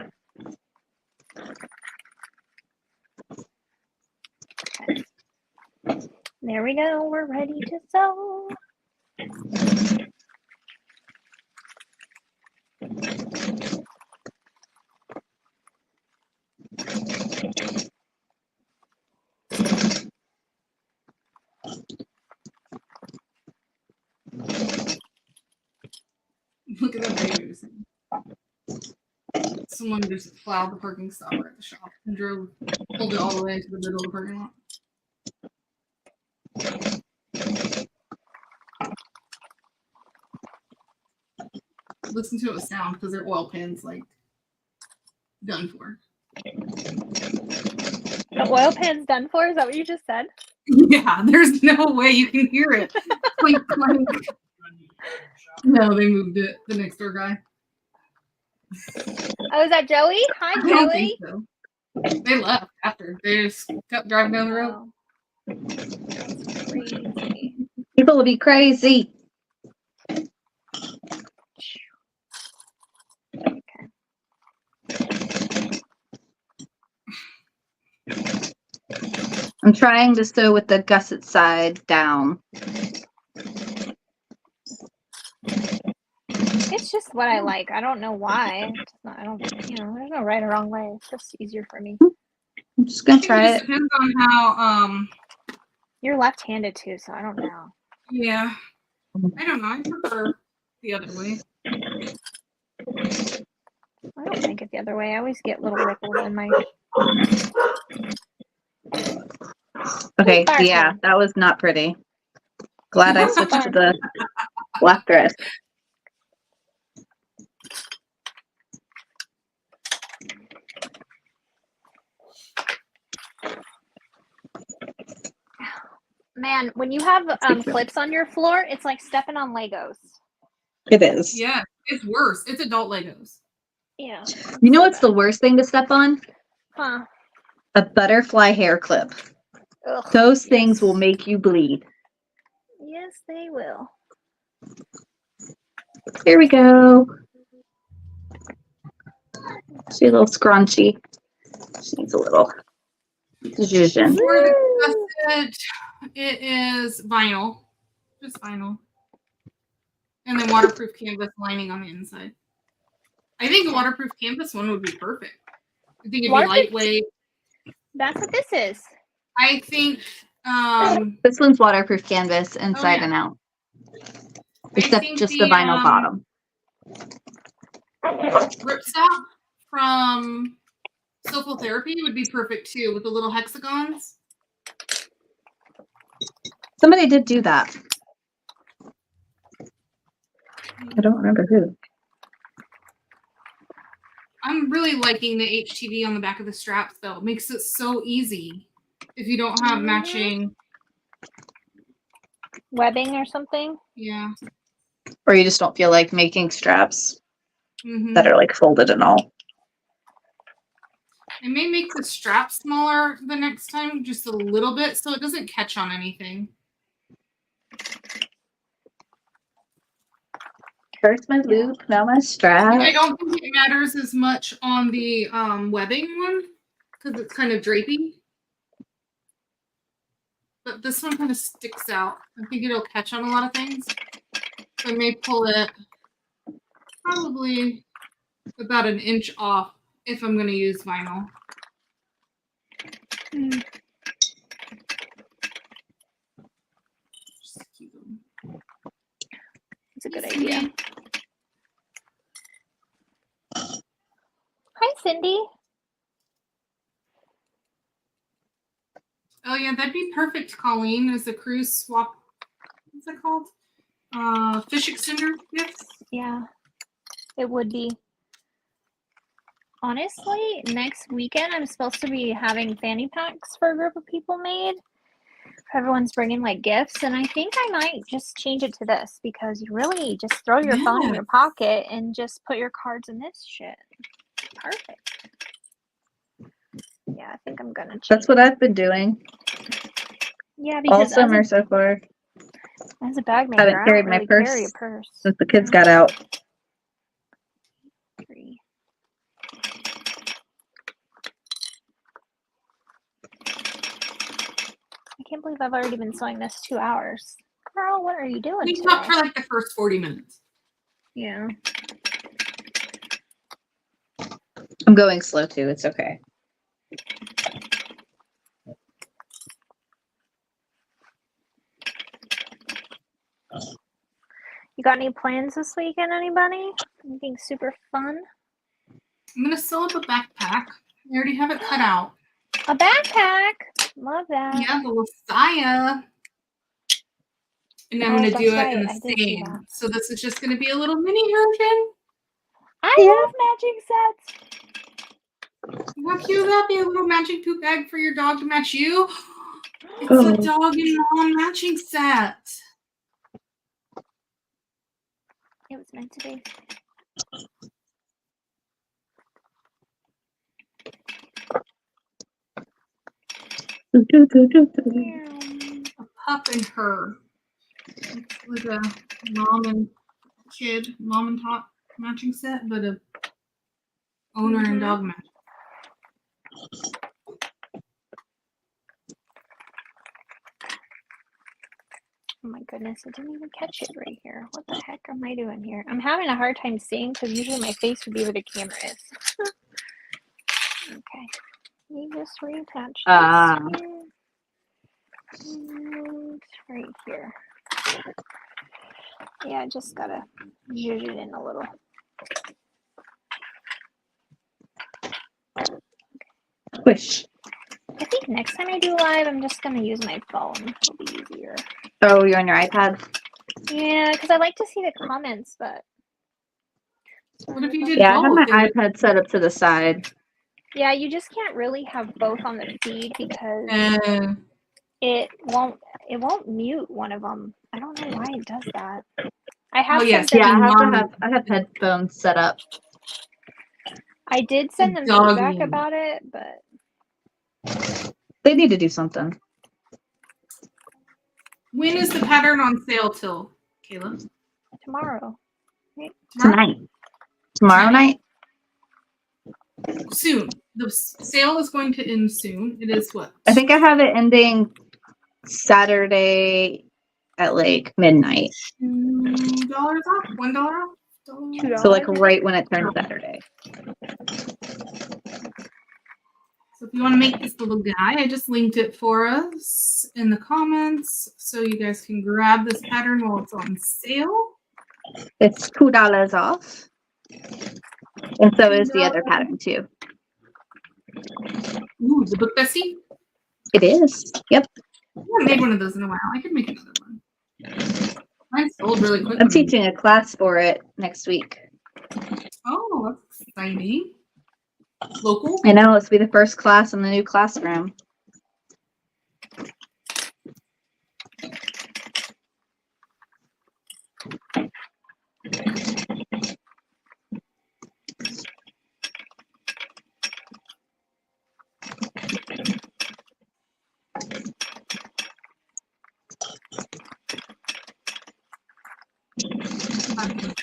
C: There we go. We're ready to sew.
B: Look at that babies. Someone just plowed the parking stop at the shop and pulled it all the way into the middle of the parking lot. Listen to it with sound because their oil pan's like done for.
C: The oil pan's done for? Is that what you just said?
B: Yeah, there's no way you can hear it. Clink, clink. No, they moved it. The next door guy.
C: Oh, is that Joey? Hi,
B: I don't
C: Joey.
B: think so. They left after. They just kept driving down the road.
C: Wow. That's crazy.
D: People will be crazy.
C: Okay.
D: I'm trying to sew with the gusset side down.
C: It's just what I like. I don't know why. It's not, I don't, there's no right or wrong way. It's just easier for me.
D: I'm just gonna
B: I think
D: try
B: just
D: it.
B: depends on how
C: You're left-handed too, so I don't know.
B: yeah. I don't know. I prefer the other way.
C: I don't think it the other way. I always get little ripples in my.
D: Okay,
C: Fire
D: yeah,
C: thing.
D: that was not pretty. Glad I switched to the black thread.
C: Man, when you have clips on your floor, it's like stepping on Legos.
D: It is.
B: Yeah, it's worse. It's adult Legos.
C: Yeah.
D: You know what's the worst thing to step on?
C: Huh.
D: A butterfly hair clip.
C: Ugh.
D: Those things
C: Yes.
D: will make you bleed.
C: Yes, they will.
D: Here we go. She's a little scrunchy. She needs a little zhuzhin.
B: For the gusset, it is vinyl. Just vinyl. And then waterproof canvas lining on the inside. I think the waterproof canvas one would be perfect. I think it'd be
C: Waterproof?
B: lightweight.
C: That's what this is.
B: I think
D: This one's waterproof canvas inside
B: yeah.
D: and out.
B: I
D: Except
B: think
D: just the vinyl bottom.
B: Ripstop from Soulful Therapy would be perfect too, with the little hexagons.
D: Somebody did do that. I don't remember who.
B: I'm really liking the HTV on the back of the straps though. It makes it so easy if you don't have matching.
C: Webbing or something.
B: Yeah.
D: Or you just don't feel like making straps
B: Mm-hmm.
D: that are like folded and all.
B: I may make the strap smaller the next time, just a little bit, so it doesn't catch on anything.
D: First my loop, now my strap.
B: I don't think it matters as much on the webbing one because it's kind of drapey. But this one kind of sticks out. I think it'll catch on a lot of things. So I may pull it probably about an inch off if I'm going to use vinyl.
C: It's a good idea. Hi, Cindy.
B: Oh yeah, that'd be perfect, Colleen, as a cruise swap. What's it called? Fish extender gifts?
C: Yeah, it would be. Honestly, next weekend I'm supposed to be having fanny packs for a group of people made. Everyone's bringing like gifts, and I think I might just change it to this because you really just throw your phone in your pocket and just put your cards in this shit. Perfect. Yeah, I think I'm gonna change.
D: That's what I've been doing.
C: Yeah, because
D: All summer so far.
C: As a bag maker,
D: Haven't carried
C: I
D: my
C: don't really
D: purse
C: carry a purse.
D: since the kids got out.
C: 3. I can't believe I've already been sewing this 2 hours. Girl, what are you doing
B: We
C: today?
B: talked for like the first 40 minutes.
C: Yeah.
D: I'm going slow too. It's okay.
C: You got any plans this weekend, anybody? Anything super fun?
B: I'm going to sew up a backpack. I already have it cut out.
C: A backpack! Love that.
B: Yeah, the Messiah. And I'm
C: Oh,
B: going to do
C: that's
B: it in
C: right.
B: the
C: I did see that.
B: same. So this is just going to be a little mini version.
C: I love matching sets.
B: How cute would that be? A little matching poop bag for your dog to match you? It's
D: Oh.
B: a dog and mom matching set.
C: It was meant to be.
B: A pup and her. It's like a mom and kid, mom and tot matching set, but a owner and dog match.
C: Oh my goodness, I didn't even catch it right here. What the heck am I doing here? I'm having a hard time seeing because usually my face would be where the camera is. Okay. You just reattach this here. And right here. Yeah, just gotta zhuzh it in a little.
D: Squish.
C: I think next time I do live, I'm just gonna use my phone. It'll be easier.
D: Oh, you're on your iPad?
C: Yeah, because I like to see the comments, but.
B: What if you did
D: Yeah, I have
B: both?
D: my iPad set up to the side.
C: Yeah, you just can't really have both on the feed because it won't mute one of them. I don't know why it does that. I have
B: yes,
C: sent them.
D: Yeah, I have headphones set up.
C: I did send them
B: Doggy.
C: feedback about it, but
D: They need to do something.
B: When is the pattern on sale till, Kayla?
C: tomorrow.
D: Tonight. Tomorrow night?
B: Soon. The sale is going to end soon. It is what?
D: I think I have it ending Saturday at like midnight.
B: $2 off? $1 off?
C: $2.
D: So like right when it turns Saturday.
B: So if you want to make this little guy, I just linked it for us in the comments so you guys can grab this pattern while it's on sale.
D: It's $2 off. And so is the other pattern too.
B: Ooh, the book Bestie?
D: It is. Yep.
B: I haven't made one of those in a while. I could make another one. Mine sold really quick.
D: I'm teaching a class for it next week.
B: Oh, that's exciting. Local?
D: I know, it's be the first class in the new classroom.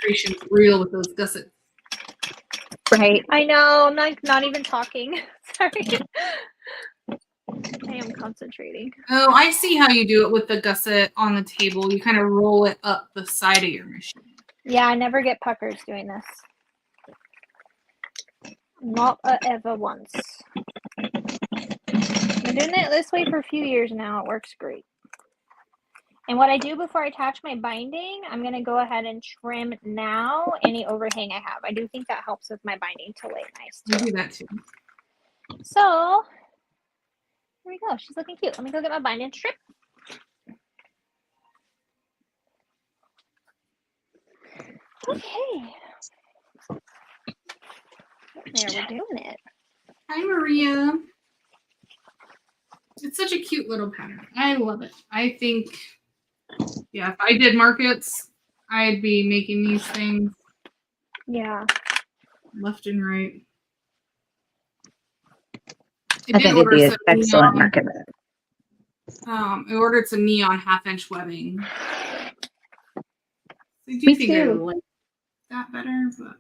B: concentration's real with those gussets.
D: Right.
C: I know. I'm not even talking. Sorry. I am concentrating.
B: Oh, I see how you do it with the gusset on the table. You kind of roll it up the side of your machine.
C: Yeah, I never get puckers doing this. Not ever once. Been doing it this way for a few years now. It works great. And what I do before I attach my binding, I'm going to go ahead and trim now any overhang I have. I do think that helps with my binding to lay nice.
B: You do that too.
C: So, here we go. She's looking cute. Let me go get my binding strip. Okay. There, we're doing it.
B: Hi, Maria. It's such a cute little pattern. I love it. I think, yeah, if I did markets, I'd be making these things
C: Yeah.
B: left and right.
D: I think it'd be an excellent market.
B: I ordered some neon 1/2-inch webbing. I do
D: Me
B: think I
D: too.
B: like that better, but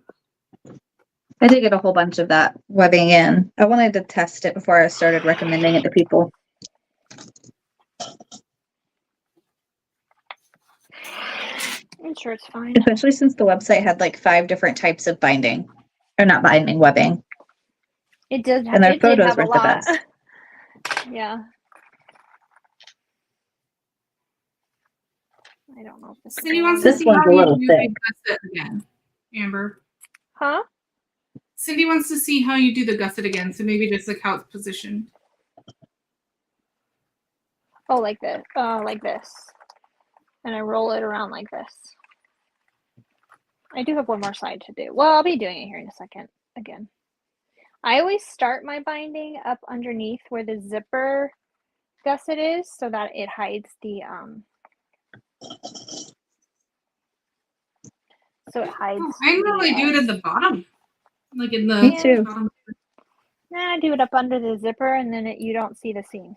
D: I did get a whole bunch of that webbing in. I wanted to test it before I started recommending it to people.
C: I'm sure it's fine.
D: Especially since the website had like 5 different types of binding. Or not binding, webbing.
C: It did have,
D: And their
C: it did
D: photos
C: have a
D: were the
C: lot.
D: best.
C: Yeah. I don't know if this
B: Cindy wants to
D: This
B: see
D: one's
B: how
D: a
B: you
D: little
B: do
D: thick.
B: the gusset again, Amber.
C: Huh?
B: Cindy wants to see how you do the gusset again, so maybe just like how it's positioned.
C: Oh, like this. Like this. And I roll it around like this. I do have one more side to do. Well, I'll be doing it here in a second again. I always start my binding up underneath where the zipper gusset is so that it hides the so it hides.
B: Oh, I normally do it at the bottom. Like in the
D: Me too.
B: bottom.
C: Nah, I do it up under the zipper and then you don't see the seam.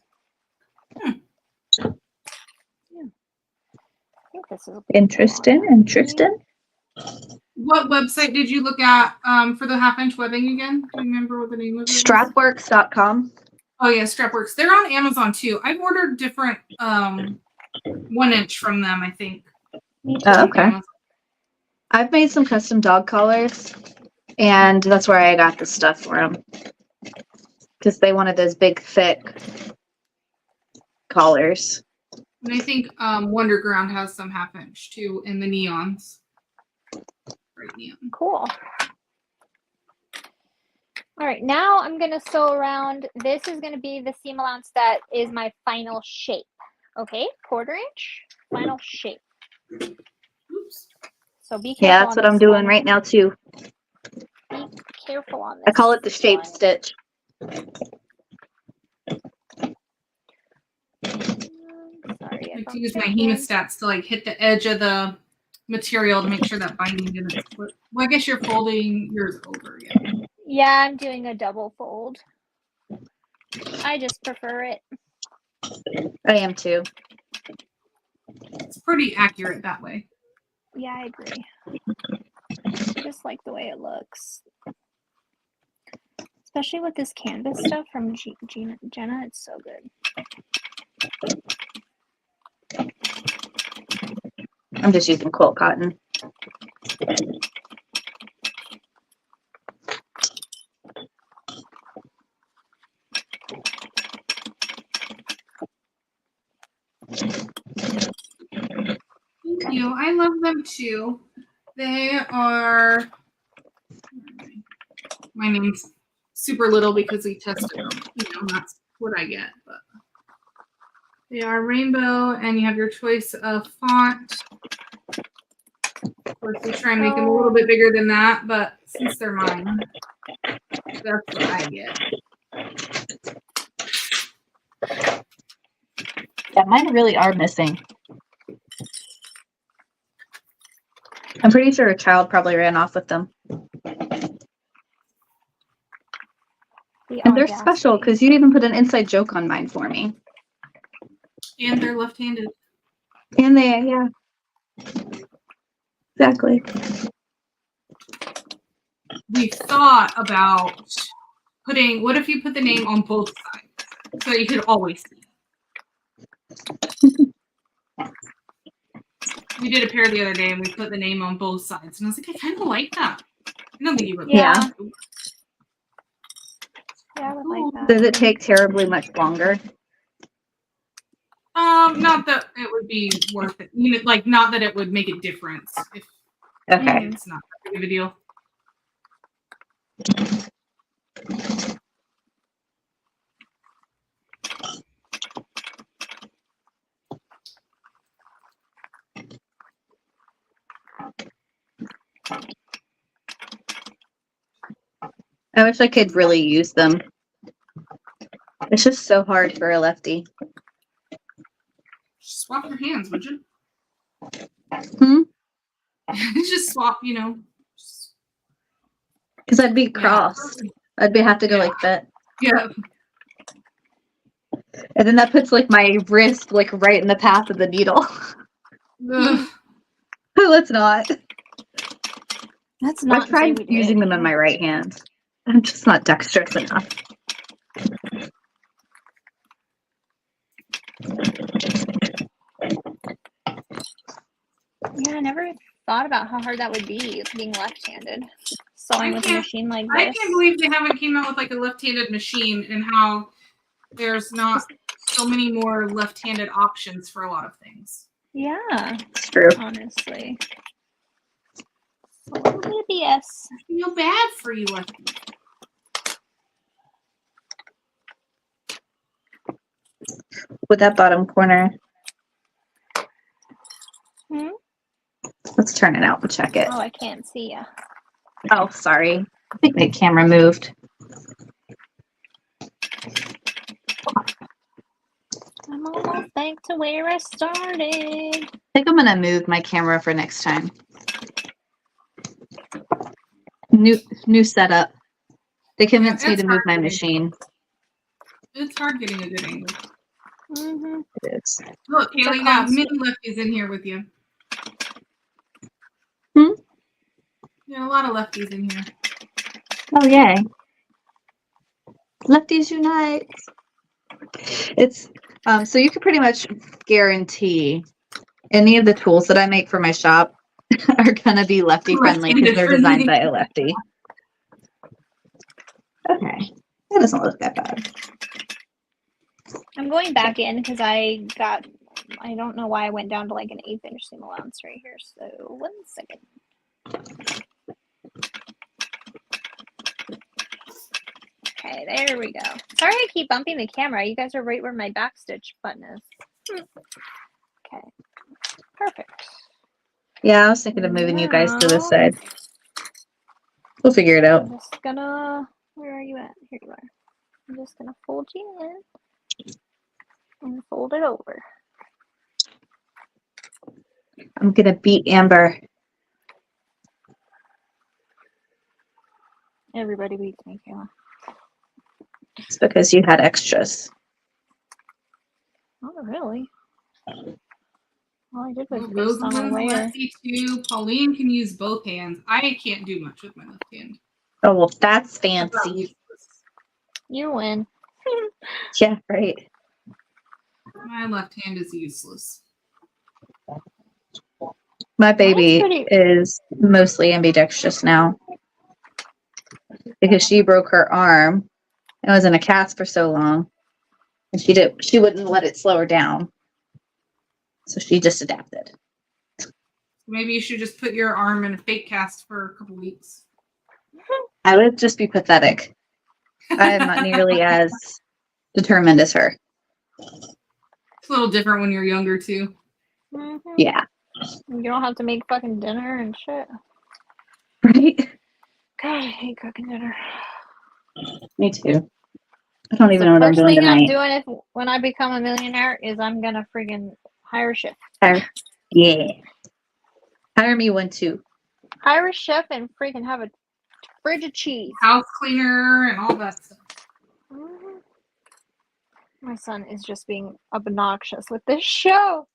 B: Hmm.
C: Yeah. I think this is
D: Interesting.
B: What website did you look at for the 1/2-inch webbing again? Do you remember what the name of it is?
D: Strapworks.com.
B: Oh yeah, Strapworks. They're on Amazon too. I've ordered different 1-inch from them, I think.
D: Oh, okay. I've made some custom dog collars, and that's where I got the stuff for them. Because they wanted those big, thick collars.
B: And I think Wonderground has some 1/2-inch too in the neons. Right, neon.
C: Cool. All right, now I'm going to sew around. This is going to be the seam allowance that is my final shape. Okay, 1/4 inch, final shape.
B: Oops.
C: So be careful.
D: Yeah, that's what I'm doing right now, too.
C: Be careful on this.
D: I call it the shape stitch.
C: Sorry,
B: I like to use my hemostats to like hit the edge of the material to make sure that binding didn't split. Well, I guess you're folding yours over, yeah.
C: Yeah, I'm doing a double fold. I just prefer it.
D: I am, too.
B: It's pretty accurate that way.
C: Yeah, I agree. I just like the way it looks. Especially with this canvas stuff from Jenna, it's so good.
D: I'm just using quilt cotton.
B: Thank you. I love them too. They are. My name's super little because we tested them. You know, that's what I get. But they are rainbow, and you have your choice of font. Of course, we try and make them a little bit bigger than that, but since they're mine, that's what I get.
D: Yeah, mine really are missing. I'm pretty sure a child probably ran off with them. And they're special because you even put an inside joke on mine for me.
B: And they're left-handed.
D: And they, yeah. Exactly.
B: we thought about putting, what if you put the name on both sides so you could always see it? We did a pair the other day and we put the name on both sides. And I was like, I kind of like that. I don't think you would.
C: Yeah. Yeah, I would like that.
D: Does it take terribly much longer?
B: Not that it would be worth it. You know, like, not that it would make a difference if
D: Okay.
B: it's not that big of a deal.
D: I wish I could really use them. It's just so hard for a lefty.
B: Just swap your hands, would you?
D: Hmm?
B: Just swap, you know.
D: Because I'd be crossed. I'd have to go like that.
B: Yeah.
D: And then that puts like my wrist like right in the path of the needle.
B: Ugh.
D: Let's not.
C: That's not
D: I've tried using them in my right hand. I'm just not dexterous enough.
C: Yeah, I never thought about how hard that would be being left-handed. Sewing with a
B: can't-
C: machine like
B: I
C: this.
B: can't believe they haven't came out with like a left-handed machine and how there's not so many more left-handed options for a lot of things.
C: Yeah,
D: It's true.
C: honestly. A little bit of BS.
B: I feel bad for you, lefty.
D: With that bottom corner.
C: Hmm?
D: Let's turn it out and check it.
C: Oh, I can't see ya.
D: Oh, sorry. I think my camera moved.
C: I'm almost back to where I started.
D: I think I'm gonna move my camera for next time. New setup. They convinced me
B: it's
D: to move
B: hard
D: my
B: getting-
D: machine.
B: It's hard getting a good angle.
C: Mm-hmm.
D: It is.
B: Look,
C: It's a
B: Kaylee, you got
C: constant.
B: many lefties in here with you.
D: Hmm?
B: Yeah, a lot of lefties in here.
D: Oh yay. Lefties unite. It's so you can pretty much guarantee any of the tools that I make for my shop are gonna be lefty friendly because they're designed by a lefty. Okay. That doesn't look that bad.
C: I'm going back in because I don't know why I went down to like an 1/8 inch seam allowance right here. So 1 second. Okay, there we go. Sorry I keep bumping the camera. You guys are right where my backstitch button is. Okay. Perfect.
D: Yeah, I was thinking of moving you guys to this side. We'll figure it out.
C: I'm just gonna, where are you at? Here you are. I'm just gonna fold you in and fold it over.
D: I'm gonna beat Amber.
C: Everybody beats me, Kayla.
D: It's because you had extras.
C: Not really. All I did was based
B: Rosamund's
C: on
B: a
C: where.
B: lefty too. Pauline can use both hands. I can't do much with my left hand.
D: Oh well, that's
B: That's not
D: fancy.
B: useless.
C: You win.
D: Yeah, right.
B: My left hand is useless.
D: My baby
C: pretty-
D: is mostly ambidextrous now because she broke her arm and was in a cast for so long, and she wouldn't let it slow her down, so she just adapted.
B: Maybe you should just put your arm in a fake cast for a couple weeks.
D: I would just be pathetic. I am not nearly as determined as her.
B: It's a little different when you're younger too.
C: Mhm.
D: Yeah,
C: You don't have to make fucking dinner and shit.
D: right.
C: God, I hate cooking dinner.
D: Me too. I don't even
C: The
D: know what I'm
C: first
D: doing
C: thing I'm
D: tonight.
C: doing when I become a millionaire is I'm gonna friggin' hire a chef.
D: Yeah, hire me one too.
C: Hire a chef and freaking have a fridge of cheese.
B: House cleaner and all that stuff.
C: Mhm. My son is just being obnoxious with this show.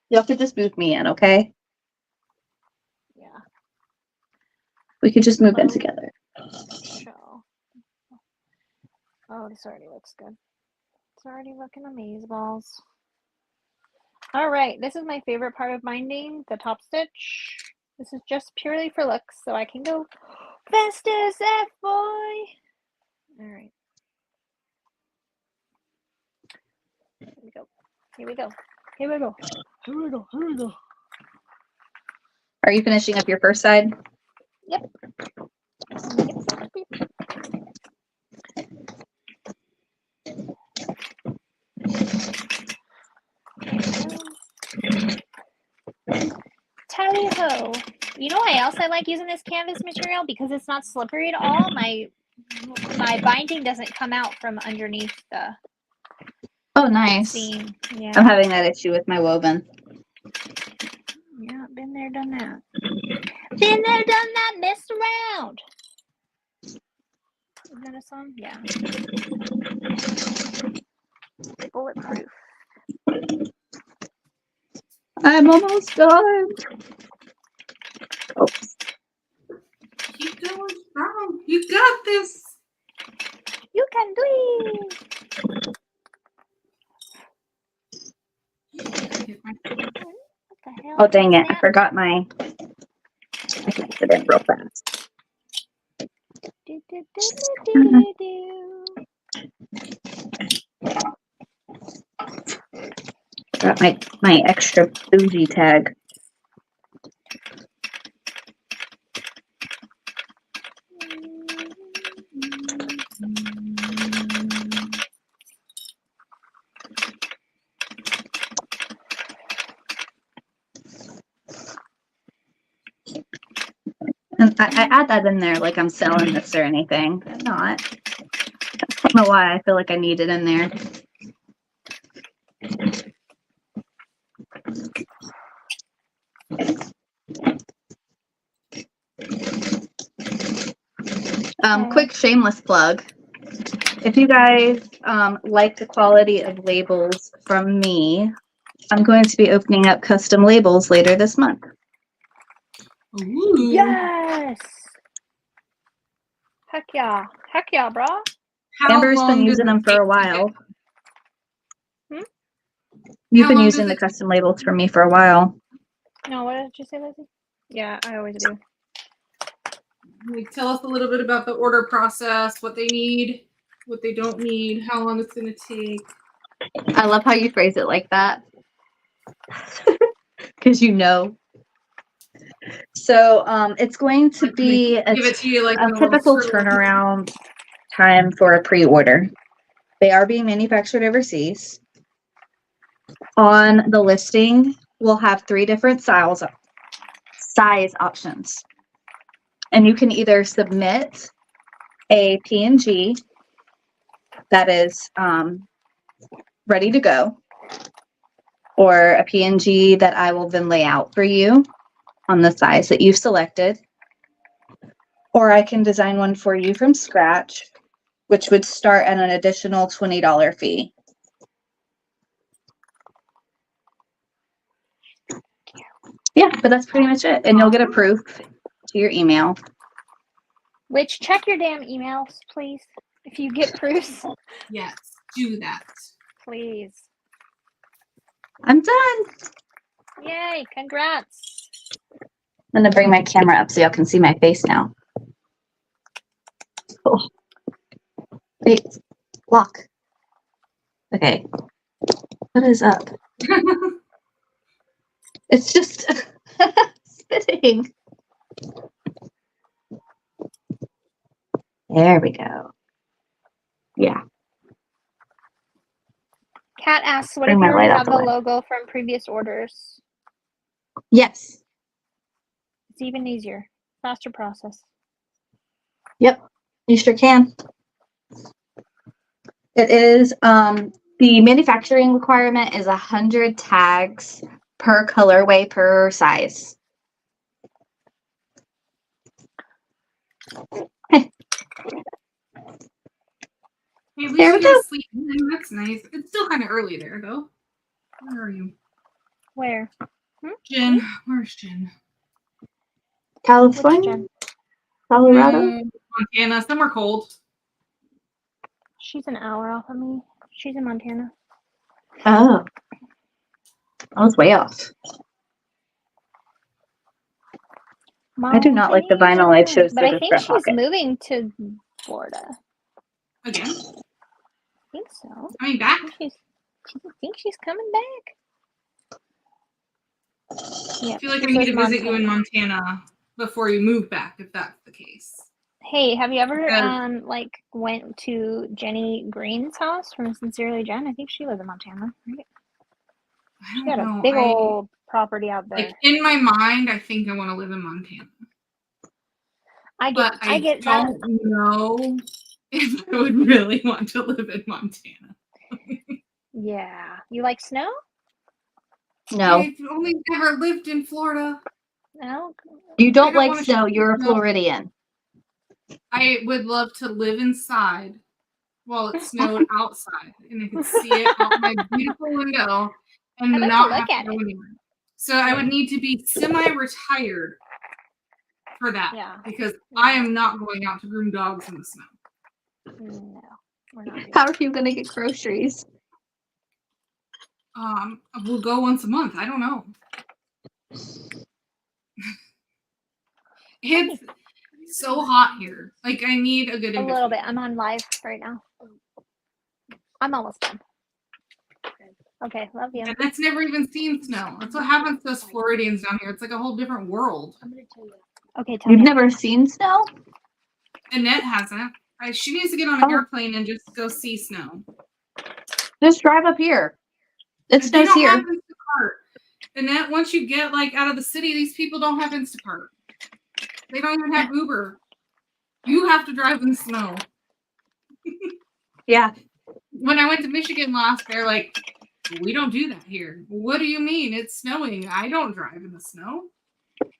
D: You have to just move me in, okay?
C: Yeah.
D: We could just move in together.
C: Oh, this already looks good. It's already looking amazeballs. All right, this is my favorite part of binding, the top stitch. This is just purely for looks, so I can go fast as that boy. All right. Here we go. Here we go. Here we go. Here we go. Here we go.
D: Are you finishing up your first side?
C: Yep. Tally ho. You know why else I like using this canvas material? Because it's not slippery at all. My binding doesn't come out from underneath the
D: Oh, nice.
C: seam. Yeah.
D: I'm having that issue with my woven.
C: Yeah, been there, done that. Been there, done that, messed around. Is that a song? Yeah. Bulletproof.
D: I'm almost done. Oops.
B: Keep going strong. You got this.
C: You can do it. What the hell?
D: Oh, dang it. I
C: Snap.
D: forgot my... I can put it in real fast.
C: Do, do, do, do, do, do.
D: Got my extra bougie tag. And I add that in there like I'm selling this or anything. I'm not. I don't know why I feel like I need it in there. Quick shameless plug. If you guys like the quality of labels from me, I'm going to be opening up custom labels later this month.
B: Ooh.
C: Yes. Heck yeah. Heck yeah, bro.
B: How
D: Amber's been
B: long does
D: using
B: it
D: them for
B: take
D: a
B: to
D: while.
C: Hmm?
D: You've
B: How
D: been
B: long
D: using
B: does
D: the
B: it-
D: custom labels for me for a while.
C: No, what did you say, Lizzie? Yeah, I always do.
B: Like, tell us a little bit about the order process, what they need, what they don't need, how long it's going to take.
D: I love how you phrase it like that. Because you know. So it's going to
B: Like, when they
D: be
B: give it to you like
D: a
B: in a little
D: typical
B: scribble.
D: turnaround time for a pre-order. They are being manufactured overseas. On the listing, we'll have 3 different size options. And you can either submit a PNG that is ready to go, or a PNG that I will then lay out for you on the size that you've selected. Or I can design one for you from scratch, which would start at an additional $20 fee. Yeah, but that's pretty much it. And you'll get a proof to your email.
C: Which, check your damn emails, please. If you get proofs,
B: Yes, do that.
C: please.
D: I'm done.
C: Yay, congrats.
D: I'm going to bring my camera up so y'all can see my face now. Oh. Wait, lock. Okay. What is up? It's just sitting. There we go. Yeah.
C: Kat asks, what
D: Bring
C: if
D: my
C: you
D: light
C: already
D: out
C: have
D: the
C: the
D: way.
C: logo from previous orders?
D: Yes.
C: It's even easier. Faster process.
D: Yep. You sure can. It is, the manufacturing requirement is 100 tags per colorway per size.
B: Hey, at least
D: There
B: you
D: we
B: get
D: go.
B: to sleep. Mm, that's nice. It's still kind of early there, though. Where are you?
C: Where?
B: Jen. Where's Jen?
C: Which
D: California,
C: Jen?
D: Colorado.
B: Montana. Somewhere cold.
C: She's an hour off of me. She's in Montana.
D: Oh. I was way off. I do not like the vinyl I chose
C: But
D: for
C: I
D: this
C: think
D: front
C: she's
D: pocket.
C: moving to Florida.
B: Again?
C: I think so.
B: Coming back?
C: I think she's coming back. Yeah.
B: I feel like I need to visit you in Montana before you move back, if that's the case.
C: Hey, have you ever
B: Because-
C: like went to Jenny Green's house from Sincerely Jen? I think she lives in Montana. Right?
B: I
C: She
B: don't
C: got a
B: know.
C: big old property out there.
B: Like in my mind, I think I want to live in Montana.
C: I
B: But I
C: get
B: don't know if I would really want to live in Montana.
C: Yeah. You like snow?
D: No.
B: I've only ever lived in Florida.
C: No.
D: You
B: I
D: don't
B: don't
D: like
B: wanna
D: snow.
B: shoot
D: You're a
B: snow.
D: Floridian.
B: I would love to live inside while it snowed outside, and I could see it out my beautiful window and
C: I'd like to
B: not
C: look
B: have to
C: at
B: go
C: it.
B: anywhere. So I would need to be semi-retired for that,
C: Yeah.
B: because I am not going out to groom dogs in the snow.
C: No. We're not doing
D: How are you going to get groceries?
B: We'll go once a month. I don't know. It's so hot here. Like, I need a good
C: a
B: in
C: little bit.
B: between.
C: I'm on live right now. I'm almost done. Okay, love you.
B: And that's never even seen snow. That's what happens to us Floridians down here. It's like a whole different world.
C: Okay, tell
D: You've
C: me.
D: never seen snow?
B: Annette hasn't. She needs to get on an
D: Oh.
B: airplane and just go see snow.
D: Just drive up here. It
B: They
D: snows
B: don't
D: here.
B: have Instacart. Annette, once you get like out of the city, these people don't have Instacart. They don't even have Uber. You have to drive in the snow.
D: Yeah.
B: When I went to Michigan last, they're like, we don't do that here. What do you mean? It's snowing. I don't drive in the snow.
C: It's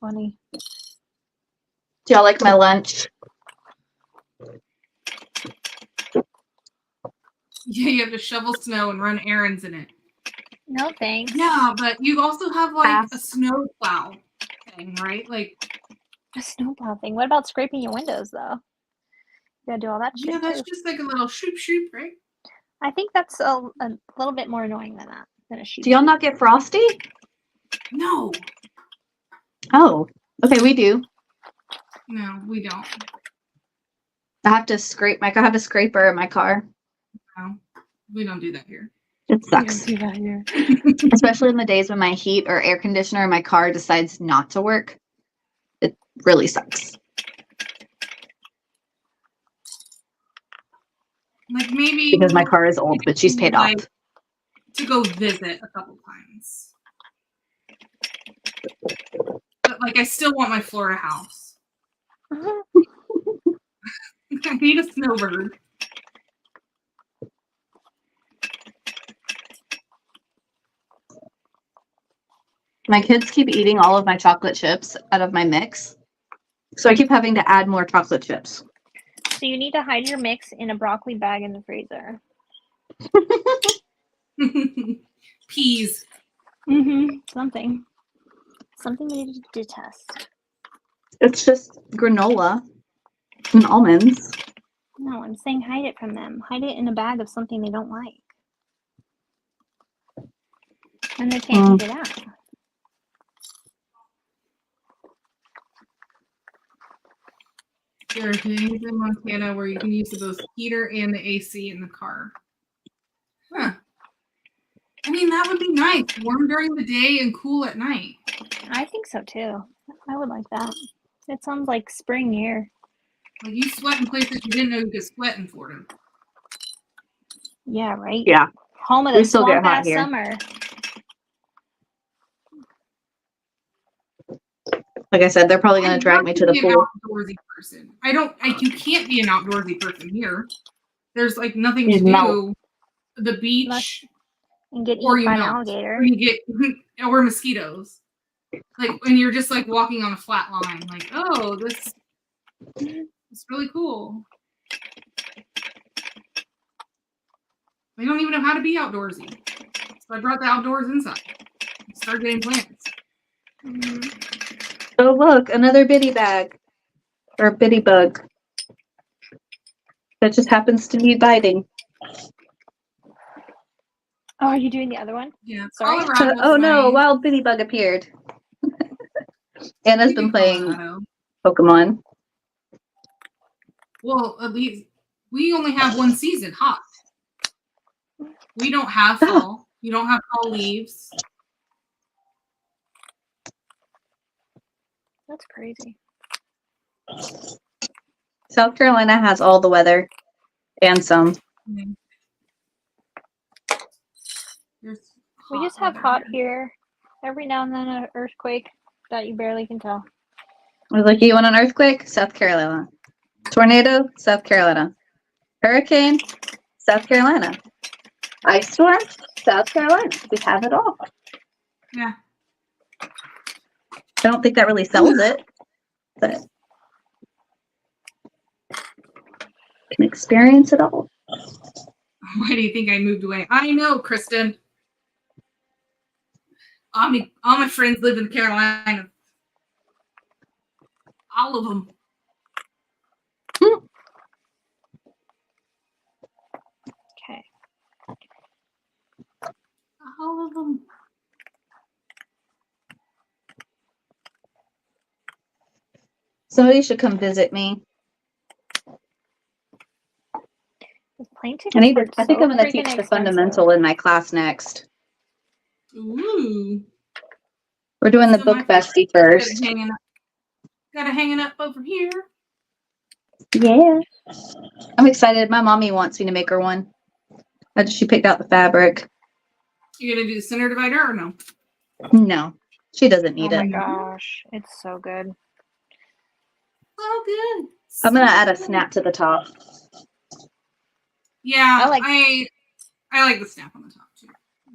C: funny.
D: Do y'all like my lunch?
B: Yeah, you have to shovel snow and run errands in it.
C: No thanks.
B: Yeah, but you also have like a
D: Pass.
B: snow plow thing, right? Like,
C: A snowplow thing. What about scraping your windows though? You gotta do all that shit
B: yeah, that's
C: too.
B: just like a little shoop shoop, right?
C: I think that's a little bit more annoying than that. Than a shoot.
D: Do y'all not get frosty?
B: No,
D: Oh, okay, we do.
B: no, we don't.
D: I have to scrape I have a scraper in my car.
B: No, we don't do that here.
D: It sucks.
C: do that here.
D: Especially in the days when my heat or air conditioner in my car decides not to work. It really sucks.
B: Like maybe
D: Because my car is old, but she's paid
B: like,
D: off.
B: to go visit a couple times. But like, I still want my Florida house. I need a snowbird.
D: My kids keep eating all of my chocolate chips out of my mix. So I keep having to add more chocolate chips.
C: So you need to hide your mix in a broccoli bag in the freezer.
B: Peas.
C: Something you need to detest.
D: It's just granola and almonds.
C: No, I'm saying hide it from them. Hide it in a bag of something they don't like. And they can't eat it out.
B: There are things in Montana where you can use both heater and the AC in the car. Huh. I mean, that would be nice. Warm during the day and cool at night.
C: I think so too. I would like that. It sounds like spring here.
B: Like you sweat in places you didn't know you could sweat in Florida.
C: Yeah, right?
D: Yeah.
C: Home of
D: We
C: the
D: still get
C: swamp
D: hot
C: ass
D: here.
C: summer.
D: Like I said, they're probably going
B: I'd
D: to drag
B: love
D: me to the
B: be
D: pool.
B: an outdoorsy person. You can't be an outdoorsy person here. There's like nothing to
D: No.
B: do. The beach,
C: And get
B: or
C: eaten
B: you
C: by an
B: melt,
C: alligator.
B: or you get, or mosquitoes. Like when you're just like walking on a flat line, like, oh, this is really cool. They don't even know how to be outdoorsy. So I brought the outdoors inside. Start getting plants.
C: Mhm.
D: Oh, look, another bitty bag. Or bitty bug. That just happens to be biting.
C: Oh, are you doing the other one?
B: Yeah, it's
C: Sorry.
B: all around.
D: Oh no, a
B: fine.
D: wild bitty bug appeared. Anna's
B: You
D: been
B: can
D: playing
B: Colorado.
D: Pokemon.
B: Well, at least we only have one season, hot. We don't have fall. You don't have fall leaves.
C: That's crazy.
D: South Carolina has all the weather and some.
B: There's
C: We just have
B: weather
C: hot here. Every now and then an earthquake that you barely can tell.
D: I was like, you want an earthquake? South Carolina. Tornado? South Carolina. Hurricane? South Carolina. Ice storm? South Carolina. We have it all.
B: Yeah.
D: I don't think that really sells it, but can experience it all.
B: Why do you think I moved away? I know, Kristen. All my friends live in Carolina. All of them.
C: Okay.
B: All of them.
D: Somebody should come visit me.
C: The plane tickets
D: I think
C: are
D: I'm
C: so
D: going to
C: freaking
D: teach the
C: expensive.
D: fundamental in my class next.
B: Ooh.
D: We're doing the
B: So my
D: book Bestie first.
B: Got it hanging up over here.
D: Yeah. I'm excited. My mommy wants me to make her one. She picked out the fabric.
B: You gonna do the center divider or no?
D: No, she doesn't need
C: Oh my
D: it.
C: gosh, it's so good.
B: Oh, good.
D: I'm going to
B: So
D: add a
B: good.
D: snap to the top.
B: Yeah,
C: I like-
B: I like the snap on the top too.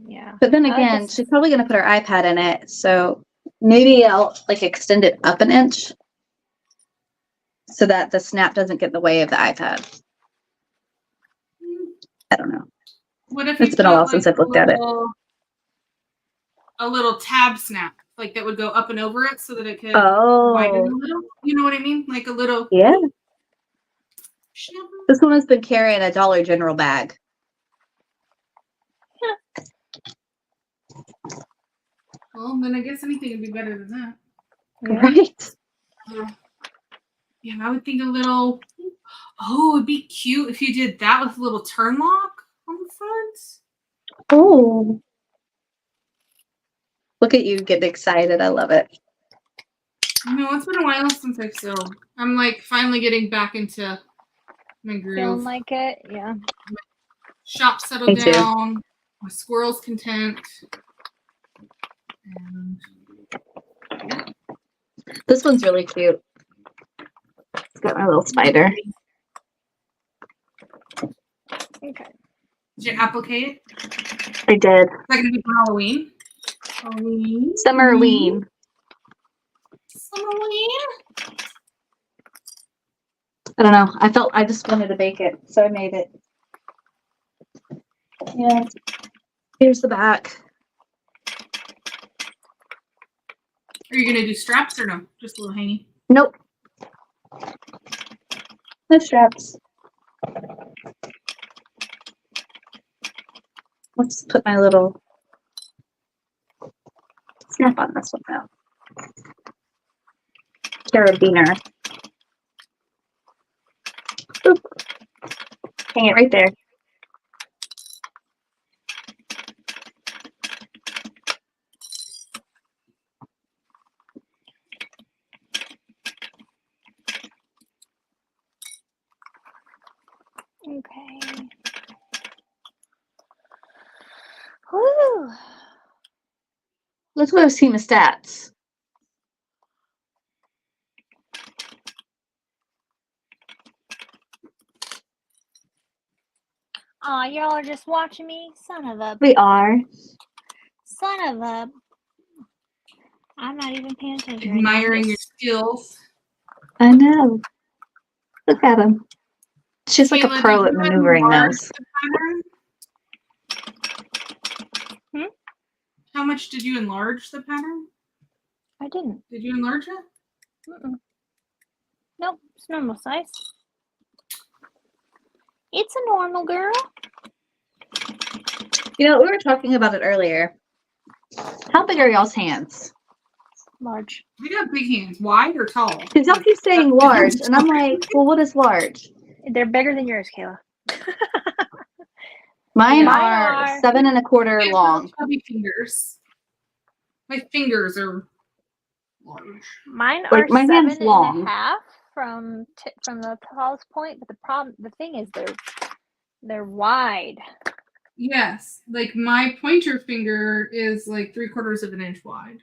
C: Yeah.
D: But then
C: I like
D: again,
C: this-
D: she's probably going to put her iPad in it. So maybe I'll like extend it up an inch so that the snap doesn't get in the way of the iPad. I don't know.
B: What if
D: It's
B: you
D: been a
B: put,
D: while since I've looked at it.
B: A little tab snap, like that would go up and over it so that it could widen a
D: Oh,
B: little. You know what I mean? Like a little.
D: yeah.
B: Snap.
D: This one has been carrying a Dollar General bag.
B: Well, then I guess anything would be better than that.
C: Yeah.
D: Right?
B: Yeah, I would think a little. Oh, it'd be cute if you did that with a little turn lock on the front.
D: Oh. Look at you getting excited. I love it.
B: I know it's been a while since I've sewed. I'm like finally getting back into my groove.
C: Feeling like it, yeah.
B: Shop settled
D: Me too.
B: down. My squirrel's content. And
D: This one's really cute. It's got my little spider.
C: Okay.
B: did you applicate it?
D: I did.
B: Is that gonna be for Halloween? Halloween.
D: Summerween.
B: Halloween.
D: I don't know. I just wanted to bake it, so I made it. Yeah. Here's the back.
B: Are you gonna do straps or no? Just a little hangy.
D: Nope. No straps. Let's put my little snap on this one now. Carabiner. Boop. Hang it right there.
C: Okay. Woo!
D: Let's go see my stats.
C: Aw, y'all are just watching me? Son of a...
D: We are.
C: Son of a... I'm not even paying attention right now.
B: Admiring your skills.
D: I know. Look at him. She's like a
B: Kayla,
D: pro
B: did
D: at
B: you
D: maneuvering
B: enlarge
D: those.
B: the pattern? How much did you enlarge the pattern?
C: I didn't.
B: Did you enlarge it?
C: Mm-mm. Nope, it's normal size. It's a normal girl.
D: You know, we were talking about it earlier. How big are y'all's hands?
C: Large.
B: We got big hands. Wide or tall?
D: Because y'all keep saying large, and I'm like, well, what is large?
C: They're bigger than yours, Kayla.
D: Mine
C: Mine
D: are
C: are-
D: 7 1/4
B: Yeah,
D: long.
B: chubby fingers. My fingers are large.
C: Mine
D: Like,
C: are
D: my hand's
C: 7
D: long.
C: and a half from the tallest point, but the thing is, they're wide.
B: Yes, like my pointer finger is like 3/4 of an inch wide.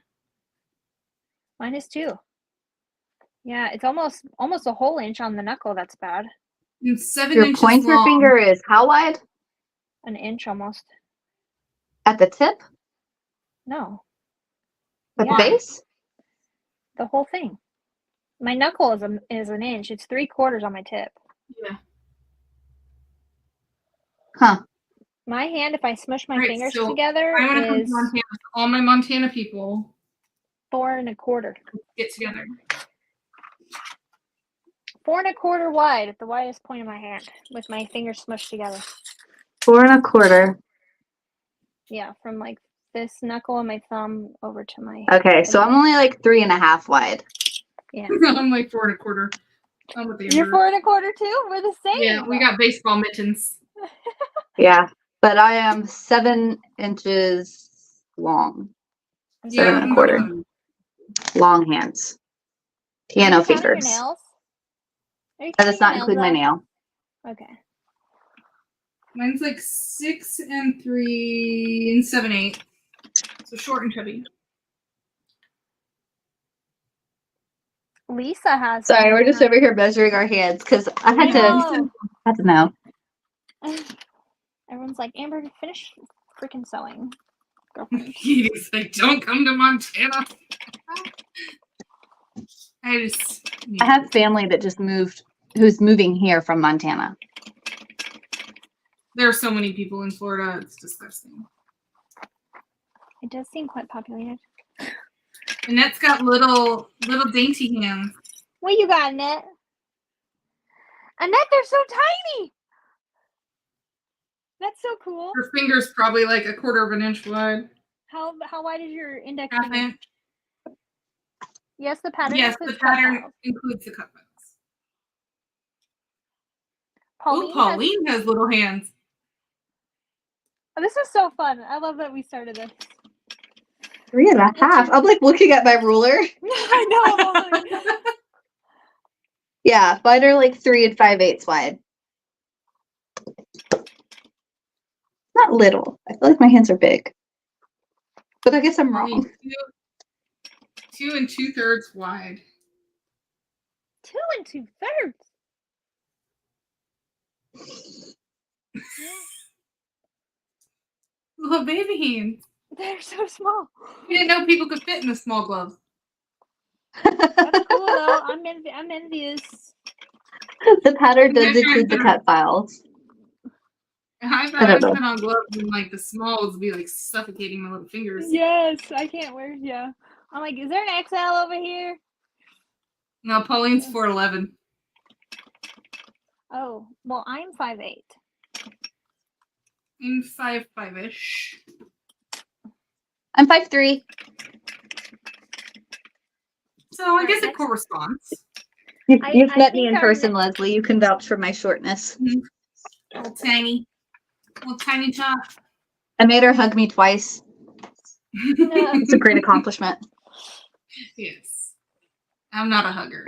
C: Mine is 2. Yeah, it's almost a whole inch on the knuckle. That's bad.
B: And 7
D: Your
B: inches
D: pointer
B: long.
D: finger is how wide?
C: An inch almost.
D: At the tip?
C: No,
D: At
C: Yeah.
D: the base?
C: the whole thing. My knuckle is an inch. It's 3/4 on my tip.
B: Yeah.
D: Huh.
C: My hand, if I smush my
B: Right,
C: fingers
B: so
C: together,
B: I want to come
C: is
B: to Montana. All my Montana people
C: 4 1/4.
B: get together.
C: 4 1/4 wide at the widest point of my hand, with my fingers smushed together.
D: 4 1/4.
C: Yeah, from like this knuckle and my thumb over to my.
D: Okay, so I'm only like 3 1/2 wide.
C: Yeah.
B: I'm like 4 1/4. I'm with
C: You're
B: Amber.
C: 4 1/4 too. We're the same.
B: Yeah, we got baseball mittens.
D: Yeah, but I am 7 inches long.
B: Yeah,
D: 7 1/4. Long hands. Piano
C: Are you counting your
D: fingers.
C: nails? Are you
D: That does
C: counting
D: not
C: your
D: include my
C: nails,
D: nail.
C: though? Okay.
B: Mine's like 6 3 7/8. So short and chubby.
C: Lisa has.
D: Sorry, we're just
C: some-
D: over here measuring our hands because I
C: I
D: had to know.
C: Everyone's like, Amber, finish freaking sewing, girlfriend.
B: He's like, don't come to Montana. I
D: have family that just moved, who's moving here from Montana.
B: There are so many people in Florida. It's disgusting.
C: It does seem quite populated.
B: Annette's got little dainty hands.
C: What you got, Annette? Annette, they're so tiny. That's so cool.
B: Her finger's probably like 1/4 of an inch wide.
C: How wide is your index
B: Half
C: finger?
B: inch.
C: Yes, the pattern.
B: Yes, the
C: includes
B: pattern
C: profiles.
B: includes the cut files.
C: Pauline,
B: Oh, Pauline has little hands.
C: Oh, this is so fun. I love that we started this.
D: 3 1/2. I'm like looking at my ruler.
C: I know.
D: Yeah, mine are like 3 5/8 wide. Not little. I feel like my hands are big. But I guess I'm wrong.
B: 2 2/3 wide.
C: 2 2/3.
B: Little baby hands.
C: They're so small.
B: We didn't know people could fit in the small gloves.
C: That's cool though. I'm envious.
D: The pattern does include the cut files.
B: I thought I was putting on gloves and like the smalls would be like suffocating my little fingers.
C: Yes, I can't wear. Yeah, I'm like, is there an XL over here?
B: No, Pauline's 4'11".
C: Oh, well, I'm 5'8".
B: I'm 5'5"-ish.
D: I'm 5'3".
B: So I guess it corresponds.
D: You've
C: I
D: met me
C: think
D: in
C: our
D: person, Leslie. You can vouch for my shortness.
B: Little tiny tot.
D: I made her hug me twice. It's a great accomplishment.
B: Yes. I'm not a hugger.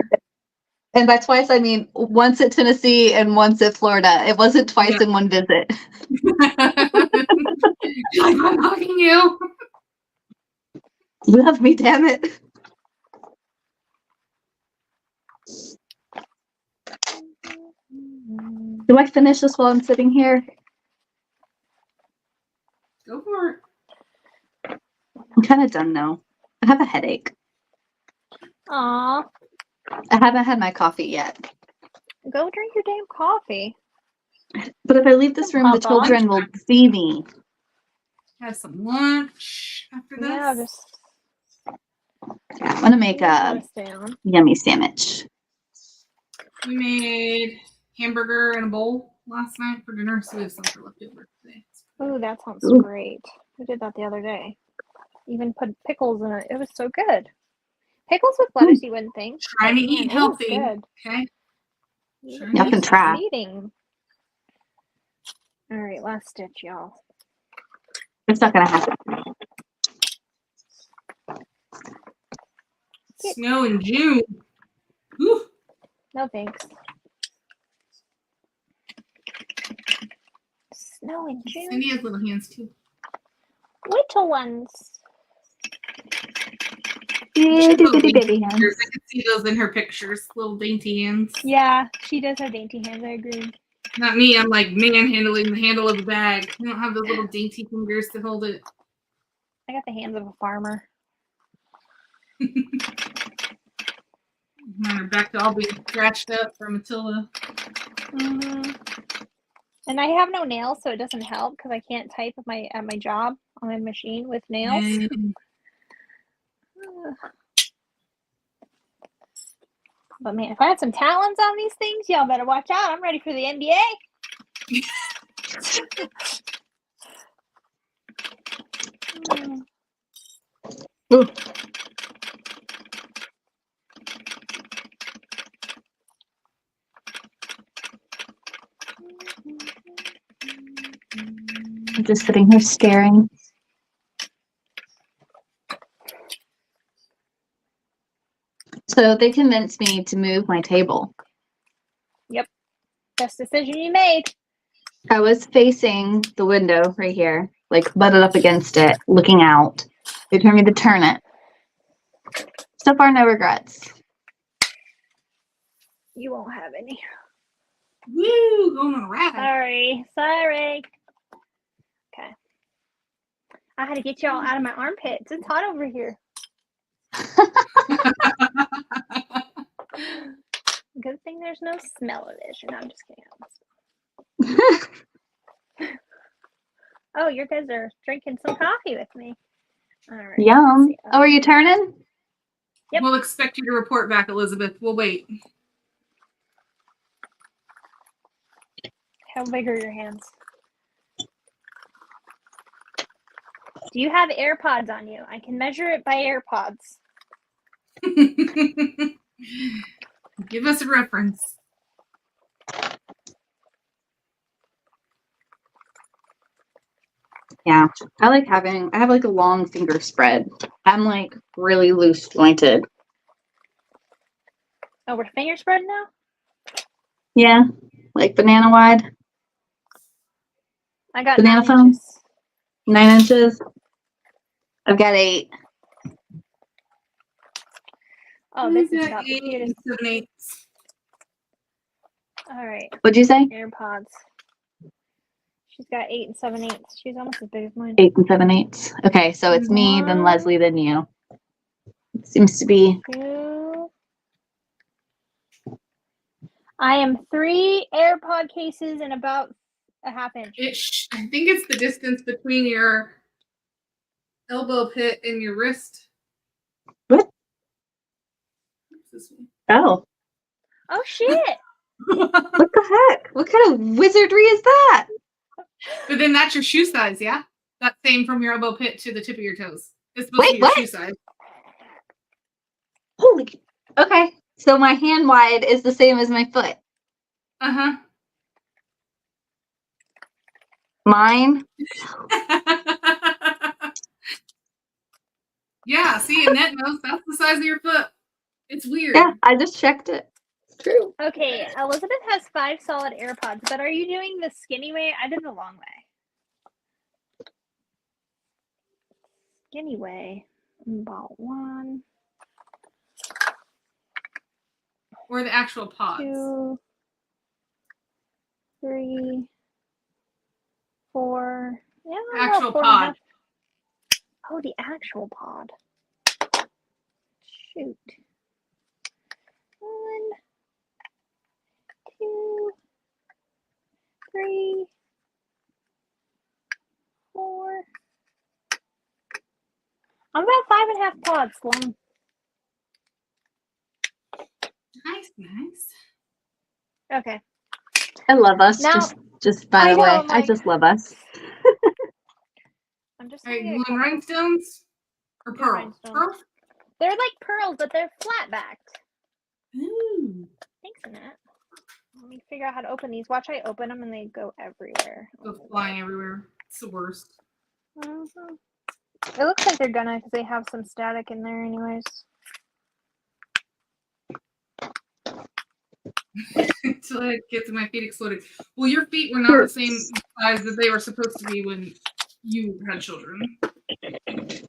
D: And by twice, I mean once at Tennessee and once at Florida. It wasn't twice in one visit.
B: I'm hugging you.
D: Love me, damn it. Do I finish this while I'm sitting here?
B: Go for it.
D: I'm kind of done now. I have a headache.
C: Aw,
D: I haven't had my coffee yet.
C: go drink your damn coffee.
D: But if I leave this room, the
C: Pop on.
D: children will see me.
B: Have some lunch after this.
C: Yeah, just
D: Yeah, I'm going to make a
C: press down.
D: yummy sandwich.
B: We made hamburger in a bowl last night for dinner, so we have some for leftover today.
C: Oh, that sounds
D: Ooh.
C: great. We did that the other day. Even put pickles in it. It was so good. Pickles with lettuce, you wouldn't think.
B: Trying to
C: but, man,
B: eat
C: it was
B: healthy.
C: good.
B: Okay.
C: You-
B: Sure.
C: you're
D: Nothing trash.
C: succeeding. All right, last stitch, y'all.
D: It's not gonna happen.
B: Snow in June. Whew.
C: No thanks. Snow in June.
B: Cindy has little hands too.
C: Little ones.
D: Baby hands.
B: I can see those in her pictures. Little dainty hands.
C: Yeah, she does have dainty hands. I agree.
B: Not me. I'm like manhandling the handle of the bag. I don't have those little dainty fingers to hold it.
C: I got the hands of a farmer.
B: Mine are back to all being scratched up from Matilda.
C: Mm-hmm. And I have no nails, so it doesn't help because I can't type at my job on my machine with nails.
B: And
C: But man, if I had some talons on these things, y'all better watch out. I'm ready for the NBA.
D: Ooh. I'm just sitting here staring. So they convinced me to move my table.
C: Best decision you made.
D: I was facing the window right here, like butted up against it, looking out. They told me to turn it. So far, no regrets.
C: You won't have any.
B: woo, going on a ride.
C: Sorry. Okay. I had to get y'all out of my armpits. It's hot over here. Good thing there's no smell-o-vision. No, I'm just kidding. Oh, you guys are drinking some coffee with me. All right.
D: Yum.
C: let's see.
D: Oh, are you turning?
C: Yep.
B: We'll expect you to report back, Elizabeth. We'll wait.
C: How big are your hands? Do you have AirPods on you? I can measure it by AirPods.
B: Give us a reference.
D: Yeah. I have like a long finger spread. I'm like really loose jointed.
C: Oh, we're finger spread now?
D: Yeah. Like banana wide.
C: I got
D: Banana
C: 9
D: phone?
C: inches.
D: 9 inches. I've got 8.
C: Oh, this is
B: Got
C: about the
B: 8
C: cutest.
B: and 7/8.
C: All right,
D: What'd you say?
C: AirPods. She's got 8 and 7/8. She's almost as big as mine.
D: 8 and 7/8. Okay, so it's me, then
C: 1,
D: Leslie, then you. It seems to be
C: 2. I am 3 AirPod cases and about a half inch.
B: I think it's the distance between your elbow pit and your wrist.
D: What?
B: What's this one?
C: Oh shit!
D: what the heck? What kind of wizardry is that?
B: But then that's your shoe size, yeah? That's same from your elbow pit to the tip of your toes. It's supposed to be your
D: Wait,
B: shoe
D: what?
B: size.
D: Holy. Okay, so my hand wide is the same as my foot.
B: Uh-huh.
D: Mine.
B: Yeah, see, Annette knows that's the size of your foot. It's weird.
D: Yeah, I just checked it. It's true.
C: Okay, Elizabeth has 5 solid AirPods, but are you doing the skinny way? I did the long way. Skinny way. About 1,
B: Or the actual pods.
C: 2, 3, 4. Yeah,
B: Actual
C: about 4
B: pod.
C: and a half. Oh, the actual pod. Shoot. 1, 2, 3, 4. I'm about 5.5 pods long.
B: Nice.
C: Okay.
D: I love us.
C: Now-
D: Just by
C: I
D: the
C: know,
D: way,
C: I'm
D: I
C: like-
D: just love us.
C: I'm just
B: All right,
C: gonna
B: you
C: get a
B: want
C: couple-
B: rhinestones or
C: Yeah,
B: pearl?
C: rhinestones.
B: Pearl?
C: They're like pearls, but they're flat backed.
B: Ooh.
C: Thanks, Annette. Let me figure out how to open these. Watch I open them and they go everywhere.
B: Go flying everywhere. It's the worst.
C: Mhm. It looks like they're gonna because they have some static in there anyways.
B: Until I get to my feet exploded. Well, your feet were not the same size that they were supposed to be when you had children. I've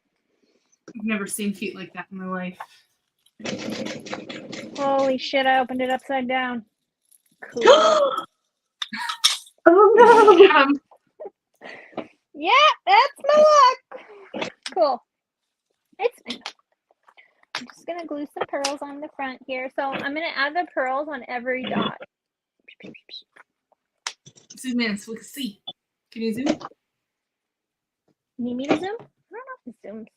B: never seen feet like that in my life.
C: Holy shit, I opened it upside down. Cool.
D: Oh no!
B: Adam,
C: Yeah, that's my luck. Cool. It's fine. I'm just gonna glue some pearls on the front here. So I'm gonna add the pearls on every dot.
B: zoom in so we can see. Can you zoom?
C: Need me to zoom? I don't know if it zooms.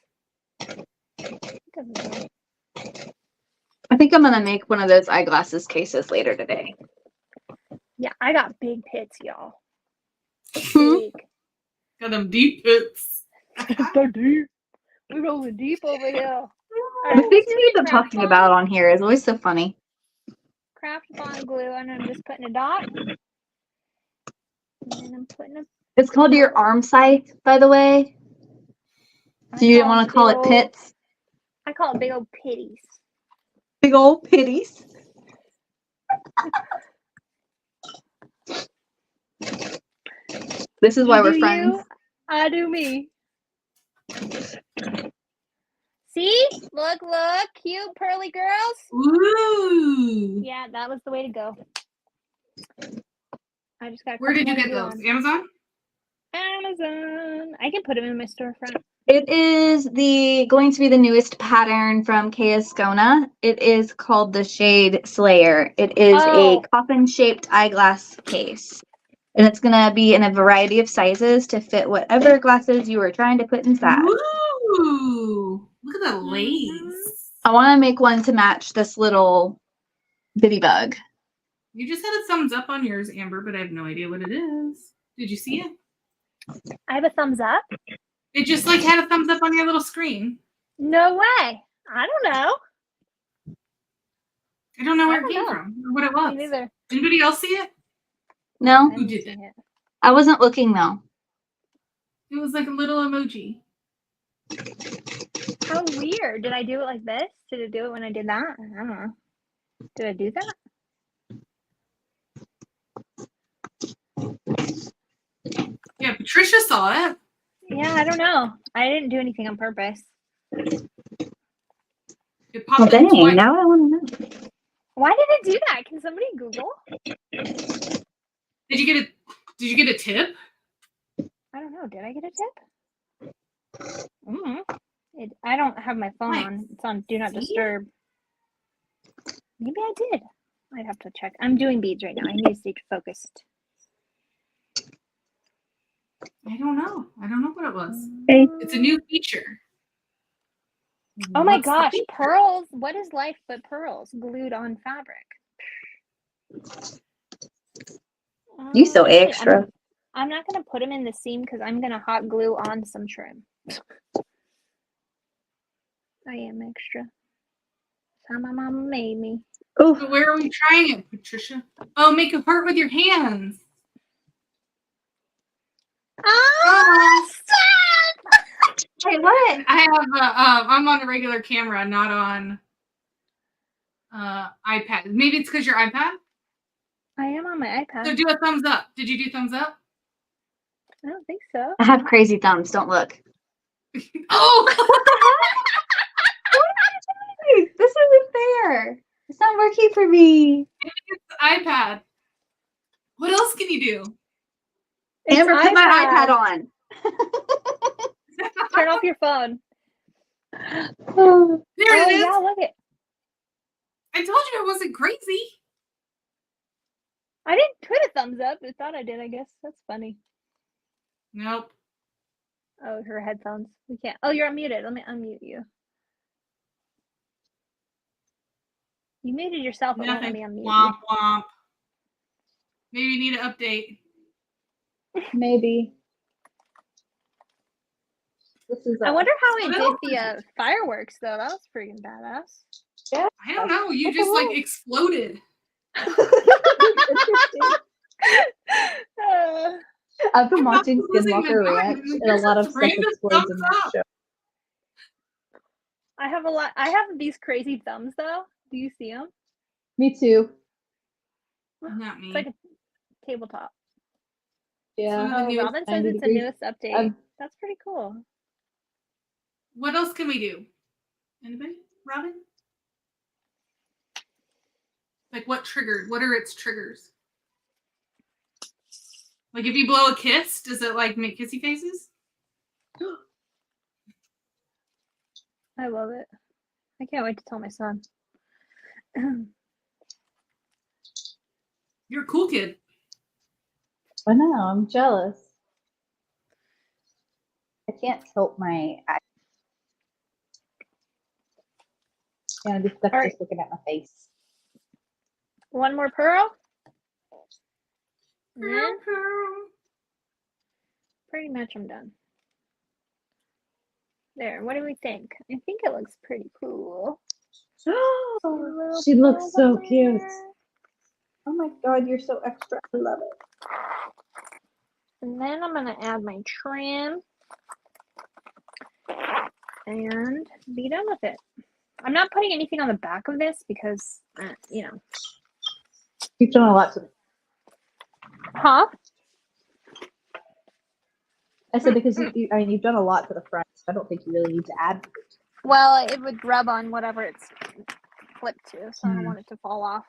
C: It doesn't zoom.
D: I think I'm gonna make one of those eyeglasses cases later today.
C: Yeah, I got big pits, y'all.
D: Hmm?
C: Big.
B: Got them deep pits.
C: So deep. We're going deep over here.
D: The things we end up talking about on here is always so funny.
C: Craft bond glue, and I'm just putting a dot. And then I'm putting a.
D: It's called your arm scythe, by the way. So you didn't want to call it pits?
C: I call it big old pitties.
D: Big old pitties. This is why
C: You
D: we're
C: do
D: friends.
C: you, I do me. See? Look, cute pearly girls.
B: Ooh.
C: Yeah, that was the way to go. I just got.
B: Where did you get those? Amazon?
C: Amazon. I can put them in my storefront.
D: It is going to be the newest pattern from Kayascona. It is called the Shade Slayer. It is a coffin-shaped eyeglass case. And it's going to be in a variety of sizes to fit whatever glasses you were trying to put inside.
B: Ooh. Look at the lace.
D: I want to make one to match this little bitty bug.
B: You just had a thumbs up on yours, Amber, but I have no idea what it is. Did you see it?
C: I have a thumbs up.
B: It just like had a thumbs up on your little screen.
C: No way. I don't know.
B: I don't know where
C: I
B: it
C: don't
B: came
C: know.
B: from or what it was.
C: Me neither.
B: Anybody else see it?
D: No,
C: I
B: Who
C: didn't
B: did
C: see
B: it?
C: it.
D: I wasn't looking though.
B: It was like a little emoji.
C: How weird. Did I do it like this? Did it do it when I did that? I don't know. Did I do that?
B: Yeah, Patricia saw it.
C: Yeah, I don't know. I didn't do anything on purpose.
B: It
D: Well,
B: popped in
D: dang,
B: twice.
D: now I want to know.
C: Why did it do that? Can somebody Google?
B: Did you get a tip?
C: I don't know. Did I get a tip? I don't have my phone
B: Nice.
C: on. It's on Do Not
B: See?
C: Disturb. Maybe I did. I'd have to check. I'm doing beads right now. I need to stay focused.
B: I don't know. I don't know what it was.
D: Okay.
B: It's a new feature.
C: Oh my
B: What's the
C: gosh,
B: feature?
C: pearls. What is life but pearls glued on fabric?
D: You so
C: Actually,
D: extra.
C: I'm not going to put them in the seam because I'm going to hot glue on some trim. I am extra. That's how my mama made me.
D: Oh,
B: So where are we trying it, Patricia? Oh, make a heart with your hands.
C: Oh, stop!
D: hey, what?
B: I have I'm on a regular camera, not on iPad. Maybe it's because your iPad.
C: I am on my iPad.
B: So do a thumbs up. Did you do thumbs up?
C: I don't think so.
D: I have crazy thumbs. Don't look.
B: Oh,
D: This isn't fair. It's not working for me.
B: it's the iPad. What else can you do?
C: It's
D: Amber, put my iPad on.
C: Turn off your phone.
D: Oh,
B: There it is.
C: Yeah, look it.
B: I told you I wasn't crazy.
C: I didn't put a thumbs up. I thought I did, I guess. That's funny.
B: Nope.
C: Oh, her headphones. We can't. Oh, you're unmuted. Let me unmute you. You muted yourself, but won't let
B: Nothing.
C: me unmute you.
B: Womp womp. Maybe you need an update.
D: Maybe. This is.
C: I wonder how it
B: Well,
C: did the fireworks though. That was freaking badass.
D: Yeah.
B: I don't know. You
D: What
B: just
D: the
B: like
D: heck?
B: exploded.
D: I've been
B: I'm not
D: watching
B: losing my
D: Skinwalker
B: mind.
D: Ranch, and a
B: There's
D: lot
B: a
D: of stuff
B: random
D: explodes in
B: thumbs
D: that
B: up.
D: show.
C: I have a lot. I have these crazy thumbs though. Do you see them?
D: Me too.
B: Not me.
C: It's like a tabletop.
D: Yeah.
B: The
C: Oh,
B: newest
C: Robin says
D: 90
C: it's the
D: degrees.
C: newest update.
D: I've-
C: That's pretty cool.
B: What else can we do? Anybody? Robin? Like what triggered? What are its triggers? Like if you blow a kiss, does it like make kissy faces?
C: I love it. I can't wait to tell my son.
B: You're a cool kid.
D: I know. I'm jealous. I can't tilt my. I'm gonna be stuck
C: All right.
D: just looking at my face.
C: One more pearl. And then pretty much I'm done. There, what do we think? I think it looks pretty cool. Little
D: She looks
C: pearls
D: so
C: on
D: cute.
C: there.
D: Oh my god, you're so extra. I love it.
C: And then I'm gonna add my trim and be done with it. I'm not putting anything on the back of this because, you know.
D: You've done a lot to.
C: Huh?
D: I said because I mean, you've done a lot to the front. So I don't think you really need to add.
C: Well, it would rub on whatever it's flipped to, so I don't want it to fall off.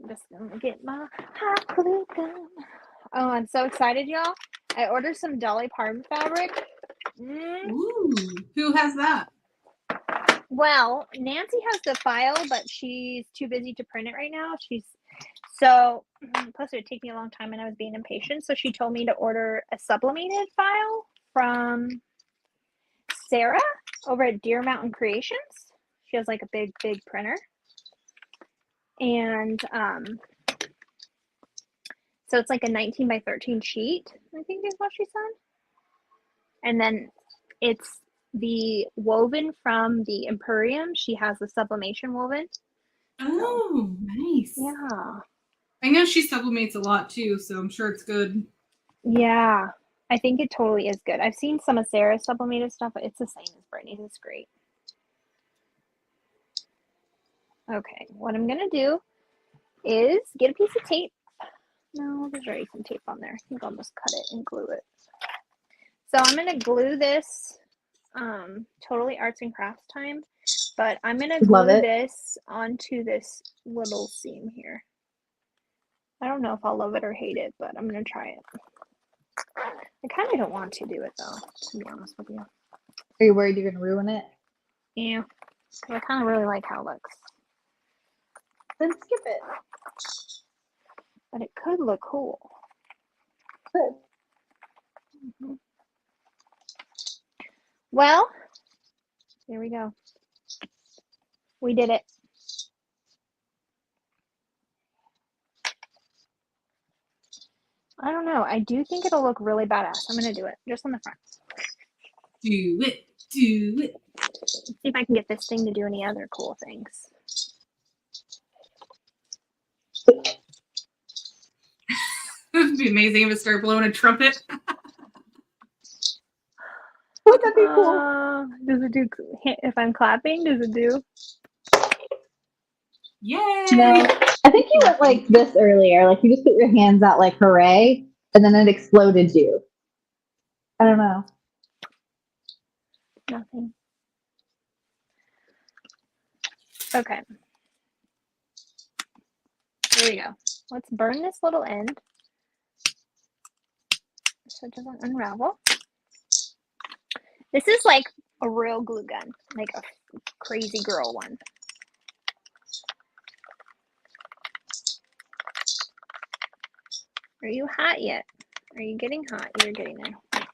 C: I'm just gonna get my hot glue gun. Oh, I'm so excited, y'all. I ordered some Dolly Parton fabric.
B: Ooh, who has that?
C: Well, Nancy has the file, but she's too busy to print it right now. So plus it would take me a long time and I was being impatient. So she told me to order a sublimated file from Sarah over at Deer Mountain Creations. She has like a big printer. And so it's like a 19 by 13 sheet, I think is what she said. And then it's the woven from the Emporium. She has the sublimation woven.
B: Oh, nice.
C: Yeah.
B: I know she sublimates a lot too, so I'm sure it's good.
C: Yeah. I think it totally is good. I've seen some of Sarah's sublimated stuff, but it's the same as Brittany's. It's great. Okay, what I'm gonna do is get a piece of tape. No, there's already some tape on there. I think I'll just cut it and glue it. So I'm gonna glue this totally arts and crafts time, but I'm gonna glue this onto this little seam here. I don't know if I'll love it or hate it, but I'm gonna try it. I kind of don't want to do it though, to be honest with you.
D: Are you worried you're gonna ruin it?
C: Yeah, because I kind of really like how it looks.
D: Then skip it.
C: But it could look cool.
D: Good.
C: Mm-hmm. Well, here we go. We did it. I don't know. I do think it'll look really badass. I'm going to do it just on the front.
B: Do it. Do it.
C: Let's see if I can get this thing to do any other cool things.
B: It'd be amazing if it started blowing a trumpet.
D: Wouldn't that be cool?
C: Does it do, if I'm clapping, does it do?
B: Yay!
D: No. I think you went like this earlier. Like you just put your hands out like hooray, and then it exploded you. I don't know.
C: Nothing. Okay. Here we go. Let's burn this little end so it doesn't unravel. This is like a real glue gun, like a crazy girl one. Are you hot yet? Are you getting hot? You're getting there.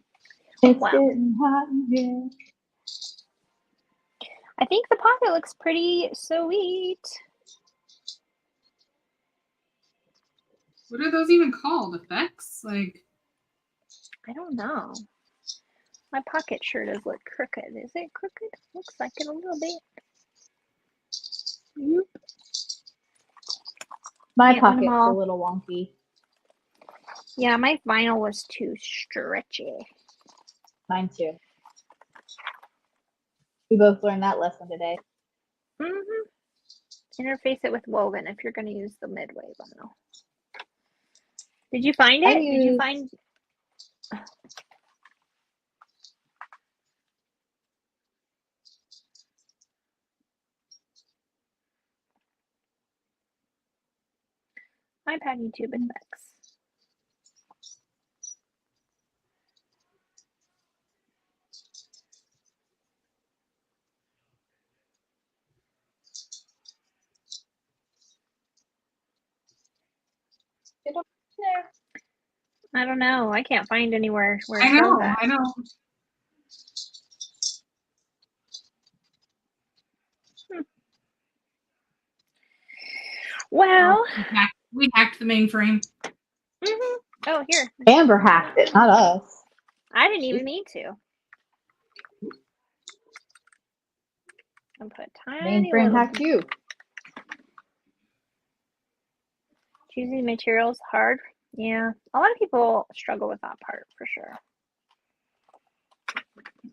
D: It's
C: Wow.
D: getting hot in here.
C: I think the pocket looks pretty sweet.
B: What are those even called? Effects? Like,
C: I don't know. My pocket sure does look crooked. Is it crooked? Looks like it a little bit. Yep.
D: My
C: Can't win 'em
D: pocket's a
C: all.
D: little wonky.
C: Yeah, my vinyl was too stretchy.
D: Mine too. We both learned that lesson today.
C: Interface it with woven if you're going to use the midway vinyl. Did you find
D: I
C: it? Did you
D: used-
C: find? iPad YouTube effects.
D: Get up there.
C: I don't know. I can't find anywhere where it
B: I
C: shows
B: know,
C: that.
B: I know.
C: Well,
B: We hacked the mainframe.
C: oh, here.
D: Amber hacked it, not us.
C: I didn't even need to. And put tiny
D: Mainframe
C: little
D: hacked you.
C: choosing materials hard. Yeah, a lot of people struggle with that part for sure.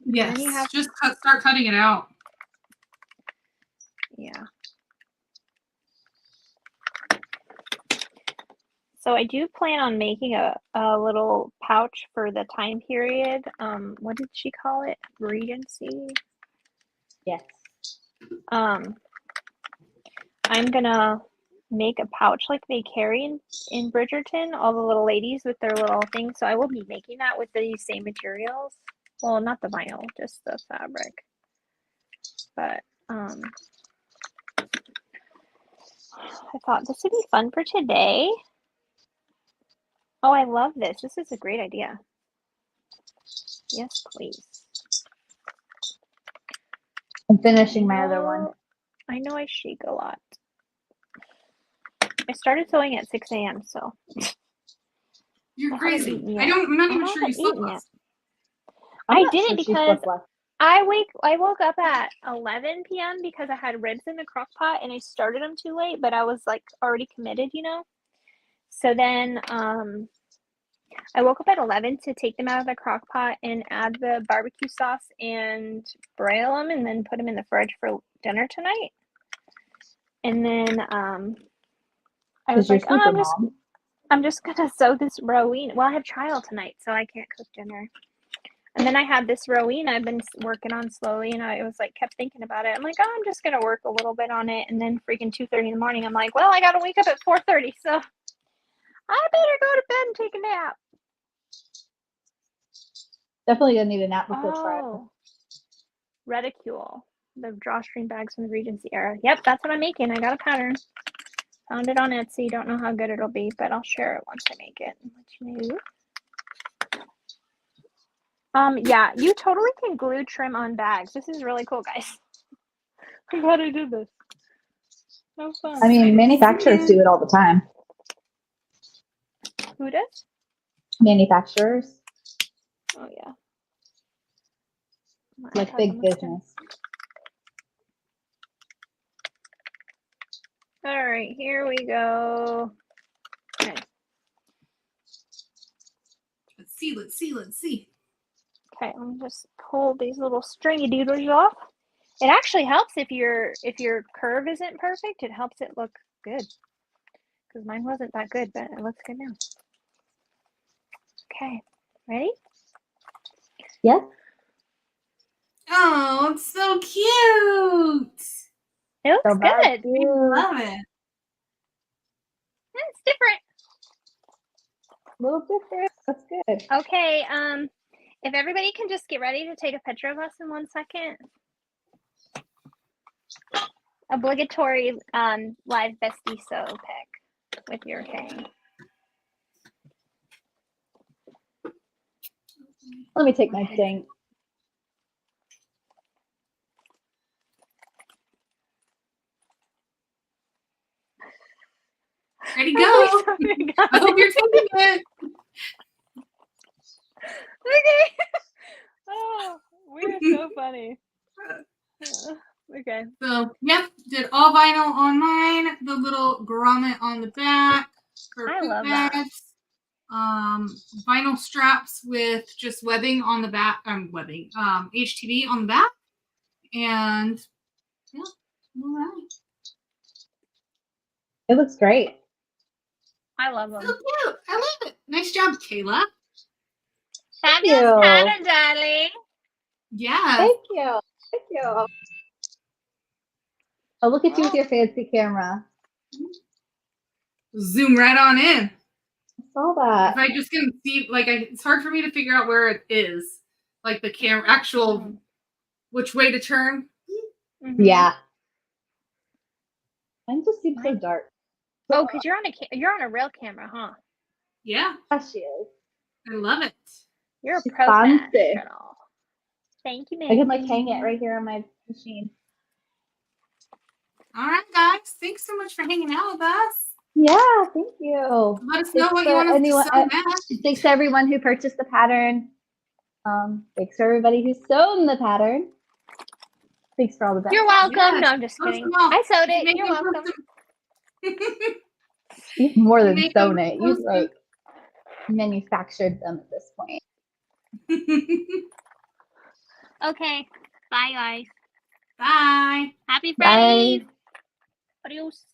B: Yes.
C: then you have-
B: Just start cutting it out.
C: Yeah. So I do plan on making a little pouch for the time period. What did she call it? Regency.
D: Yes.
C: I'm gonna make a pouch like they carry in Bridgerton, all the little ladies with their little things. So I will be making that with these same materials. Well, not the vinyl, just the fabric. But I thought this would be fun for today. Oh, I love this. This is a great idea. Yes, please.
D: I'm finishing my other one.
C: I know I shake a lot. I started sewing at 6 a.m. So
B: You're
C: I haven't
B: crazy.
C: eaten yet.
B: I'm not
C: I
B: even sure you
C: haven't
B: slept
C: eaten
B: last.
D: I'm
C: I
D: not
C: did
D: sure
C: it
D: she
C: because
D: slept last.
C: I woke up at 11 p.m. because I had ribs in the crock pot and I started them too late, but I was like already committed, you know. So then I woke up at 11 to take them out of the crock pot and add the barbecue sauce and broil them and then put them in the fridge for dinner tonight. And then I was
D: Because you're
C: like, oh,
D: super mom.
C: I'm just gonna sew this rowena. Well, I have trial tonight, so I can't cook dinner. And then I had this rowena I've been working on slowly, and I was like, kept thinking about it. I'm like, oh, I'm just gonna work a little bit on it, and then freaking 2:30 in the morning, I'm like, well, I gotta wake up at 4:30, so I better go to bed and take a nap.
D: Definitely gonna need a nap before trial.
C: Oh, reticule, the drawstring bags from the Regency era. Yep, that's what I'm making. I got a pattern. Found it on Etsy. Don't know how good it'll be, but I'll share it once I make it and let you know. Yeah, you totally can glue trim on bags. This is really cool, guys. I'm glad I did this. So fun.
D: I mean, manufacturers do it all the time.
C: Who does?
D: Manufacturers,
C: Oh yeah. My
D: like
C: iPad's
D: big
C: almost done.
D: business.
C: All right, here we go. Okay.
B: Let's see.
C: Okay, let me just pull these little stringy doodles off. It actually helps if your curve isn't perfect. It helps it look good. Because mine wasn't that good, but it looks good now. Okay, ready?
D: Yes.
B: Oh, it's so cute.
C: It looks
D: So
C: good.
D: cute.
B: Love it.
C: It's different.
D: A little different. That's good.
C: Okay, if everybody can just get ready to take a picture of us in 1 second. Obligatory live bestie sew pic with your thing.
D: Let me take my thing.
B: Ready, go.
C: Sorry,
B: I hope you're taking it.
C: Okay. Oh, we're so funny. Okay.
B: So, yep, did all vinyl on mine. The little grommet on the back for
C: I
B: poop
C: love that.
B: bags. Vinyl straps with just webbing on the back. HTV on the back. And, yeah, all right.
D: It looks great.
C: I love
B: So
C: them.
B: cute. I love it. Nice job, Kayla.
C: Fabulous
D: you.
C: pattern, darling.
B: Yeah.
D: Thank you. Thank you. Oh, look at you with your fancy camera.
B: Zoom right on in.
D: I saw that.
B: If I just can see, like, it's hard for me to figure out where it is. Like the camera, actual, which way to turn.
C: Mhm.
D: Yeah. Mine just seems so dark.
C: Oh, because you're on a real camera, huh?
B: Yeah,
D: Yeah, she is.
B: I love it.
C: You're a
D: She's
C: professional.
D: fancy.
C: Thank you,
D: I
C: man.
D: can like hang it right here on my machine.
B: All right, guys. Thanks so much for hanging out with us.
D: Yeah, thank you.
B: Let us know
D: Thanks
B: what you
D: for
B: want us to
D: anyone-
B: sew next.
D: Thanks to everyone who purchased the pattern. Thanks for everybody who's sewn the pattern. Thanks for all the best.
C: You're welcome.
B: Yes,
C: No, I'm just
B: post
C: kidding.
B: them all.
C: I sewed
B: You
C: it.
B: make
C: You're
B: them
C: welcome.
B: post
D: You've more
B: You
D: than
B: make
D: sewn
B: them
D: it. You've
B: post
D: like manufactured them at this point.
B: them.
C: Okay. Bye, guys.
B: Bye.
C: Happy
D: Bye.
C: Friday. Adios.